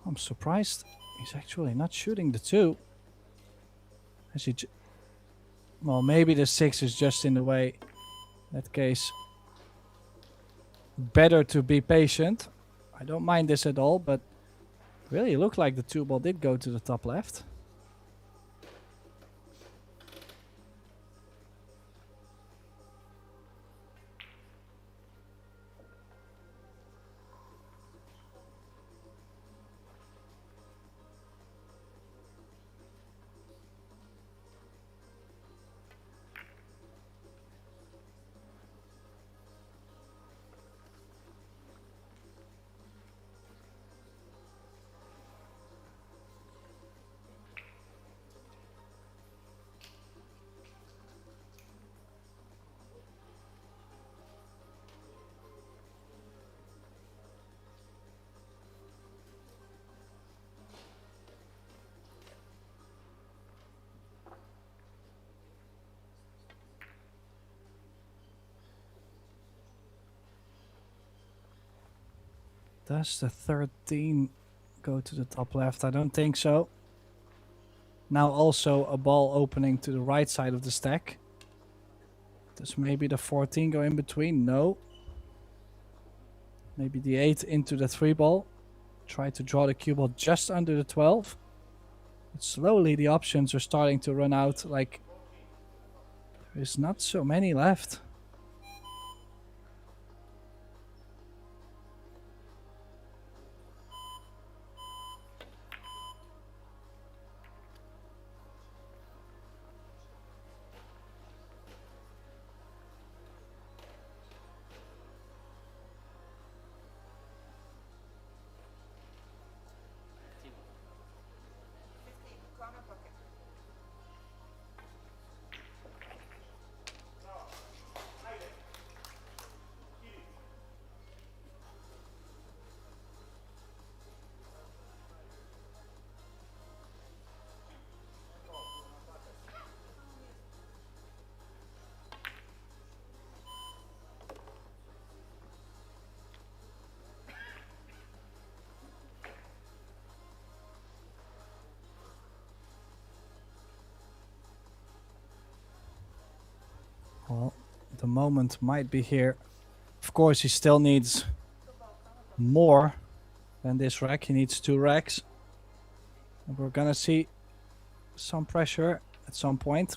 I'm surprised he's actually not shooting the 2. As he well, maybe the 6 is just in the way. In that case, better to be patient. I don't mind this at all, but really looked like the 2 ball did go to the top left. Does the 13 go to the top left? I don't think so. Now also a ball opening to the right side of the stack. Does maybe the 14 go in between? No. Maybe the 8 into the 3 ball. Try to draw the cue ball just under the 12. But slowly the options are starting to run out. Like, there's not so many left. Well, the moment might be here. Of course, he still needs more than this rack. He needs 2 racks. And we're gonna see some pressure at some point.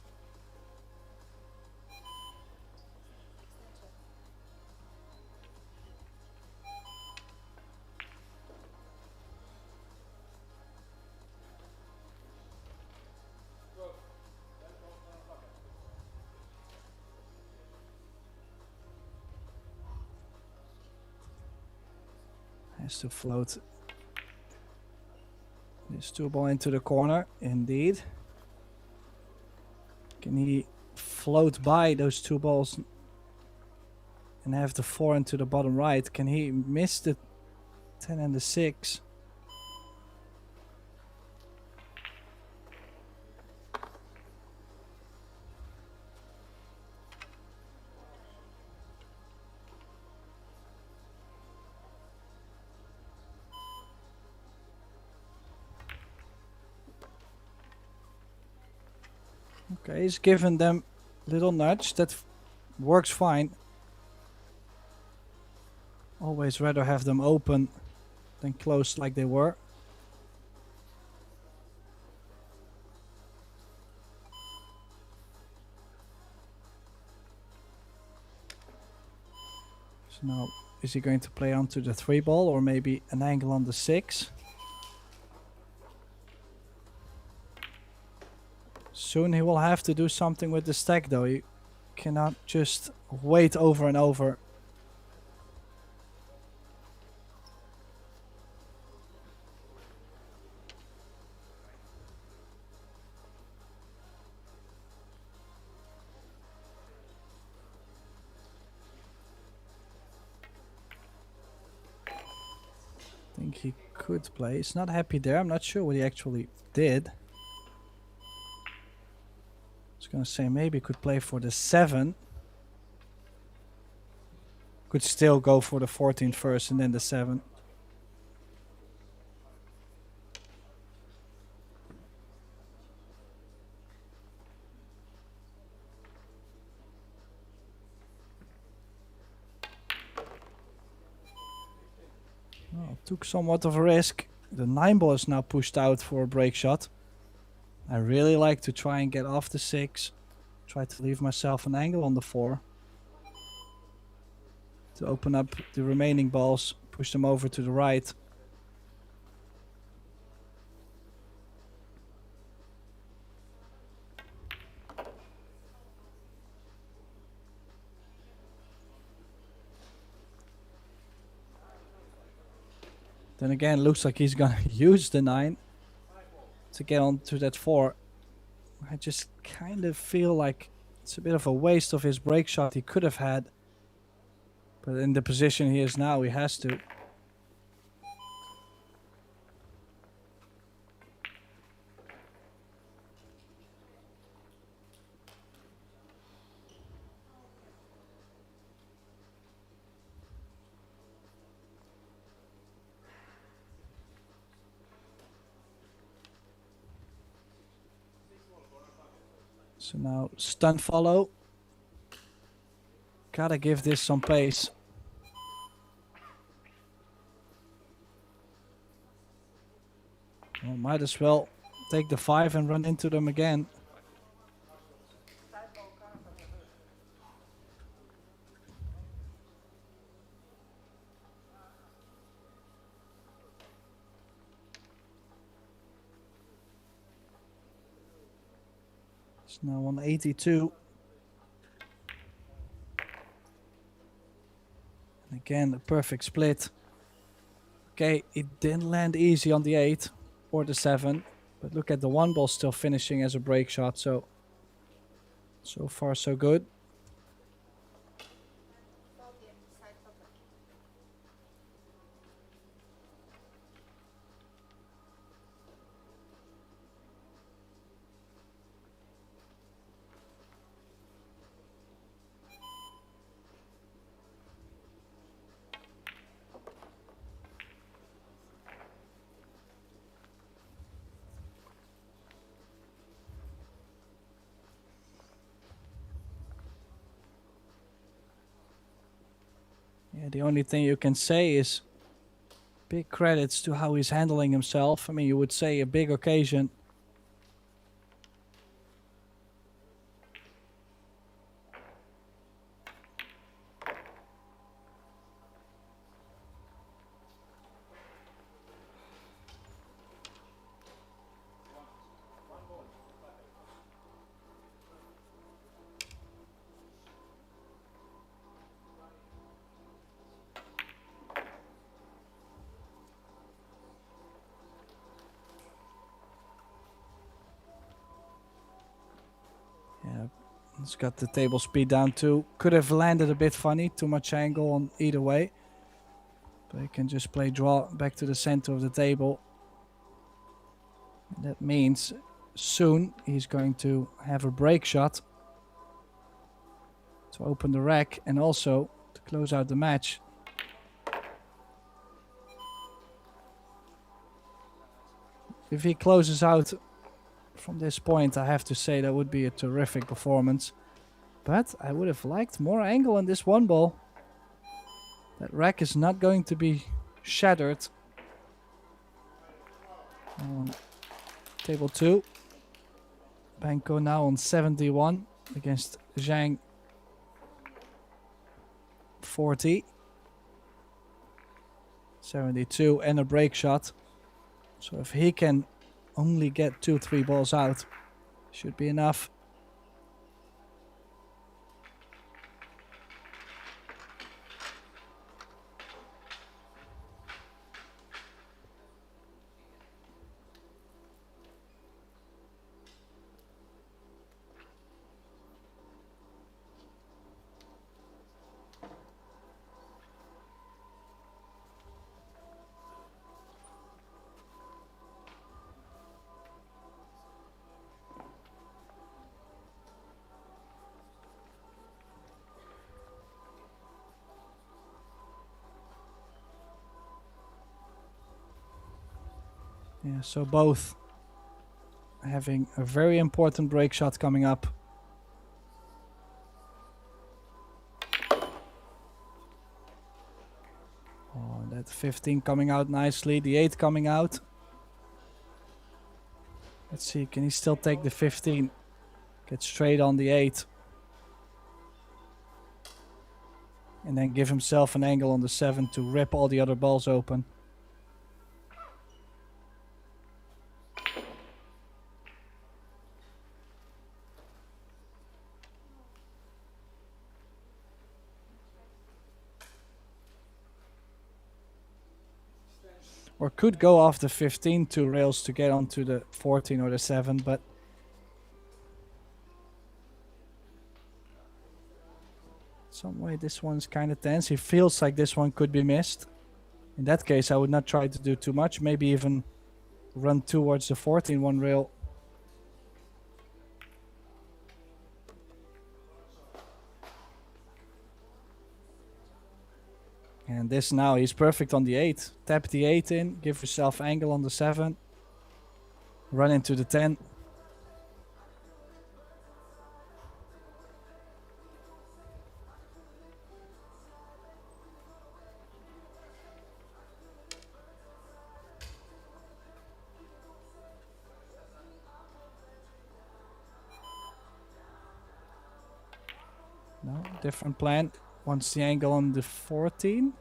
Has to float this 2-ball into the corner, indeed. Can he float by those 2 balls and have the 4 into the bottom right? Can he miss the 10 and the 6? Okay, he's given them a little nudge. That works fine. Always rather have them open than closed like they were. So now, is he going to play onto the 3-ball or maybe an angle on the 6? Soon he will have to do something with the stack though. He cannot just wait over and over. I think he could play. He's not happy there. I'm not sure what he actually did. I was gonna say maybe could play for the 7. Could still go for the 14 first and then the 7. Well, took somewhat of a risk. The 9-ball is now pushed out for a break shot. I really like to try and get off the 6. Try to leave myself an angle on the 4. To open up the remaining balls, push them over to the right. Then again, looks like he's gonna use the 9 to get onto that 4. I just kind of feel like it's a bit of a waste of his break shot he could have had. But in the position he is now, he has to. So now stun follow. Gotta give this some pace. Well, might as well take the 5 and run into them again. It's now on 82. And again, a perfect split. Okay, it didn't land easy on the 8 or the 7. But look at the 1-ball still finishing as a break shot. So far so good. Yeah, the only thing you can say is big credits to how he's handling himself. I mean, you would say a big occasion. He's got the table speed down too. Could have landed a bit funny, too much angle on either way. But he can just play draw back to the center of the table. That means soon he's going to have a break shot to open the rack and also to close out the match. If he closes out from this point, I have to say that would be a terrific performance. But I would have liked more angle in this one ball. That rack is not going to be shattered. On table 2. Banco now on 71 against Zhang 40. 72 and a break shot. So if he can only get 2-3 balls out, should be enough. Yeah, so both having a very important break shot coming up. Oh, that 15 coming out nicely, the 8 coming out. Let's see, can he still take the 15? Get straight on the 8. And then give himself an angle on the 7 to rip all the other balls open. Or could go off the 15 2 rails to get onto the 14 or the 7, but some way this one's kind of tense. He feels like this one could be missed. In that case, I would not try to do too much. Maybe even run towards the 14 one rail. And this now, he's perfect on the 8. Tap the 8 in, give yourself angle on the 7. Run into the 10. No, different plan. Wants the angle on the 14.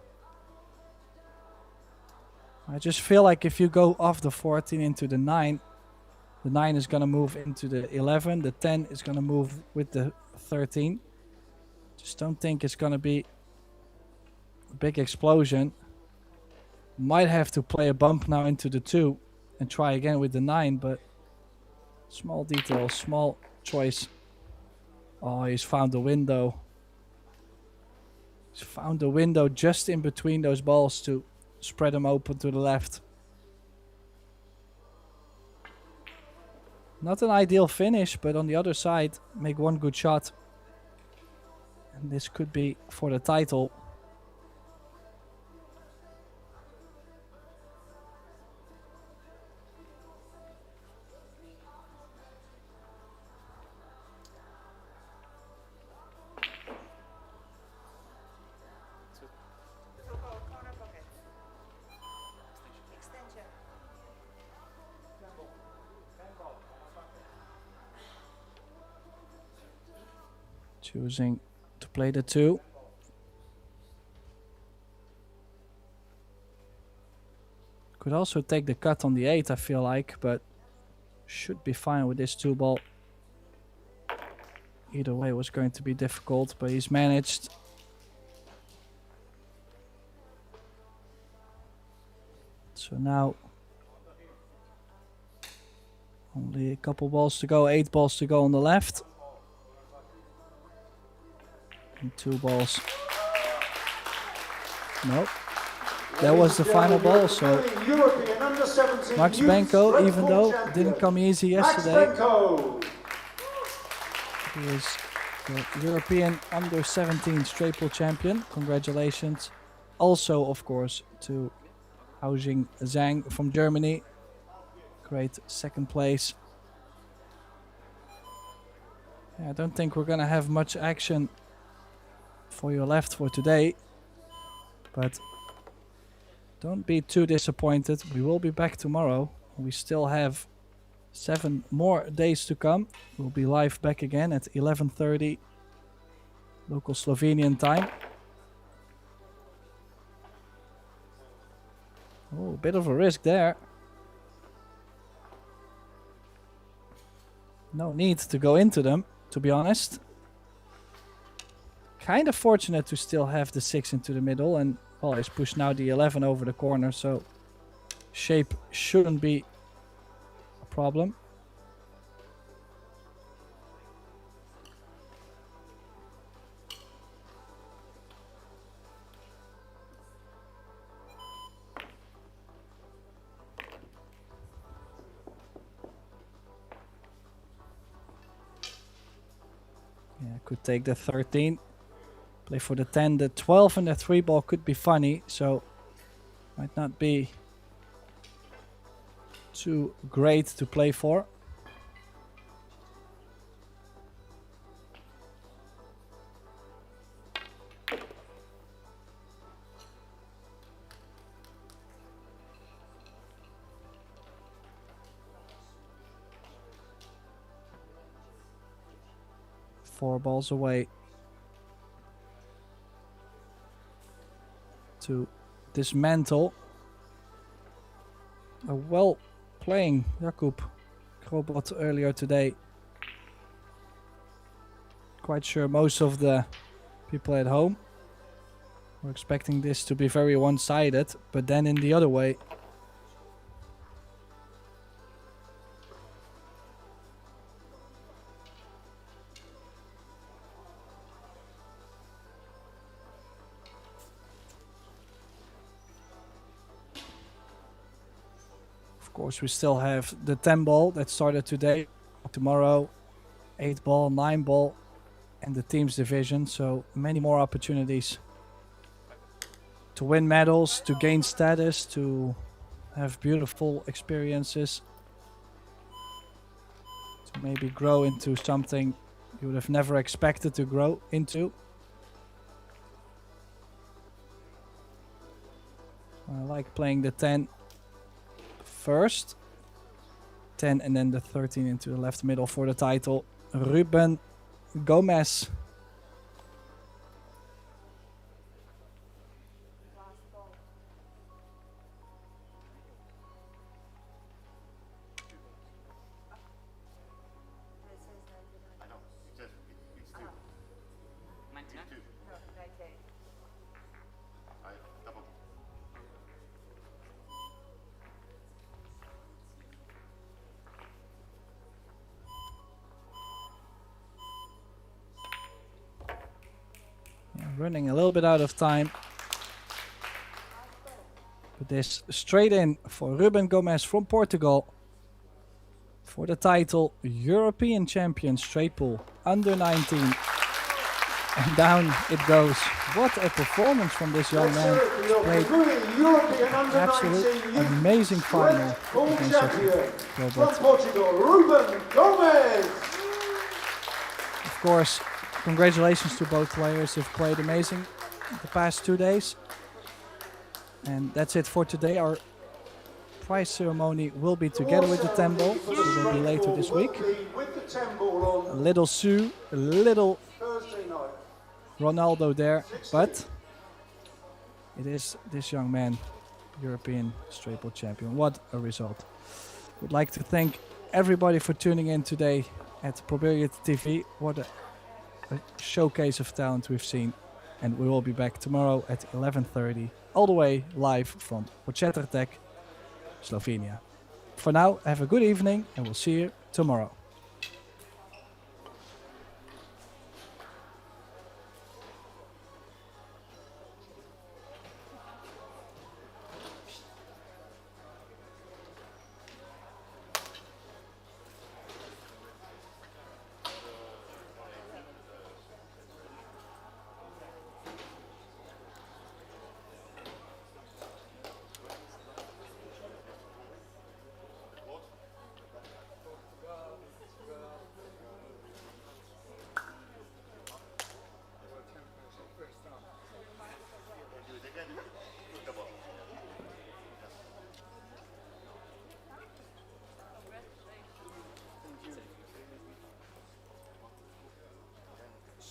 I just feel like if you go off the 14 into the 9 is going to move into the 11. The 10 is going to move with the 13. Just don't think it's going to be a big explosion. Might have to play a bump now into the 2 and try again with the 9, but small detail, small choice. Oh, he's found the window. He's found the window just in between those balls to spread them open to the left. Not an ideal finish, but on the other side, make one good shot. And this could be for the title. Choosing to play the 2. Could also take the cut on the 8, I feel like, but should be fine with this 2 ball. Either way was going to be difficult, but he's managed. So now only a couple balls to go, 8 balls to go on the left. And 2 balls. Nope. That was the final ball, so Max Benko, even though didn't come easy yesterday, he is the European under-17 straight pull champion. Congratulations. Also, of course, to Haojing Zhang from Germany. Great second place. Yeah, I don't think we're gonna have much action for you left for today, but don't be too disappointed. We will be back tomorrow. We still have 7 more days to come. We'll be live back again at 11:30 local Slovenian time. Oh, a bit of a risk there. No need to go into them, to be honest. Kind of fortunate to still have the 6 into the middle, and well, he's pushed now the 11 over the corner, so shape shouldn't be a problem. Yeah, could take the 13. Play for the 10. The 12 and the 3 ball could be funny, so might not be too great to play for. Four balls away to dismantle a well playing Jakub Krobot earlier today. Quite sure most of the people at home were expecting this to be very one-sided, but then in the other way. Of course, we still have the 10 ball that started today. Tomorrow, 8 ball, 9 ball, and the teams division. So many more opportunities to win medals, to gain status, to have beautiful experiences, to maybe grow into something you would have never expected to grow into. I like playing the 10 first, 10 and then the 13 into the left middle for the title. Ruben Gomez. I know. It's 2. 99? It's 2. I double. Yeah, running a little bit out of time. But this straight in for Ruben Gomez from Portugal for the title European Champion straight pull under 19. And down it goes. What a performance from this young man. Played absolutely amazing final against Jakub Portugal, Ruben Gomez. Of course, congratulations to both players. They've played amazing the past 2 days. And that's it for today. Our prize ceremony will be together with the 10 ball. So it will be later this week. A little Sue, a little Ronaldo there, but it is this young man, European straight ball champion. What a result. Would like to thank everybody for tuning in today at Billiard TV. What a showcase of talent we've seen. And we will be back tomorrow at 11:30, all the way live from Podcetrtek, Slovenia. For now, have a good evening and we'll see you tomorrow.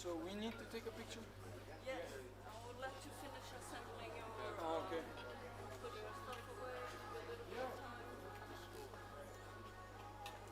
So we need to take a picture? Yes, I would like to finish assembling your Oh, okay.